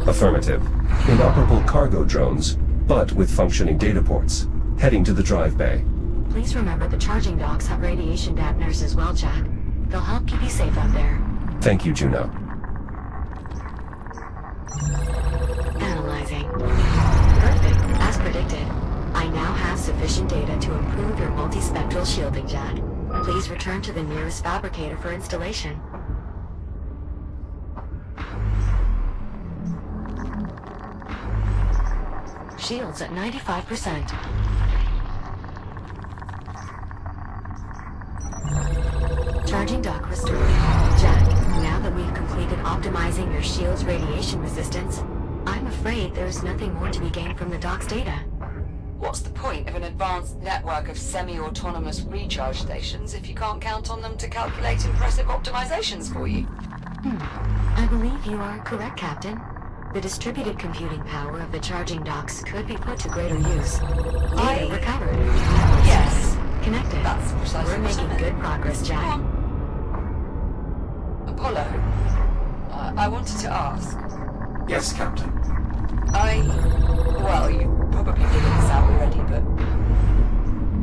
Affirmative. Inoperable cargo drones, but with functioning data ports. Heading to the drive bay. Please remember the charging docks have radiation dampeners as well, Jack. They'll help keep you safe out there. Thank you, Juno. Analyzing. Perfect, as predicted. I now have sufficient data to improve your multispectral shielding, Jack. Please return to the nearest fabricator for installation. Shields at 95%. Charging dock restored. Jack, now that we've completed optimizing your shield's radiation resistance, I'm afraid there's nothing more to be gained from the dock's data. What's the point of an advanced network of semi-autonomous recharge stations if you can't count on them to calculate impressive optimizations for you? I believe you are correct, Captain. The distributed computing power of the charging docks could be put to greater use. Data recovered. Yes. Connected. That's precisely We're what I making meant. good progress, Jack. Apollo, I wanted to ask. Yes, Captain. Well, you probably figured this out already, but...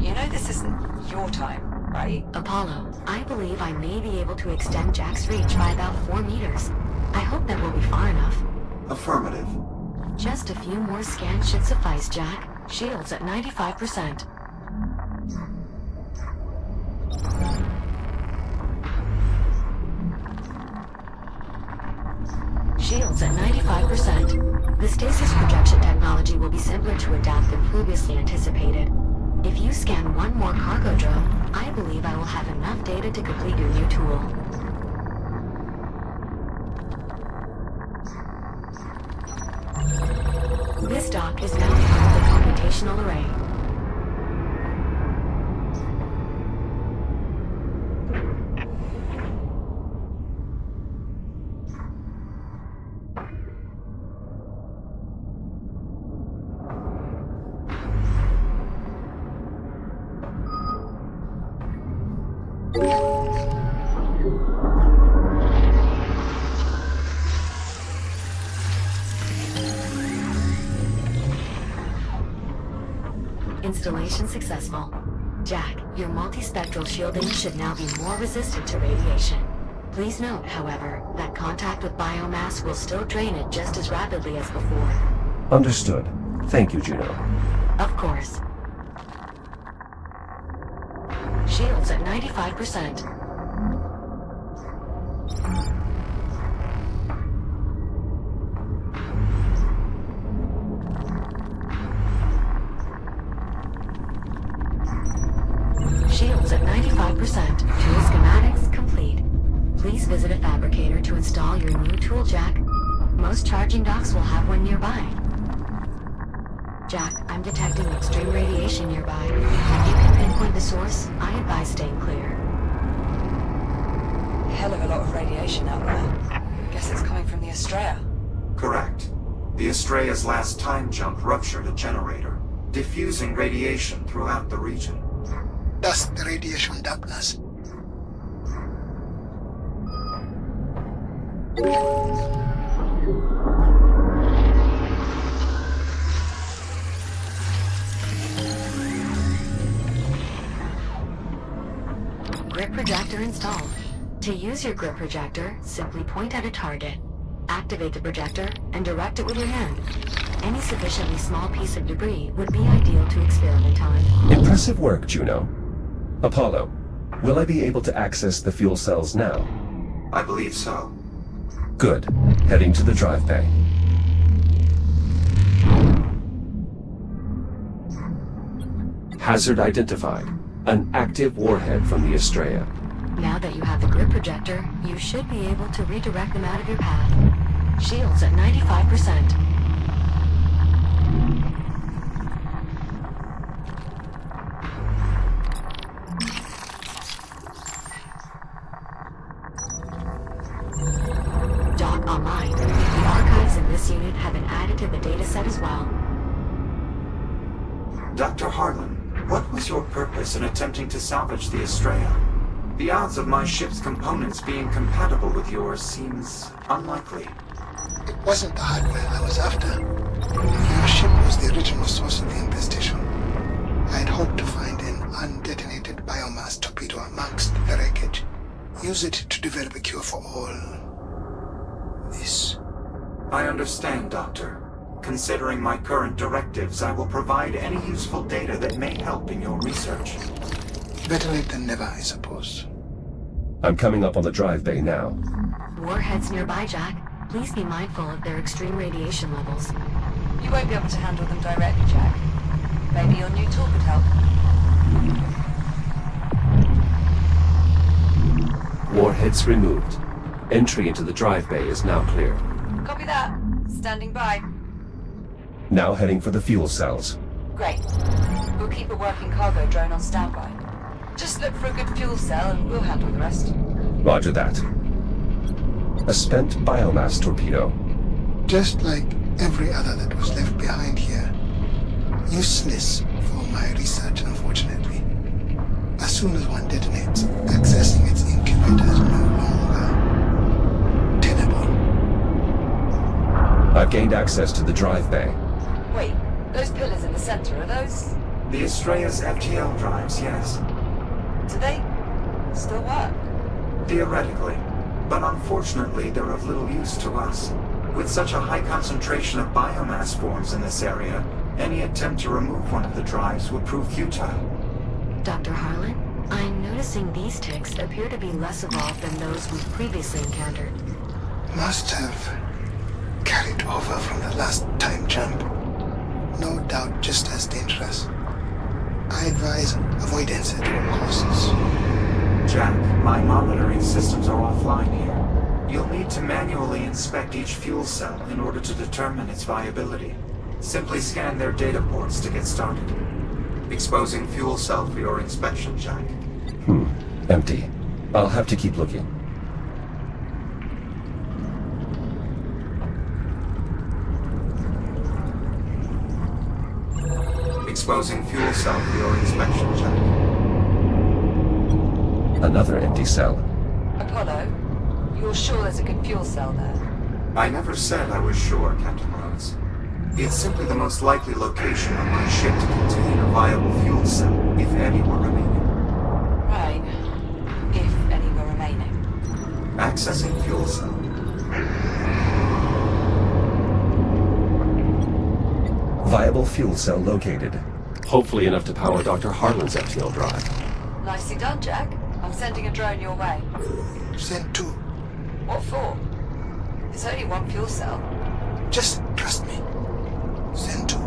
You know this isn't your time, right? Apollo, I believe I may be able to extend Jack's reach by about 4 meters. I hope that will be far enough. Affirmative. Just a few more scans should suffice, Jack. Shields at 95%. Shields at 95%. The stasis projection technology will be simpler to adapt than previously anticipated. If you scan one more cargo drone, I believe I will have enough data to complete your new tool. This dock is now part of the computational array. Installation successful. Jack, your multispectral shielding should now be more resistant to radiation. Please note, however, that contact with biomass will still drain it just as rapidly as before. Understood. Thank you, Juno. Of course. Shields at 95%. Shields at 95%. Tool schematics complete. Please visit a fabricator to install your new tool, Jack. Most charging docks will have one nearby. Jack, I'm detecting extreme radiation nearby. If you can pinpoint the source, I advise staying clear. Hell of a lot of radiation out there. Guess it's coming from the Estrella. Correct. The Estrella's last time jump ruptured a generator, diffusing radiation throughout the region. That's the radiation darkness. Grip projector installed. To use your grip projector, simply point at a target. Activate the projector and direct it with your hand. Any sufficiently small piece of debris would be ideal to experiment on. Impressive work, Juno. Apollo, will I be able to access the fuel cells now? I believe so. Good. Heading to the drive bay. Hazard identified. An active warhead from the Estrella. Now that you have the grip projector, you should be able to redirect them out of your path. Shields at 95%. Dock online. The archives in this unit have been added to the dataset as well. Dr. Harlan, what was your purpose in attempting to salvage the Estrella? The odds of my ship's components being compatible with yours seems unlikely. It wasn't the hardware I was after. Your ship was the original source of the infestation. I had hoped to find an undetonated biomass torpedo amongst the wreckage. Use it to develop a cure for all this. I understand, Doctor. Considering my current directives, I will provide any useful data that may help in your research. Better late than never, I suppose. I'm coming up on the drive bay now. Warheads nearby, Jack. Please be mindful of their extreme radiation levels. You won't be able to handle them directly, Jack. Maybe your new tool could help. Warheads removed. Entry into the drive bay is now clear. Copy that. Standing by. Now heading for the fuel cells. Great. We'll keep a working cargo drone on standby. Just look for a good fuel cell and we'll handle the rest. Roger that. A spent biomass torpedo. Just like every other that was left behind here. Useless for my research, unfortunately. As soon as one detonates, accessing its incubator is no longer tenable. I've gained access to the drive bay. Wait, those pillars in the center, are those... The Estrella's FTL drives, yes. Do they still work? Theoretically. But unfortunately, they're of little use to us. With such a high concentration of biomass forms in this area, any attempt to remove one of the drives would prove futile. Dr. Harlan, I'm noticing these ticks appear to be less evolved than those we've previously encountered. Must have carried over from the last time jump. No doubt just as dangerous. I advise avoidance at all costs. Jack, my monitoring systems are offline here. You'll need to manually inspect each fuel cell in order to determine its viability. Simply scan their data ports to get started. Exposing fuel cell for your inspection, Jack. Empty. I'll have to keep looking. Exposing fuel cell for your inspection, Jack. Another empty cell. Apollo, you're sure there's a good fuel cell there? I never said I was sure, Captain Rhodes. It's simply the most likely location on my ship to contain a viable fuel cell, if any were remaining. Right. If any were remaining. Accessing fuel cell. Viable fuel cell located. Hopefully enough to power Dr. Harlan's FTL drive. Nicely done, Jack. I'm sending a drone your way. Send two. What for? There's only one fuel cell. Just trust me. Send two.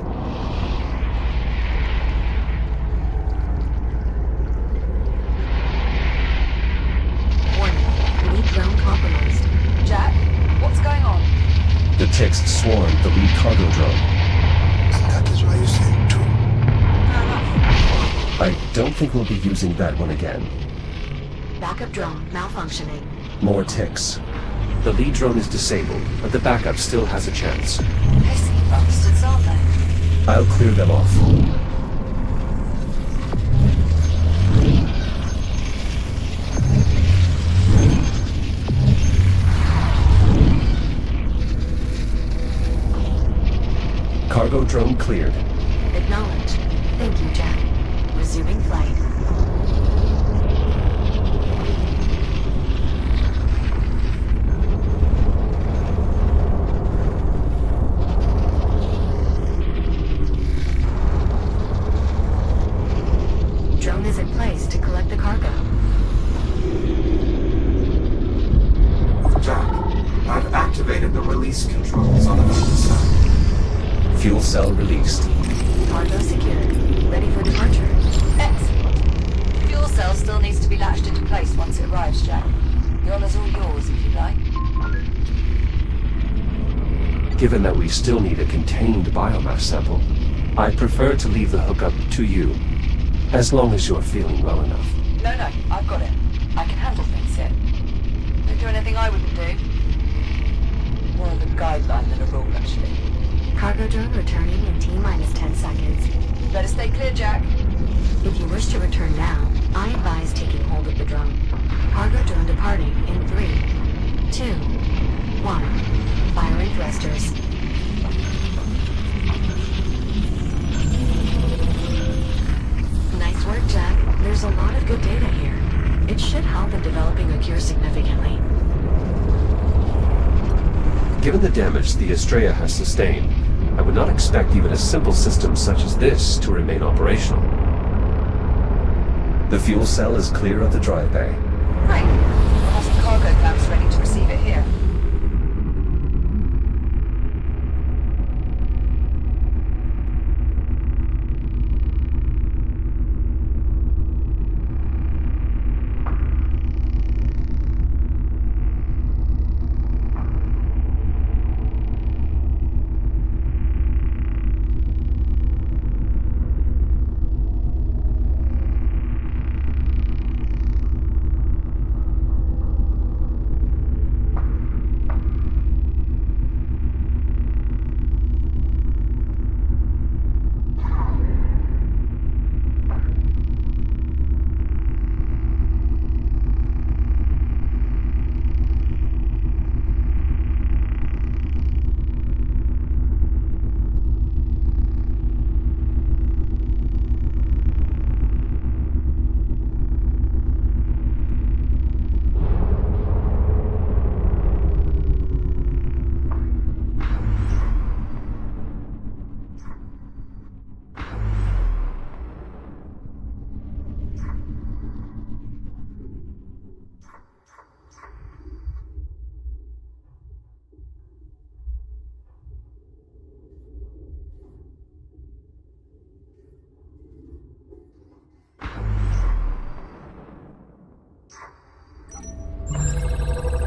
Warning, lead drone compromised. Jack, what's going on? The ticks swarmed the lead cargo drone. And that is why you send two. Fair enough. I don't think we'll be using that one again. Backup drone malfunctioning. More ticks. The lead drone is disabled, but the backup still has a chance. Pesky bastards, aren't they? I'll clear them off. Cargo drone cleared. Acknowledged. Thank you, Jack. Resuming flight. Release controls on the fuel side. Fuel cell released. Cargo secured. Ready for departure. Excellent. Fuel cell still needs to be latched into place once it arrives, Jack. The honor's all yours, if you like. Given that we still need a contained biomass sample, I prefer to leave the hookup to you, as long as you're feeling well enough. No, I've got it. I can handle things here. Don't do anything I wouldn't do. More of a guideline than a rule, actually. Cargo drone returning in T-minus 10 seconds. Better stay clear, Jack. If you wish to return now, I advise taking hold of the drone. Cargo drone departing in 3, 2, 1. Firing thrusters. Nice work, Jack. There's a lot of good data here. It should help in developing a cure significantly. Given the damage the Estrella has sustained, I would not expect even a simple system such as this to remain operational. The fuel cell is clear of the drive bay. Right. We'll have some cargo clamps ready to receive it here.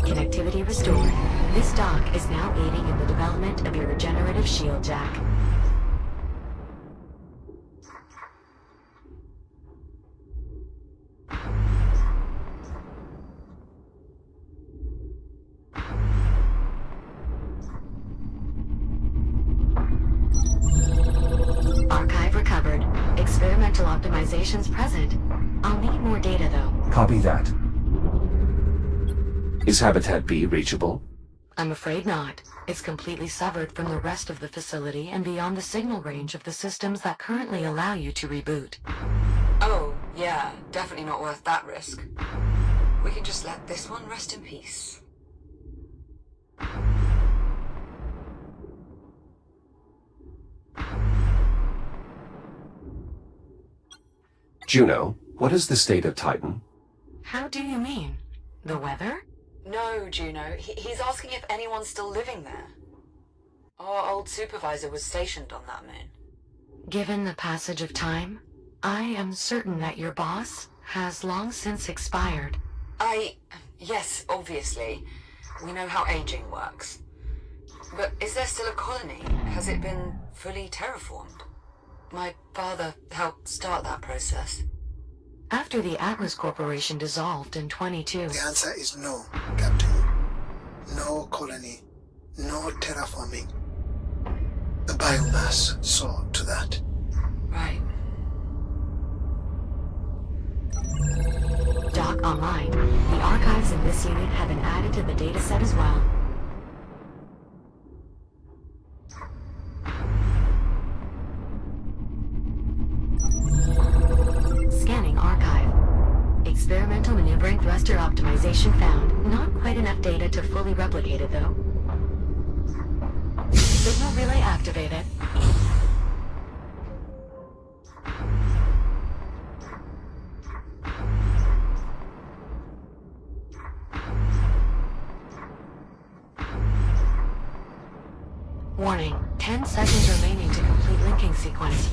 Connectivity restored. This dock is now aiding in the development of your regenerative shield, Jack. Archive recovered. Experimental optimizations present. I'll need more data, though. Copy that. Is Habitat B reachable? I'm afraid not. It's completely severed from the rest of the facility and beyond the signal range of the systems that currently allow you to reboot. Oh, yeah, definitely not worth that risk. We can just let this one rest in peace. Juno, what is the state of Titan? How do you mean? The weather? No, Juno. He's asking if anyone's still living there. Our old supervisor was stationed on that moon. Given the passage of time, I am certain that your boss has long since expired. Yes, obviously. We know how aging works. But is there still a colony? Has it been fully terraformed? My father helped start that process. After the Atlas Corporation dissolved in 22... The answer is no, Captain. No colony. No terraforming. The biomass saw to that. Right. Dock online. The archives in this unit have been added to the dataset as well. Scanning archive. Experimental maneuvering thruster optimization found. Not quite enough data to fully replicate it, though. Signal relay activated. Warning, 10 seconds remaining to complete linking sequence.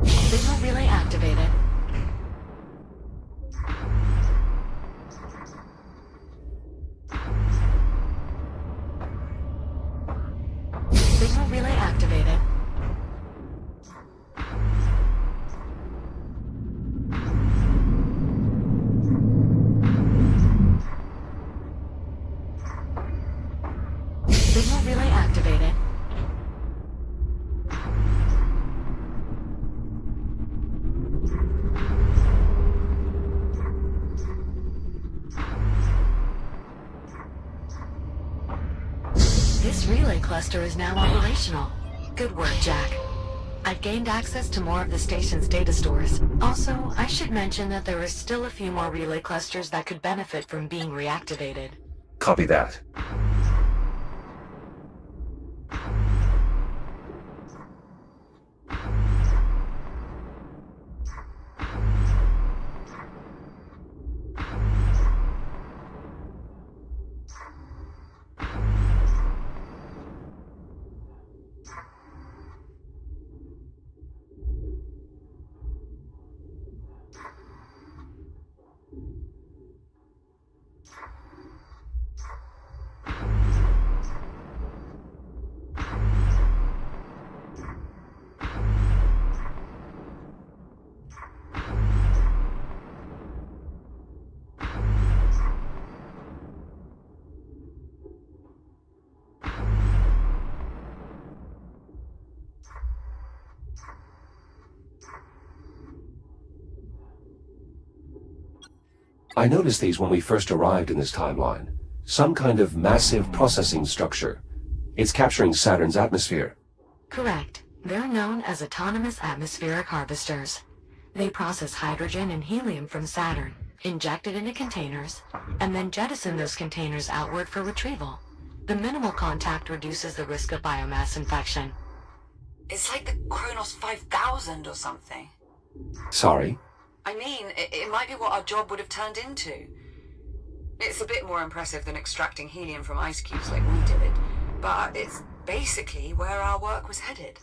Signal relay activated. Signal relay activated. Signal relay activated. This relay cluster is now operational. Good work, Jack. I've gained access to more of the station's data stores. Also, I should mention that there are still a few more relay clusters that could benefit from being reactivated. Copy that. I noticed these when we first arrived in this timeline. Some kind of massive processing structure. It's capturing Saturn's atmosphere. Correct. They're known as autonomous atmospheric harvesters. They process hydrogen and helium from Saturn, inject it into containers, and then jettison those containers outward for retrieval. The minimal contact reduces the risk of biomass infection. It's like the Kronos 5000 or something. Sorry? I mean, it might be what our job would have turned into. It's a bit more impressive than extracting helium from ice cubes like we did, but it's basically where our work was headed.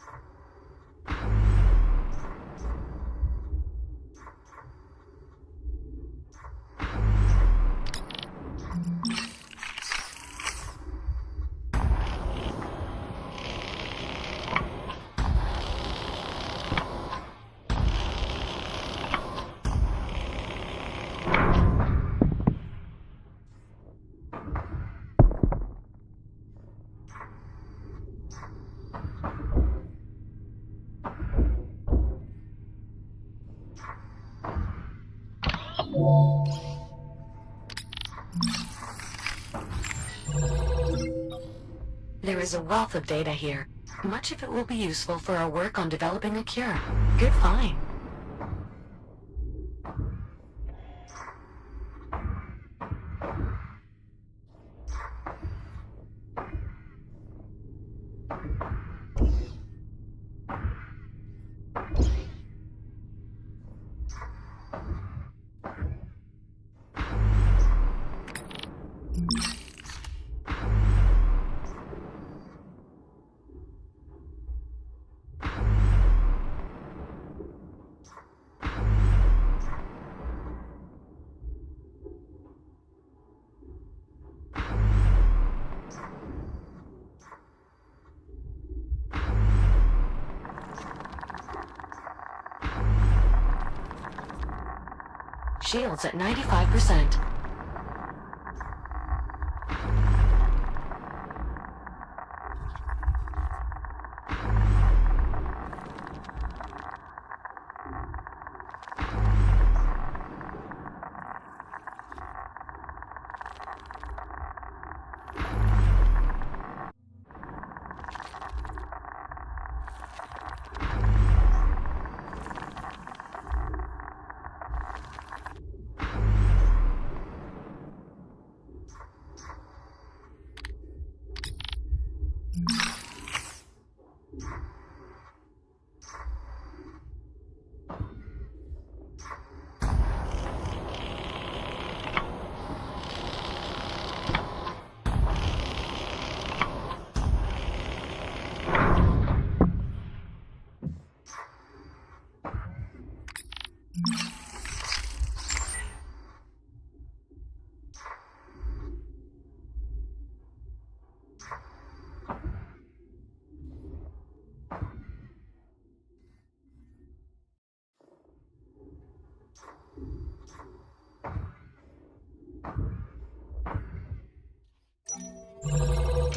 There is a wealth of data here. Much of it will be useful for our work on developing a cure. Good find. Shields at 95%.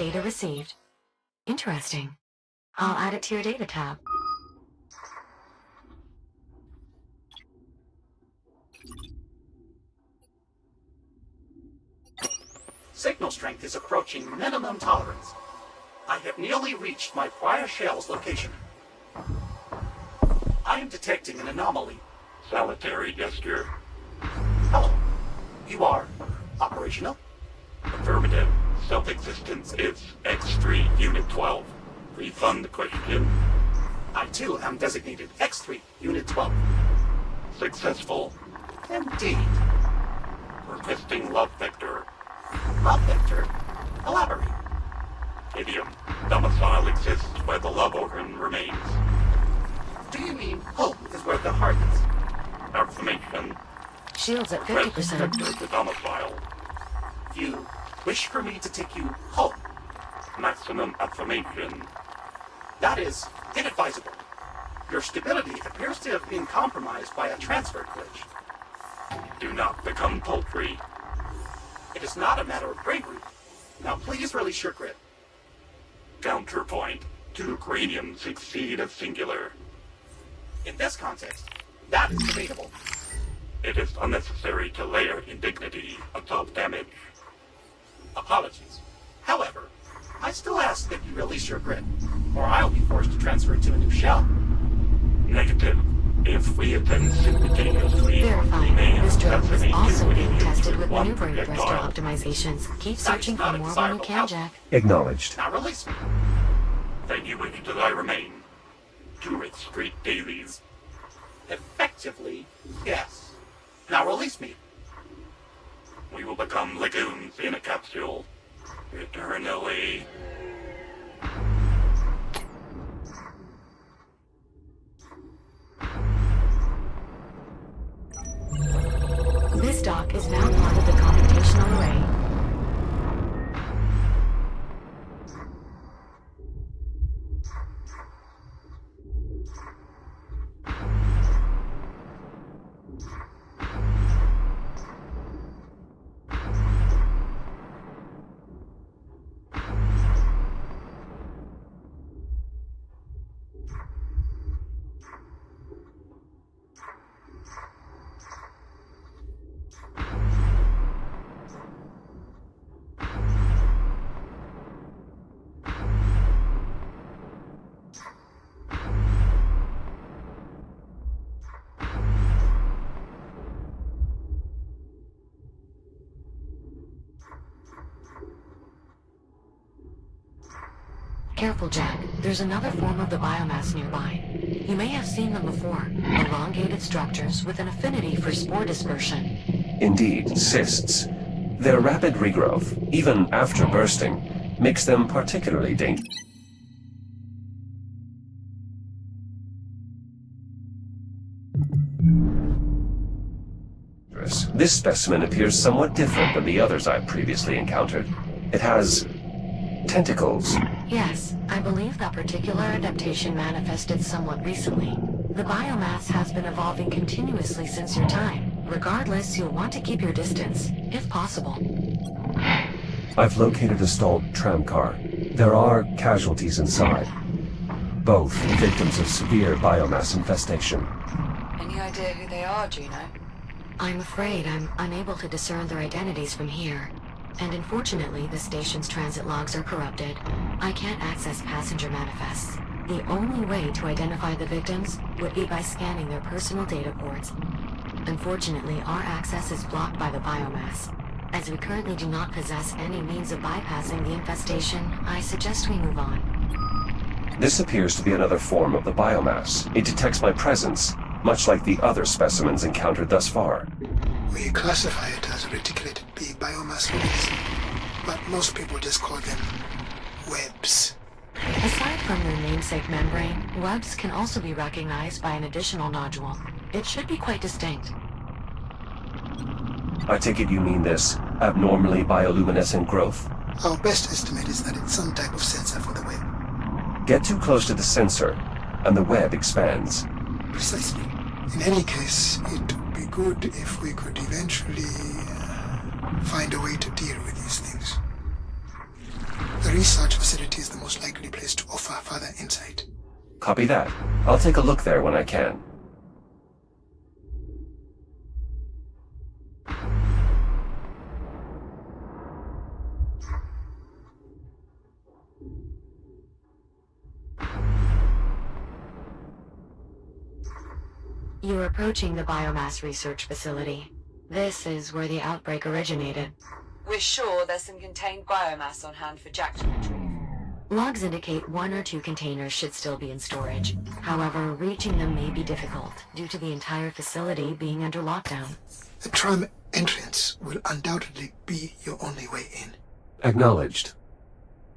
Data received. Interesting. I'll add it to your data tab. Signal strength is approaching minimum tolerance. I have nearly reached my prior shell's location. I am detecting an anomaly. Solitary gesture. Hello. You are operational? Affirmative. Self-existence is X3 Unit 12. Refund question. I too am designated X3 Unit 12. Successful. Indeed. Requesting love vector. Love vector? Elaborate. Idiom. Domicile exists where the love organ remains. Do you mean hope is where the heart is? Affirmation. Shields at Press 50%. vector to domicile. You wish for me to take you home? Maximum affirmation. That is inadvisable. Your stability appears to have been compromised by a transfer glitch. Do not become poultry. It is not a matter of bravery. Now please release your grip. Counterpoint. 2 craniums exceed a singular. In this context, that is debatable. It is unnecessary to layer indignity atop damage. Apologies. However, I still ask that you release your grip, or I'll be forced to transfer to a new shell. Negative. If we attend simultaneously, Verifying. This drone is also being tested with one maneuvering thruster projectile. optimizations. Keep That searching is for not a more when you desirable can, outcome. Jack. Acknowledged. Now release me. Then you wish that I remain. Tourist Street dailies. Effectively, yes. Now release me. We will become lagoons in a capsule. Eternally. This dock is now part of the computational array. Careful, Jack. There's another form of the biomass nearby. You may have seen them before. Elongated structures with an affinity for spore dispersion. Indeed, cysts. Their rapid regrowth, even after bursting, makes them particularly dangerous. This specimen appears somewhat different than the others I've previously encountered. It has tentacles. Yes, I believe that particular adaptation manifested somewhat recently. The biomass has been evolving continuously since your time. Regardless, you'll want to keep your distance, if possible. I've located a stalled tram car. There are casualties inside. Both victims of severe biomass infestation. Any idea who they are, Juno? I'm afraid I'm unable to discern their identities from here. And unfortunately, the station's transit logs are corrupted. I can't access passenger manifests. The only way to identify the victims would be by scanning their personal data ports. Unfortunately, our access is blocked by the biomass. As we currently do not possess any means of bypassing the infestation, I suggest we move on. This appears to be another form of the biomass. It detects my presence, much like the other specimens encountered thus far. We classify it as reticulated B biomass units, but most people just call them webs. Aside from their namesake membrane, webs can also be recognized by an additional nodule. It should be quite distinct. I take it you mean this abnormally bioluminescent growth? Our best estimate is that it's some type of sensor for the web. Get too close to the sensor, and the web expands. Precisely. In any case, it would be good if we could eventually find a way to deal with these things. The research facility is the most likely place to offer further insight. Copy that. I'll take a look there when I can. You're approaching the biomass research facility. This is where the outbreak originated. We're sure there's some contained biomass on hand for Jack to retrieve. Logs indicate 1 or 2 containers should still be in storage. However, reaching them may be difficult due to the entire facility being under lockdown. The tram entrance will undoubtedly be your only way in. Acknowledged.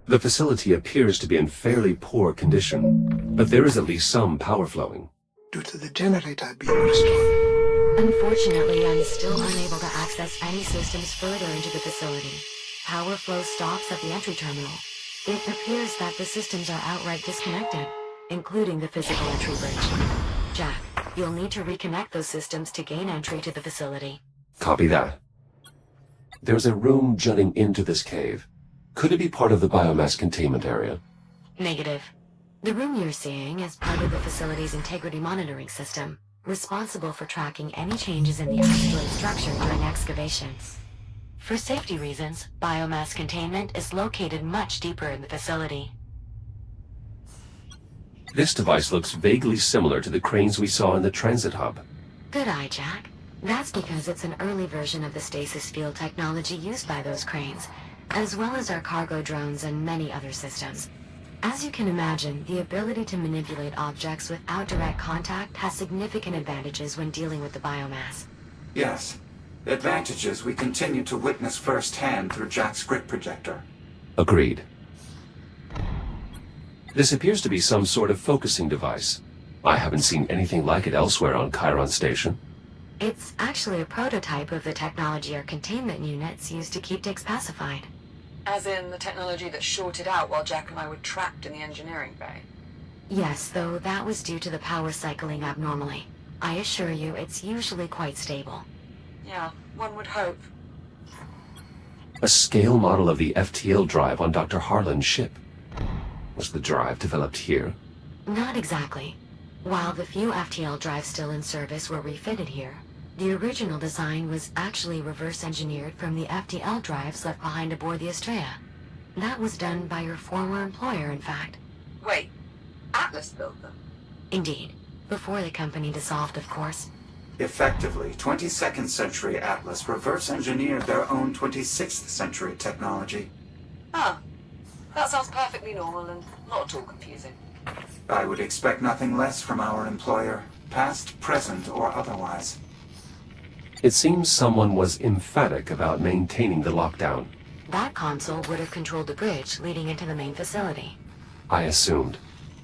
The facility appears to be in fairly poor condition, but there is at least some power flowing. Due to the generator being restored. Unfortunately, I'm still unable to access any systems further into the facility. Power flow stops at the entry terminal. It appears that the systems are outright disconnected, including the physical entry bridge. Jack, you'll need to reconnect those systems to gain entry to the facility. Copy that. There's a room jutting into this cave. Could it be part of the biomass containment area? Negative. The room you're seeing is part of the facility's integrity monitoring system, responsible for tracking any changes in the asteroid structure during excavation. For safety reasons, biomass containment is located much deeper in the facility. This device looks vaguely similar to the cranes we saw in the transit hub. Good eye, Jack. That's because it's an early version of the stasis field technology used by those cranes, as well as our cargo drones and many other systems. As you can imagine, the ability to manipulate objects without direct contact has significant advantages when dealing with the biomass. Yes. Advantages we continue to witness firsthand through Jack's grid projector. Agreed. This appears to be some sort of focusing device. I haven't seen anything like it elsewhere on Chiron Station. It's actually a prototype of the technology our containment units use to keep Dix pacified. As in the technology that shorted out while Jack and I were trapped in the engineering bay. Yes, though that was due to the power cycling abnormally. I assure you, it's usually quite stable. Yeah, one would hope. A scale model of the FTL drive on Dr. Harlan's ship. Was the drive developed here? Not exactly. While the few FTL drives still in service were refitted here, the original design was actually reverse engineered from the FTL drives left behind aboard the Estrella. That was done by your former employer, in fact. Wait, Atlas built them? Indeed. Before the company dissolved, of course. Effectively, 22nd century Atlas reverse engineered their own 26th century technology. Ah, that sounds perfectly normal and not at all confusing. I would expect nothing less from our employer, past, present, or otherwise. It seems someone was emphatic about maintaining the lockdown. That console would have controlled the bridge leading into the main facility. I assumed.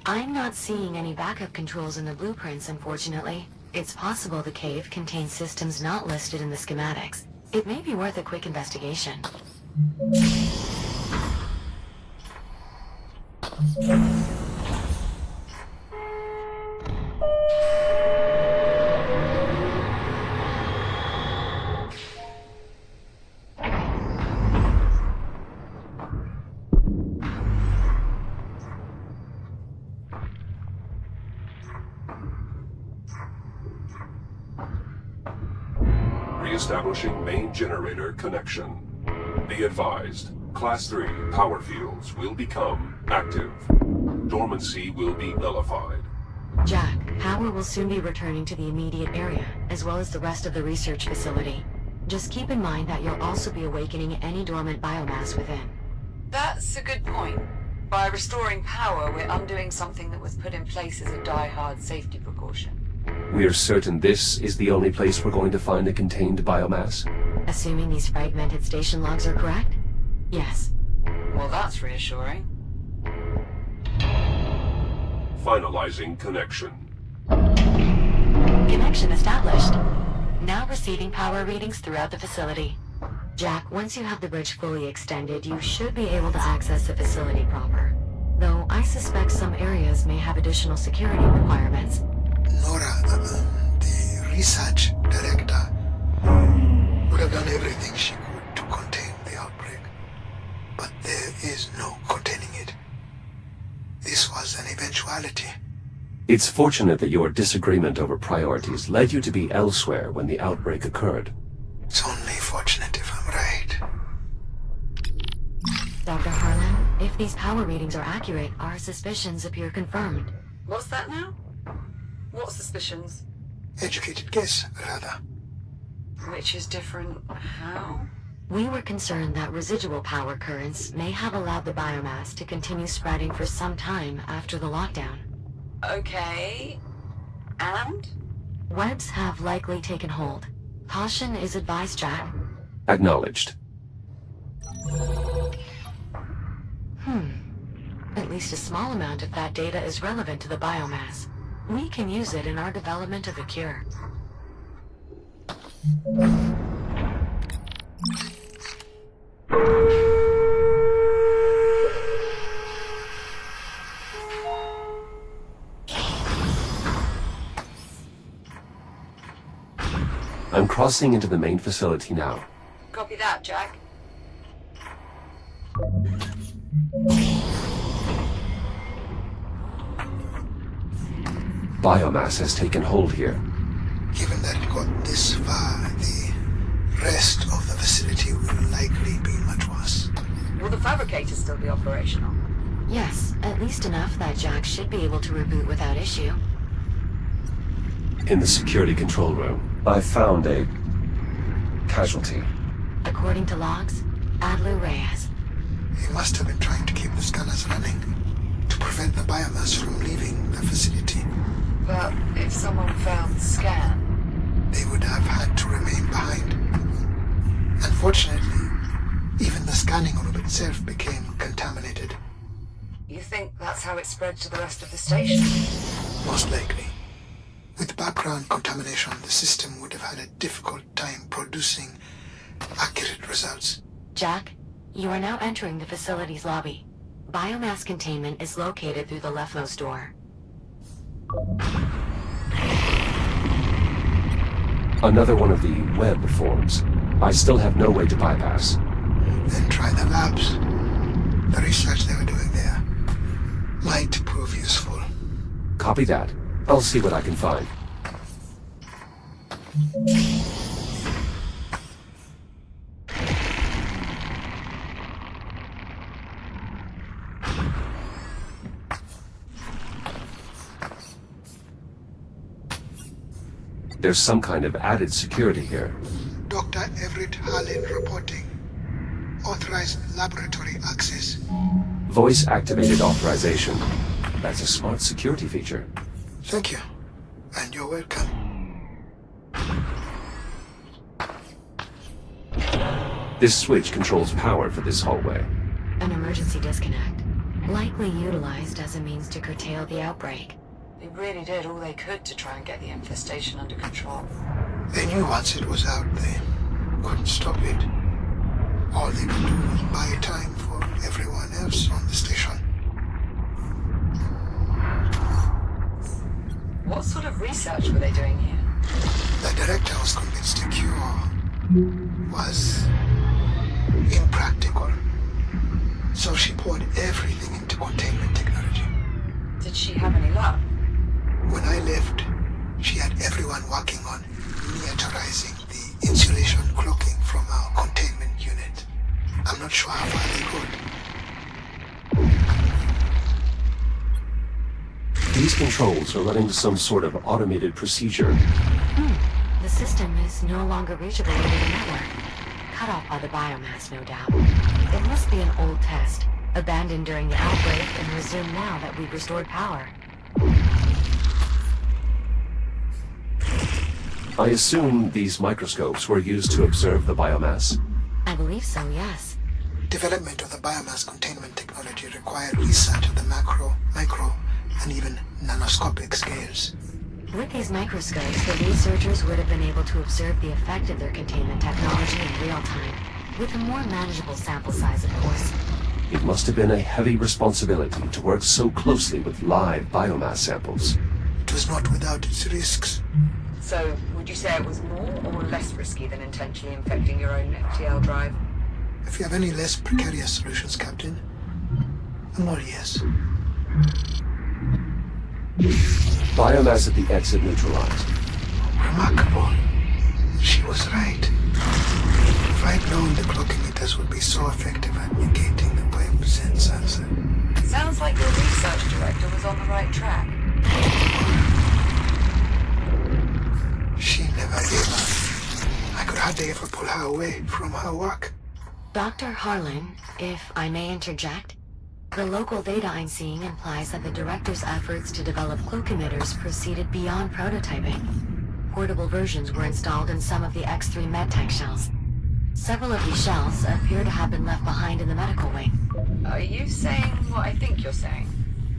I'm not seeing any backup controls in the blueprints, unfortunately. It's possible the cave contains systems not listed in the schematics. It may be worth a quick investigation. Re-establishing main generator connection. Be advised, Class 3 power fields will become active. Dormancy will be nullified. Jack, power will soon be returning to the immediate area, as well as the rest of the research facility. Just keep in mind that you'll also be awakening any dormant biomass within. That's a good point. By restoring power, we're undoing something that was put in place as a die-hard safety precaution. We're certain this is the only place we're going to find a contained biomass? Assuming these fragmented station logs are correct? Yes. Well, that's reassuring. Finalizing connection. Connection established. Now receiving power readings throughout the facility. Jack, once you have the bridge fully extended, you should be able to access the facility proper. Though I suspect some areas may have additional security requirements. Nora, the research director, would have done everything she could to contain the outbreak. But there is no an eventuality. It's fortunate that your disagreement over priorities led you to be elsewhere when the outbreak occurred. It's only fortunate if I'm right. Dr. Harlan, if these power readings are accurate, our suspicions appear confirmed. What's that now? What suspicions? Educated guess, rather. Which is different how? We were concerned that residual power currents may have allowed the biomass to continue spreading for some time after the lockdown. Okay. And? Webs have likely taken hold. Caution is advised, Jack. Acknowledged. At least a small amount of that data is relevant to the biomass. We can use it in our development of a cure. I'm crossing into the main facility now. Copy that, Jack. Biomass has taken hold here. Given that it got this far, the rest of the facility will likely be much worse. Will the fabricator still be operational? Yes, at least enough that Jack should be able to reboot without issue. In the security control room, I found a casualty. According to logs, Adler Reyes. He must have been trying to keep the scanners running to prevent the biomass from leaving the facility. But if someone found the scan... They would have had to remain behind. Unfortunately, even the scanning room itself became contaminated. You think that's how it spread to the rest of the station? Most likely. With background contamination, the system would have had a difficult time producing accurate results. Jack, you are now entering the facility's lobby. Biomass containment is located through the leftmost door. Another one of the web forms. I still have no way to bypass. Then try the labs. The research they were doing there might prove useful. Copy that. I'll see what I can find. There's some kind of added security here. Dr. Everett Harlan reporting. Authorized laboratory access. Voice-activated authorization. That's a smart security feature. Thank you. And you're welcome. This switch controls power for this hallway. An emergency disconnect. Likely utilized as a means to curtail the outbreak. They really did all they could to try and get the infestation under control. They knew once it was out, they couldn't stop it. All they could do was buy time for everyone else on the station. What sort of research were they doing here? The director was convinced the cure was impractical. So she poured everything into containment technology. Did she have any luck? When I left, she had everyone working on miniaturizing the insulation cloaking from our containment unit. I'm not sure how far they got. These controls are running some sort of automated procedure. The system is no longer reachable over the network. Cut off by the biomass, no doubt. It must be an old test, abandoned during the outbreak and resumed now that we've restored power. I assume these microscopes were used to observe the biomass. I believe so, yes. Development of the biomass containment technology required research at the macro, micro, and even nanoscopic scales. With these microscopes, the researchers would have been able to observe the effect of their containment technology in real time, with a more manageable sample size, of course. It must have been a heavy responsibility to work so closely with live biomass samples. It was not without its risks. So, would you say it was more or less risky than intentionally infecting your own FTL drive? If you have any less precarious solutions, Captain, I'm all yes. Biomass at the exit neutralized. Remarkable. She was right. If I'd known the clockimeters would be so effective at negating the web sensors. Sounds like your research director was on the right track. She never gave up. I could hardly ever pull her away from her work. Dr. Harlan, if I may interject, the local data I'm seeing implies that the director's efforts to develop cloak emitters proceeded beyond prototyping. Portable versions were installed in some of the X3 medtech shells. Several of these shells appear to have been left behind in the medical wing. Are you saying what I think you're saying?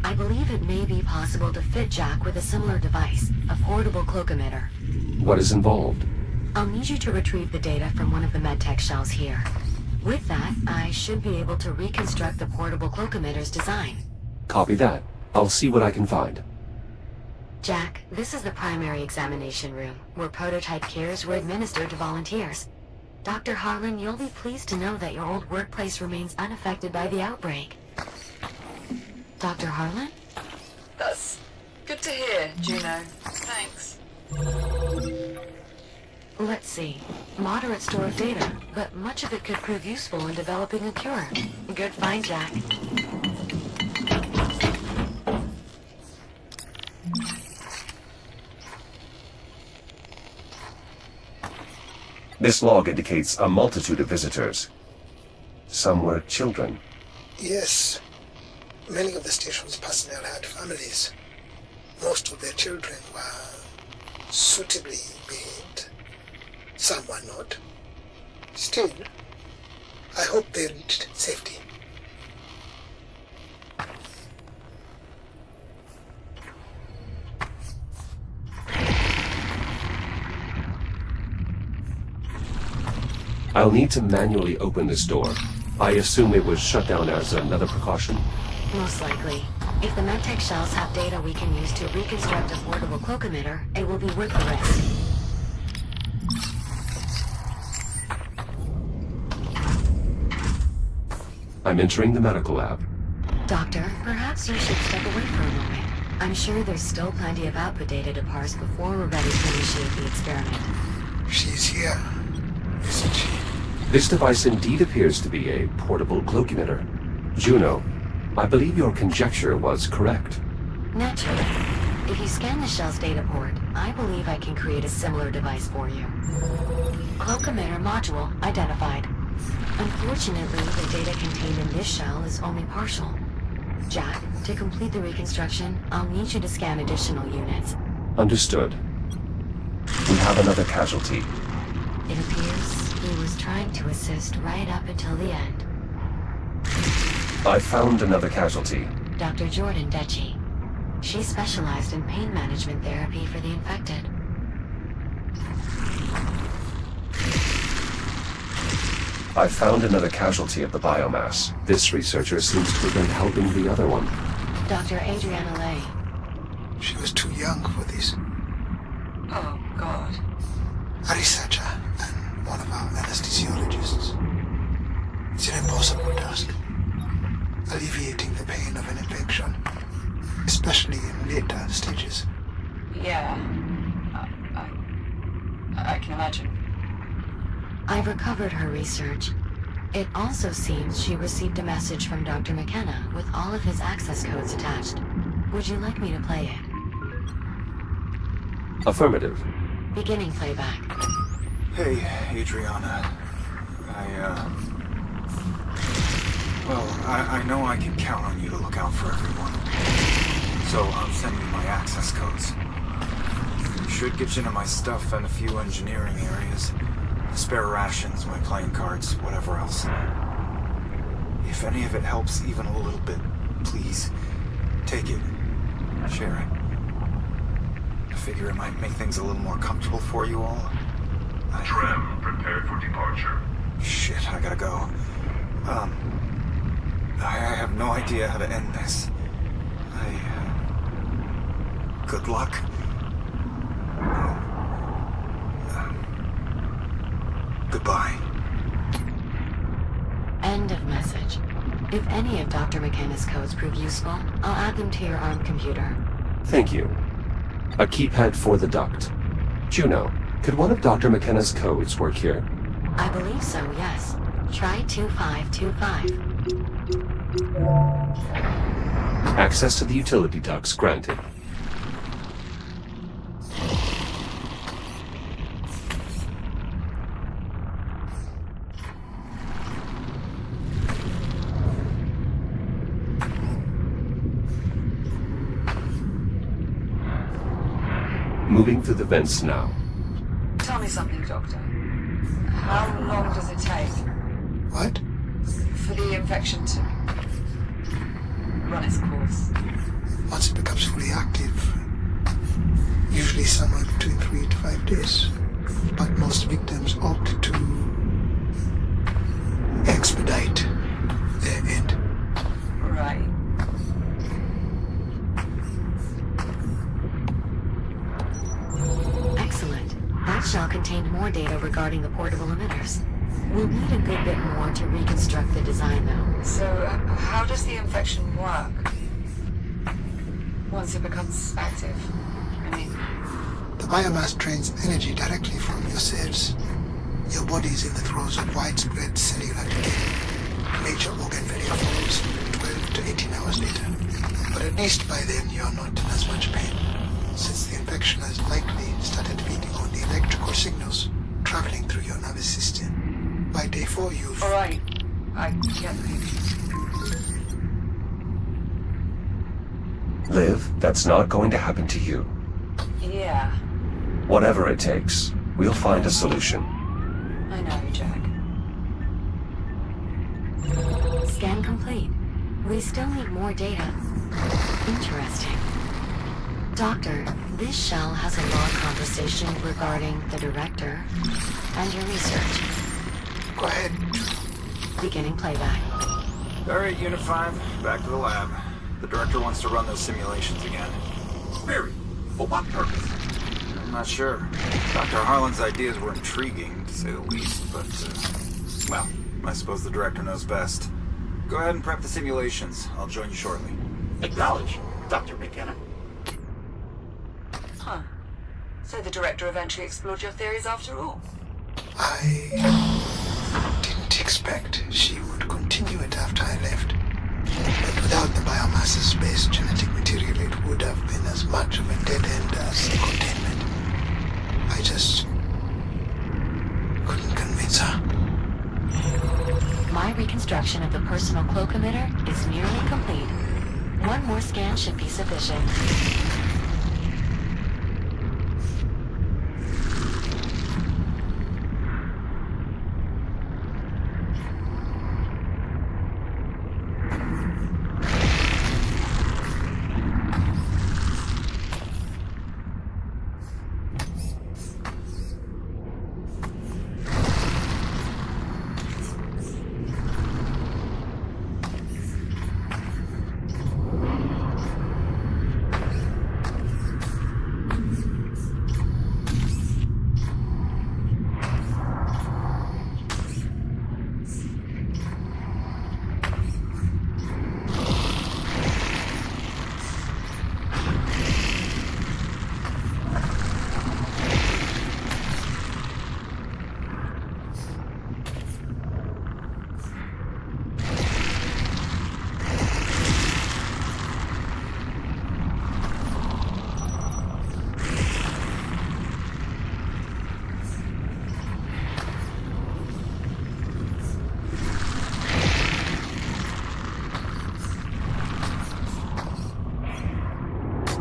I believe it may be possible to fit Jack with a similar device, a portable cloak emitter. What is involved? I'll need you to retrieve the data from one of the medtech shells here. With that, I should be able to reconstruct the portable cloak emitter's design. Copy that. I'll see what I can find. Jack, this is the primary examination room, where prototype cures were administered to volunteers. Dr. Harlan, you'll be pleased to know that your old workplace remains unaffected by the outbreak. Dr. Harlan? That's good to hear, Juno. Thanks. Let's see. Moderate store of data, but much of it could prove useful in developing a cure. Good find, Jack. This log indicates a multitude of visitors. Some were children. Yes. Many of the station's personnel had families. Most of their children were suitably made. Some were not. Still, I hope they reached safety. I'll need to manually open this door. I assume it was shut down as another precaution. Most likely. If the medtech shells have data we can use to reconstruct a portable cloak emitter, it will be worth the risk. I'm entering the medical lab. Doctor, perhaps you should step away for a moment. I'm sure there's still plenty of output data to parse before we're ready to initiate the experiment. She's here, isn't she? This device indeed appears to be a portable cloak emitter. Juno, I believe your conjecture was correct. Naturally. If you scan the shell's data port, I believe I can create a similar device for you. Cloak emitter module identified. Unfortunately, the data contained in this shell is only partial. Jack, to complete the reconstruction, I'll need you to scan additional units. Understood. We have another casualty. It appears he was trying to assist right up until the end. I found another casualty. Dr. Jordan Dechi. She specialized in pain management therapy for the infected. I found another casualty of the biomass. This researcher seems to have been helping the other one. Dr. Adriana Lay. She was too young for this. Oh, God. A researcher and one of our anesthesiologists. It's an impossible task. Alleviating the pain of an infection, especially in later stages. Yeah. I can imagine. I've recovered her research. It also seems she received a message from Dr. McKenna with all of his access codes attached. Would you like me to play it? Affirmative. Beginning playback. Hey, Adriana. I know I can count on you to look out for everyone. So I'm sending you my access codes. Should get you into my stuff and a few engineering areas. Spare rations, my playing cards, whatever else. If any of it helps even a little bit, please, take it. Share it. I figure it might make things a little more comfortable for you all. Trem, prepare for departure. Shit, I gotta go. I have no idea how to end this. Good luck. Goodbye. End of message. If any of Dr. McKenna's codes prove useful, I'll add them to your ARM computer. Thank you. A keypad for the duct. Juno, could one of Dr. McKenna's codes work here? I believe so, yes. Try 2525. Access to the utility ducts granted. Moving through the vents now. Tell me something, Doctor. How long does it take What? for the infection to run its course? Once it becomes fully active, usually somewhere between 3 to 5 days. But most victims opt to expedite their end. Right. Excellent. That shell contained more data regarding the portable emitters. We'll need a good bit more to reconstruct the design, though. So, how does the infection work? Once it becomes active? I mean, The biomass drains energy directly from your cells. Your body is in the throes of widespread cellular decay. Major organ failure follows 12 to 18 hours later. But at least by then you're not in as much pain, since the infection has likely started feeding on the electrical signals traveling through your nervous system. By day 4 you've... alright. I get the picture. Liv, that's not going to happen to you. Yeah, Whatever it takes, we'll find a solution. I know, Jack. Scan complete. We still need more data. Interesting. Doctor, this shell has a log conversation regarding the director and your research. Go ahead. Beginning playback. Alright, Unit 5, back to the lab. The director wants to run those simulations again. Very. For what purpose? I'm not sure. Dr. Harlan's ideas were intriguing, to say the least, but, well, I suppose the director knows best. Go ahead and prep the simulations. I'll join you shortly. Acknowledge, Dr. McKenna. Huh. So the director eventually explored your theories after all? I didn't expect she would continue it after I left. But without the biomasses-based genetic material, it would have been as much of a dead end as the containment. I just couldn't convince her. My reconstruction of the personal cloak emitter is nearly complete. One more scan should be sufficient.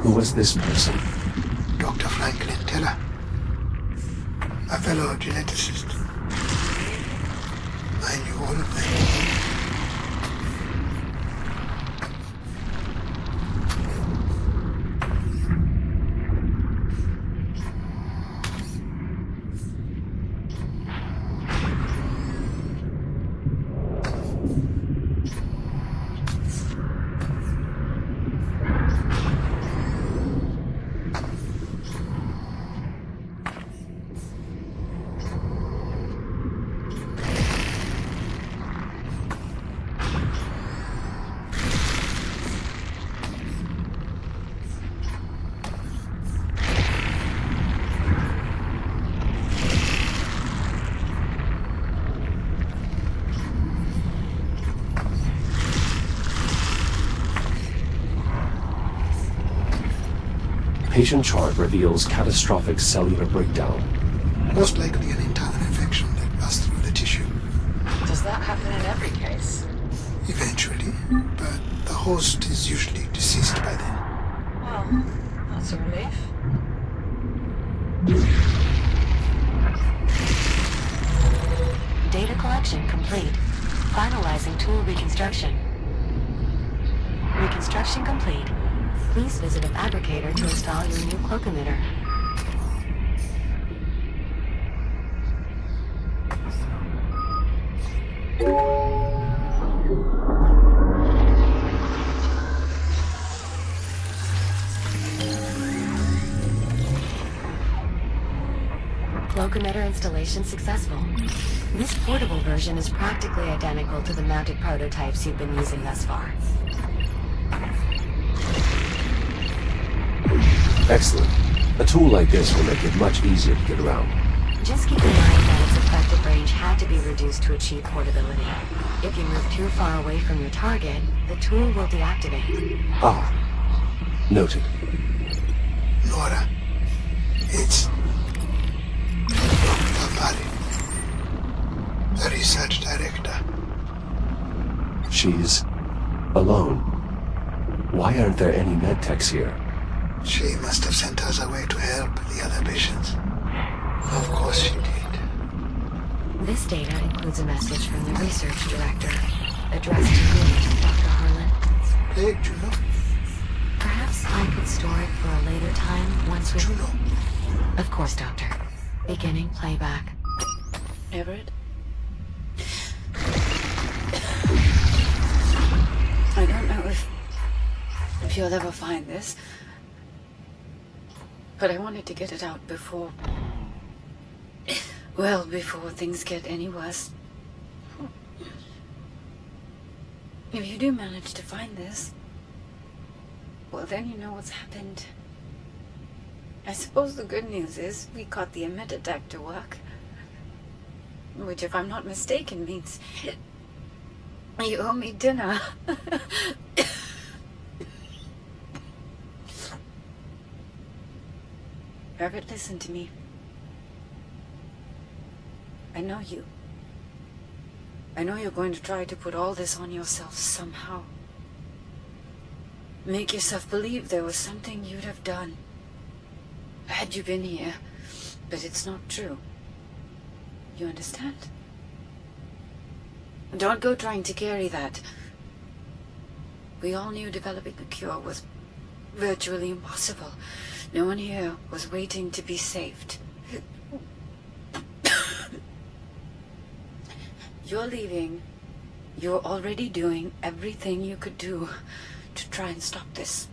Who was this person? Dr. Franklin Teller, a fellow geneticist. I knew all of them. Patient chart reveals catastrophic cellular breakdown. Most likely an internal infection that passed through the tissue. Does that happen in every case? Eventually, but the host is usually deceased by then. Well, that's a relief. Data collection complete. Finalizing tool reconstruction. Reconstruction complete. Please visit a fabricator to install your new cloak emitter. Cloak emitter installation successful. This portable version is practically identical to the mounted prototypes you've been using thus far. Excellent. A tool like this will make it much easier to get around. Just keep in mind that its effective range had to be reduced to achieve portability. If you move too far away from your target, the tool will deactivate. Ah. Noted. Nora, it's Dr. Mari, the research director. She's alone. Why aren't there any medtechs here? She must have sent us away to help the other patients. Of course she did. This data includes a message from the research director, addressed to you, Dr. Harlan. Hey, Juno. Perhaps I could store it for a later time once we... Juno. Of course, Doctor. Beginning playback. Everett? I don't know if you'll ever find this, but I wanted to get it out before... well, before things get any worse. If you do manage to find this, well, then you know what's happened. I suppose the good news is we got the emitter deck to work. Which, if I'm not mistaken, means you owe me dinner. Everett, listen to me. I know you. I know you're going to try to put all this on yourself somehow. Make yourself believe there was something you'd have done had you been here, but it's not true. You understand? Don't go trying to carry that. We all knew developing a cure was virtually impossible. No one here was waiting to be saved. You're leaving. You're already doing everything you could do to try and stop this.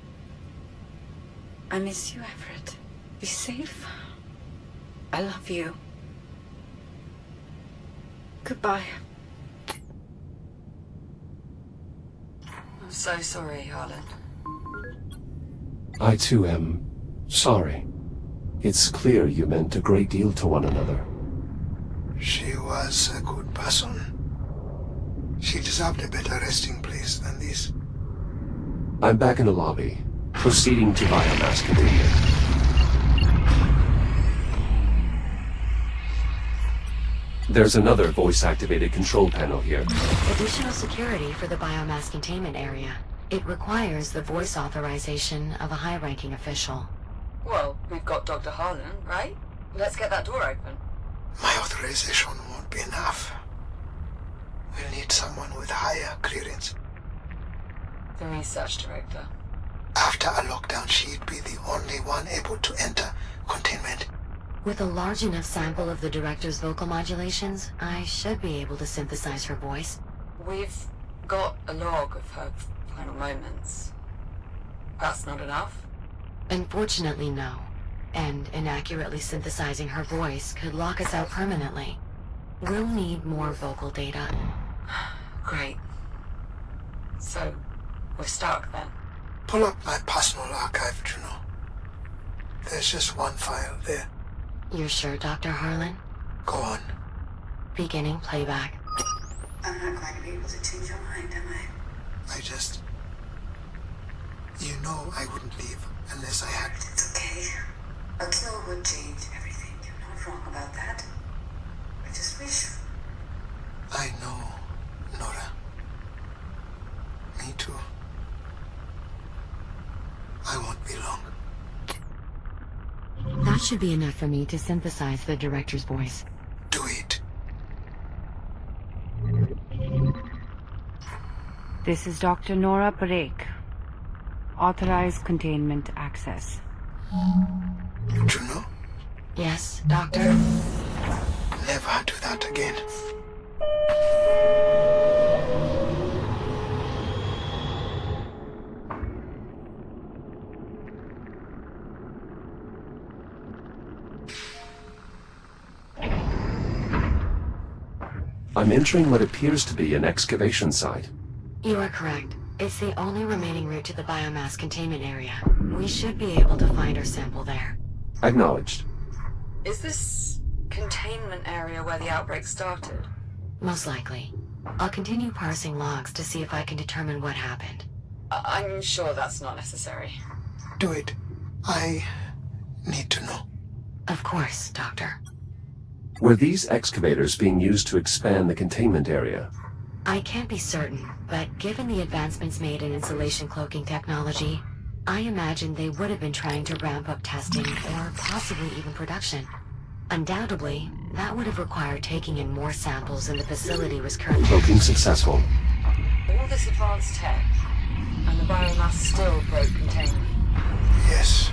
I miss you, Everett. Be safe. I love you. Goodbye. I'm so sorry, Harlan. I too am sorry. It's clear you meant a great deal to one another. She was a good person. She deserved a better resting place than this. I'm back in the lobby, proceeding to biomass containment. There's another voice-activated control panel here. Additional security for the biomass containment area. It requires the voice authorization of a high-ranking official. Well, we've got Dr. Harlan, right? Let's get that door open. My authorization won't be enough. We'll need someone with higher clearance. The research director. After a lockdown, she'd be the only one able to enter containment. With a large enough sample of the director's vocal modulations, I should be able to synthesize her voice. We've got a log of her final moments. That's not enough? Unfortunately, no. And inaccurately synthesizing her voice could lock us out permanently. We'll need more vocal data. Great. So, we're stuck then? Pull up my personal archive, Juno. There's just one file there. You're sure, Dr. Harlan? Go on. Beginning playback. I'm not going to be able to change your mind, am I? You know I wouldn't leave unless I had. It's okay. A kill would change everything. You're not wrong about that. I just wish. I know, Nora. Me too. I won't be long. That should be enough for me to synthesize the director's voice. Do it. This is Dr. Nora Parikh. Authorized containment access. Juno? Yes, Doctor? Never do that again. I'm entering what appears to be an excavation site. You are correct. It's the only remaining route to the biomass containment area. We should be able to find our sample there. Acknowledged. Is this containment area where the outbreak started? Most likely. I'll continue parsing logs to see if I can determine what happened. I'm sure that's not necessary. Do it. I need to know. Of course, Doctor. Were these excavators being used to expand the containment area? I can't be certain, but given the advancements made in insulation cloaking technology, I imagine they would have been trying to ramp up testing or possibly even production. Undoubtedly, that would have required taking in more samples than the facility was currently... Cloaking successful. All this advanced tech, and the biomass still broke containment. Yes.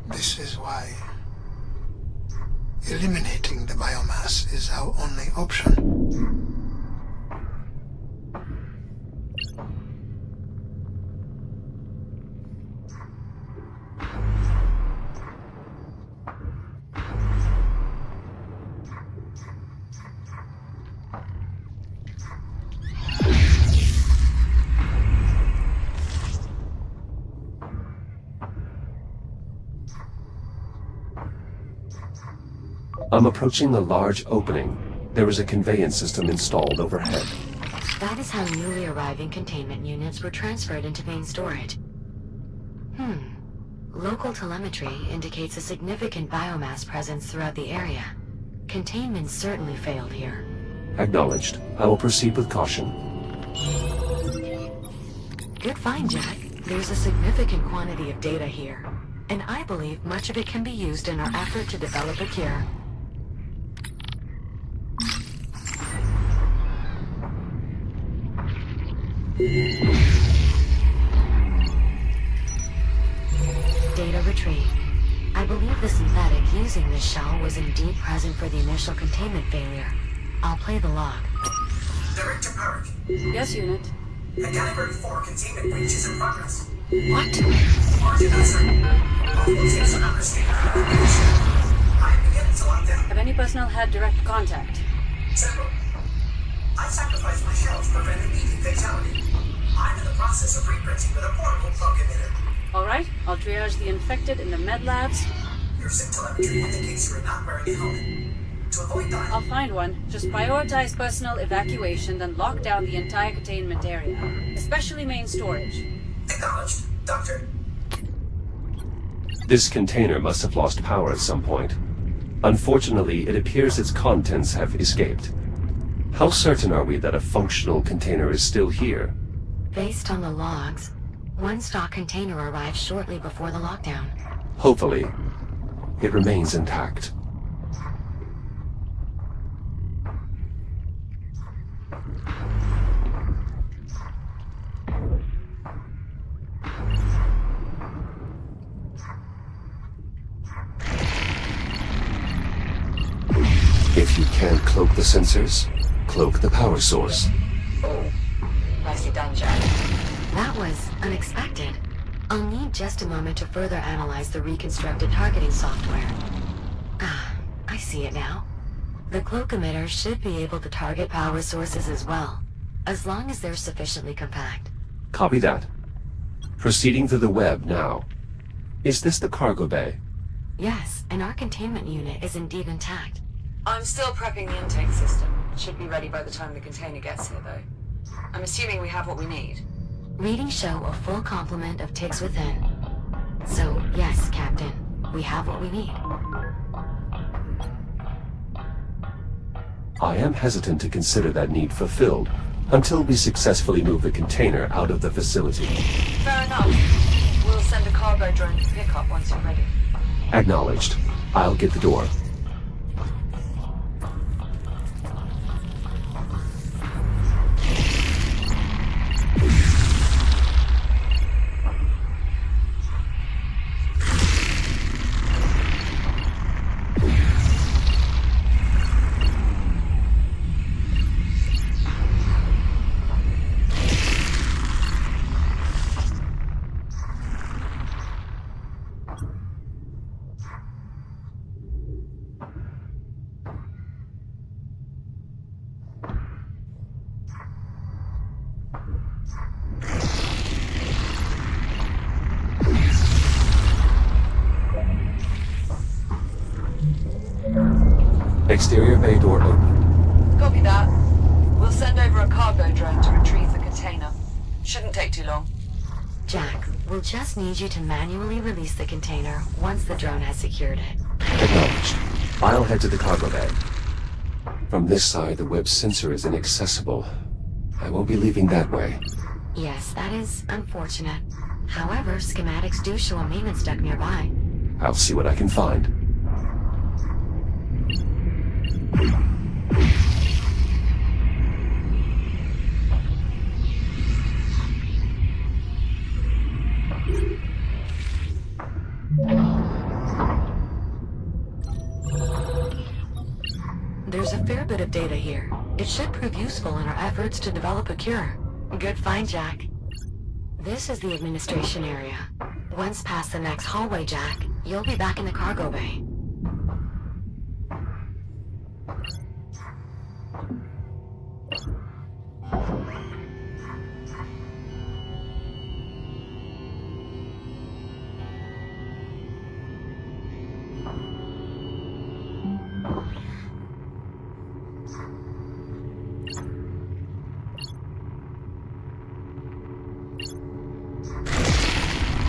This is why eliminating the biomass is our only option. I'm approaching the large opening. There is a conveyance system installed overhead. That is how newly arriving containment units were transferred into main storage. Local telemetry indicates a significant biomass presence throughout the area. Containment certainly failed here. Acknowledged. I will proceed with caution. Good find, Jack. There's a significant quantity of data here, and I believe much of it can be used in our effort to develop a cure. Data retrieved. I believe the synthetic using this shell was indeed present for the initial containment failure. I'll play the log. Director Park. Yes, unit. The Category 4 containment breach is in progress. What? Martin Hudson. All teams are understanding the condition. I am beginning to identify. Have any personnel had direct contact? Several. I sacrificed my shells to prevent an easy fatality. I'm in the process of reprinting with a portable cloak emitter. All right, I'll triage the infected in the med labs. Your SIP telemetry indicates you are not wearing a helmet. To avoid dying... I'll find one. Just prioritize personal evacuation, then lock down the entire containment area, especially main storage. Acknowledged, Doctor. This container must have lost power at some point. Unfortunately, it appears its contents have escaped. How certain are we that a functional container is still here? Based on the logs, one stock container arrived shortly before the lockdown. Hopefully, it remains intact. If you can't cloak the sensors, cloak the power source. Oh, nicely done, Jack. That was unexpected. I'll need just a moment to further analyze the reconstructed targeting software. I see it now. The cloak emitter should be able to target power sources as well, as long as they're sufficiently compact. Copy that. Proceeding through the web now. Is this the cargo bay? Yes, and our containment unit is indeed intact. I'm still prepping the intake system. It should be ready by the time the container gets here, though. I'm assuming we have what we need. Readings show a full complement of ticks within. So, yes, Captain, we have what we need. I am hesitant to consider that need fulfilled until we successfully move the container out of the facility. Fair enough. We'll send a cargo drone to pick up once you're ready. Acknowledged. I'll get the door. Exterior bay door open. Copy that. We'll send over a cargo drone to retrieve the container. Shouldn't take too long. Jack, we'll just need you to manually release the container once the drone has secured it. Acknowledged. I'll head to the cargo bay. From this side, the web sensor is inaccessible. I won't be leaving that way. Yes, that is unfortunate. However, schematics do show a maintenance deck nearby. I'll see what I can find. There's a fair bit of data here. It should prove useful in our efforts to develop a cure. Good find, Jack. This is the administration area. Once past the next hallway, Jack, you'll be back in the cargo bay.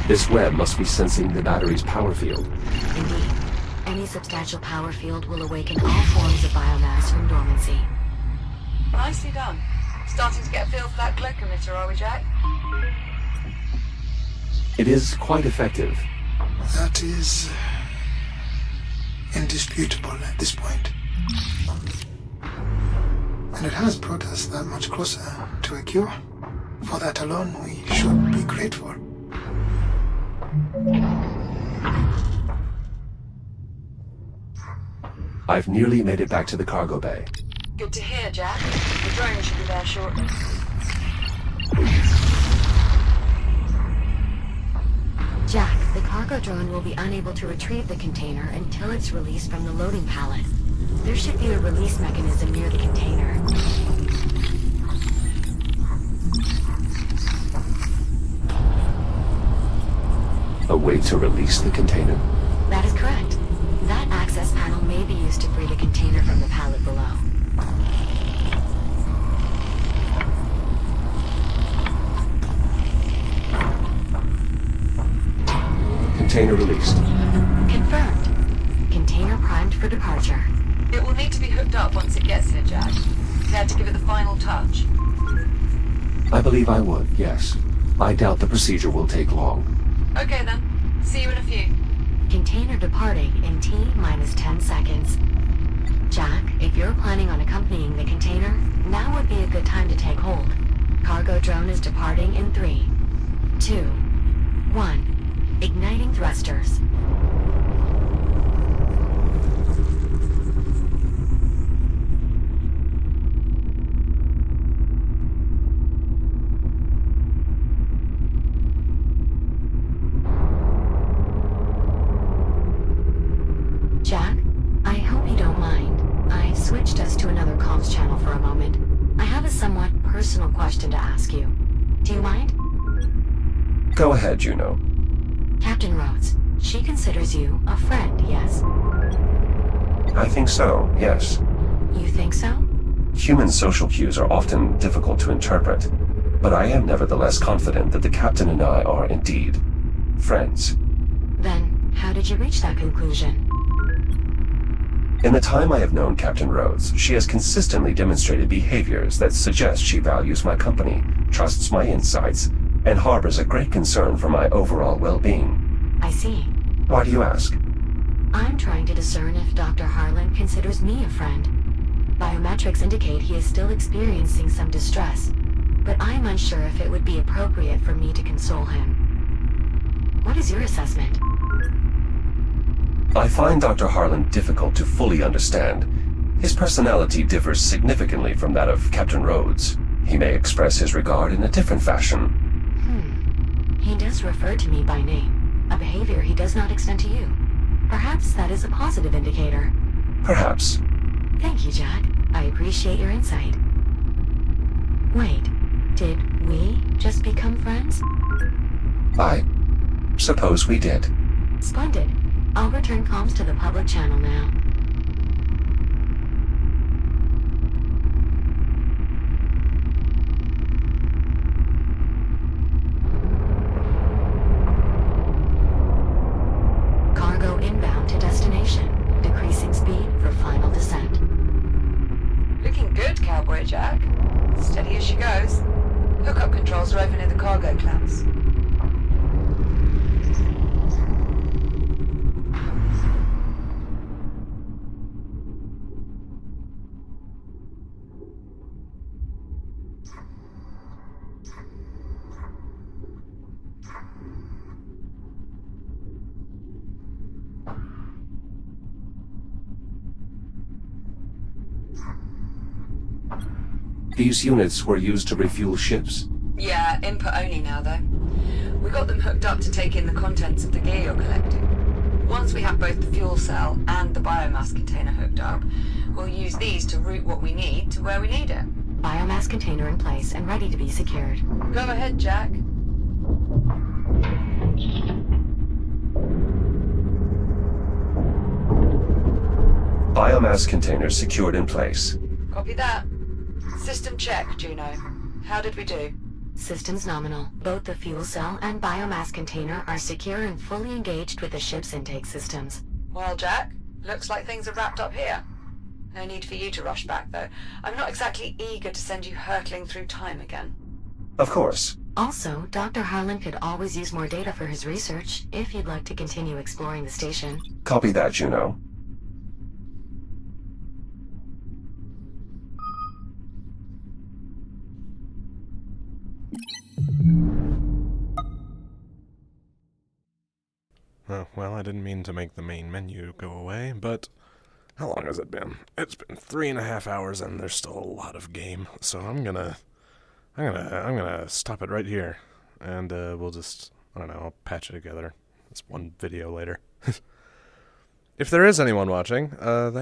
This web must be sensing the battery's power field. Indeed. Any substantial power field will awaken all forms of biomass from dormancy. Nicely done. Starting to get a feel for that cloak emitter, are we, Jack? It is quite effective. That is indisputable at this point. And it has brought us that much closer to a cure. For that alone, we should be grateful. I've nearly made it back to the cargo bay. Good to hear, Jack. The drone should be there shortly. Jack, the cargo drone will be unable to retrieve the container until it's released from the loading pallet. There should be a release mechanism near the container. A way to release the container? That is correct. That access panel may be used to free the container from the pallet below. Container released. Confirmed. Container primed for departure. It will need to be hooked up once it gets here, Jack. Care to give it the final touch? I believe I would, yes. I doubt the procedure will take long. Okay then. See you in a few. Container departing in T-minus 10 seconds. Jack, if you're planning on accompanying the container, now would be a good time to take hold. Cargo drone is departing in 3, 2, 1. Igniting thrusters. Jack, I hope you don't mind. I switched us to another comms channel for a moment. I have a somewhat personal question to ask you. Do you mind? Go ahead, Juno. Captain Rhodes, she considers you a friend, yes? I think so, yes. You think so? Human social cues are often difficult to interpret, but I am nevertheless confident that the captain and I are indeed friends. did you reach that conclusion? In the time I have known Captain Rhodes, she has consistently demonstrated behaviors that suggest she values my company, trusts my insights, and harbors a great concern for my overall well-being. I see. Why do you ask? I'm trying to discern if Dr. Harlan considers me a friend. Biometrics indicate he is still experiencing some distress, but I'm unsure if it would be appropriate for me to console him. What is your assessment? I find Dr. Harlan difficult to fully understand. His personality differs significantly from that of Captain Rhodes. He may express his regard in a different fashion. He does refer to me by name, a behavior he does not extend to you. Perhaps that is a positive indicator. Perhaps. Thank you, Jack. I appreciate your insight. Wait, did we just become friends? I suppose we did. Splendid. I'll return comms to the public channel now. Cargo inbound to destination. Decreasing speed for final descent. Looking good, Cowboy Jack. Steady as she goes. Hookup controls are over near the cargo clamps. These units were used to refuel ships. Yeah, input only now, though. We got them hooked up to take in the contents of the gear you're collecting. Once we have both the fuel cell and the biomass container hooked up, we'll use these to route what we need to where we need it. Biomass container in place and ready to be secured. Go ahead, Jack. Biomass container secured in place. Copy that. System check, Juno. How did we do? Systems nominal. Both the fuel cell and biomass container are secure and fully engaged with the ship's intake systems. Well, Jack, looks like things are wrapped up here. No need for you to rush back, though. I'm not exactly eager to send you hurtling through time again. Of course. Also, Dr. Harlan could always use more data for his research, if you'd like to continue exploring the station. Copy that, Juno. Oh, well, I didn't mean to make the main menu go away, but how long has it been? It's been 3.5 hours and there's still a lot of game, so I'm gonna stop it right here, and we'll just, I don't know, I'll patch it together. It's one video later. If there is anyone watching, thank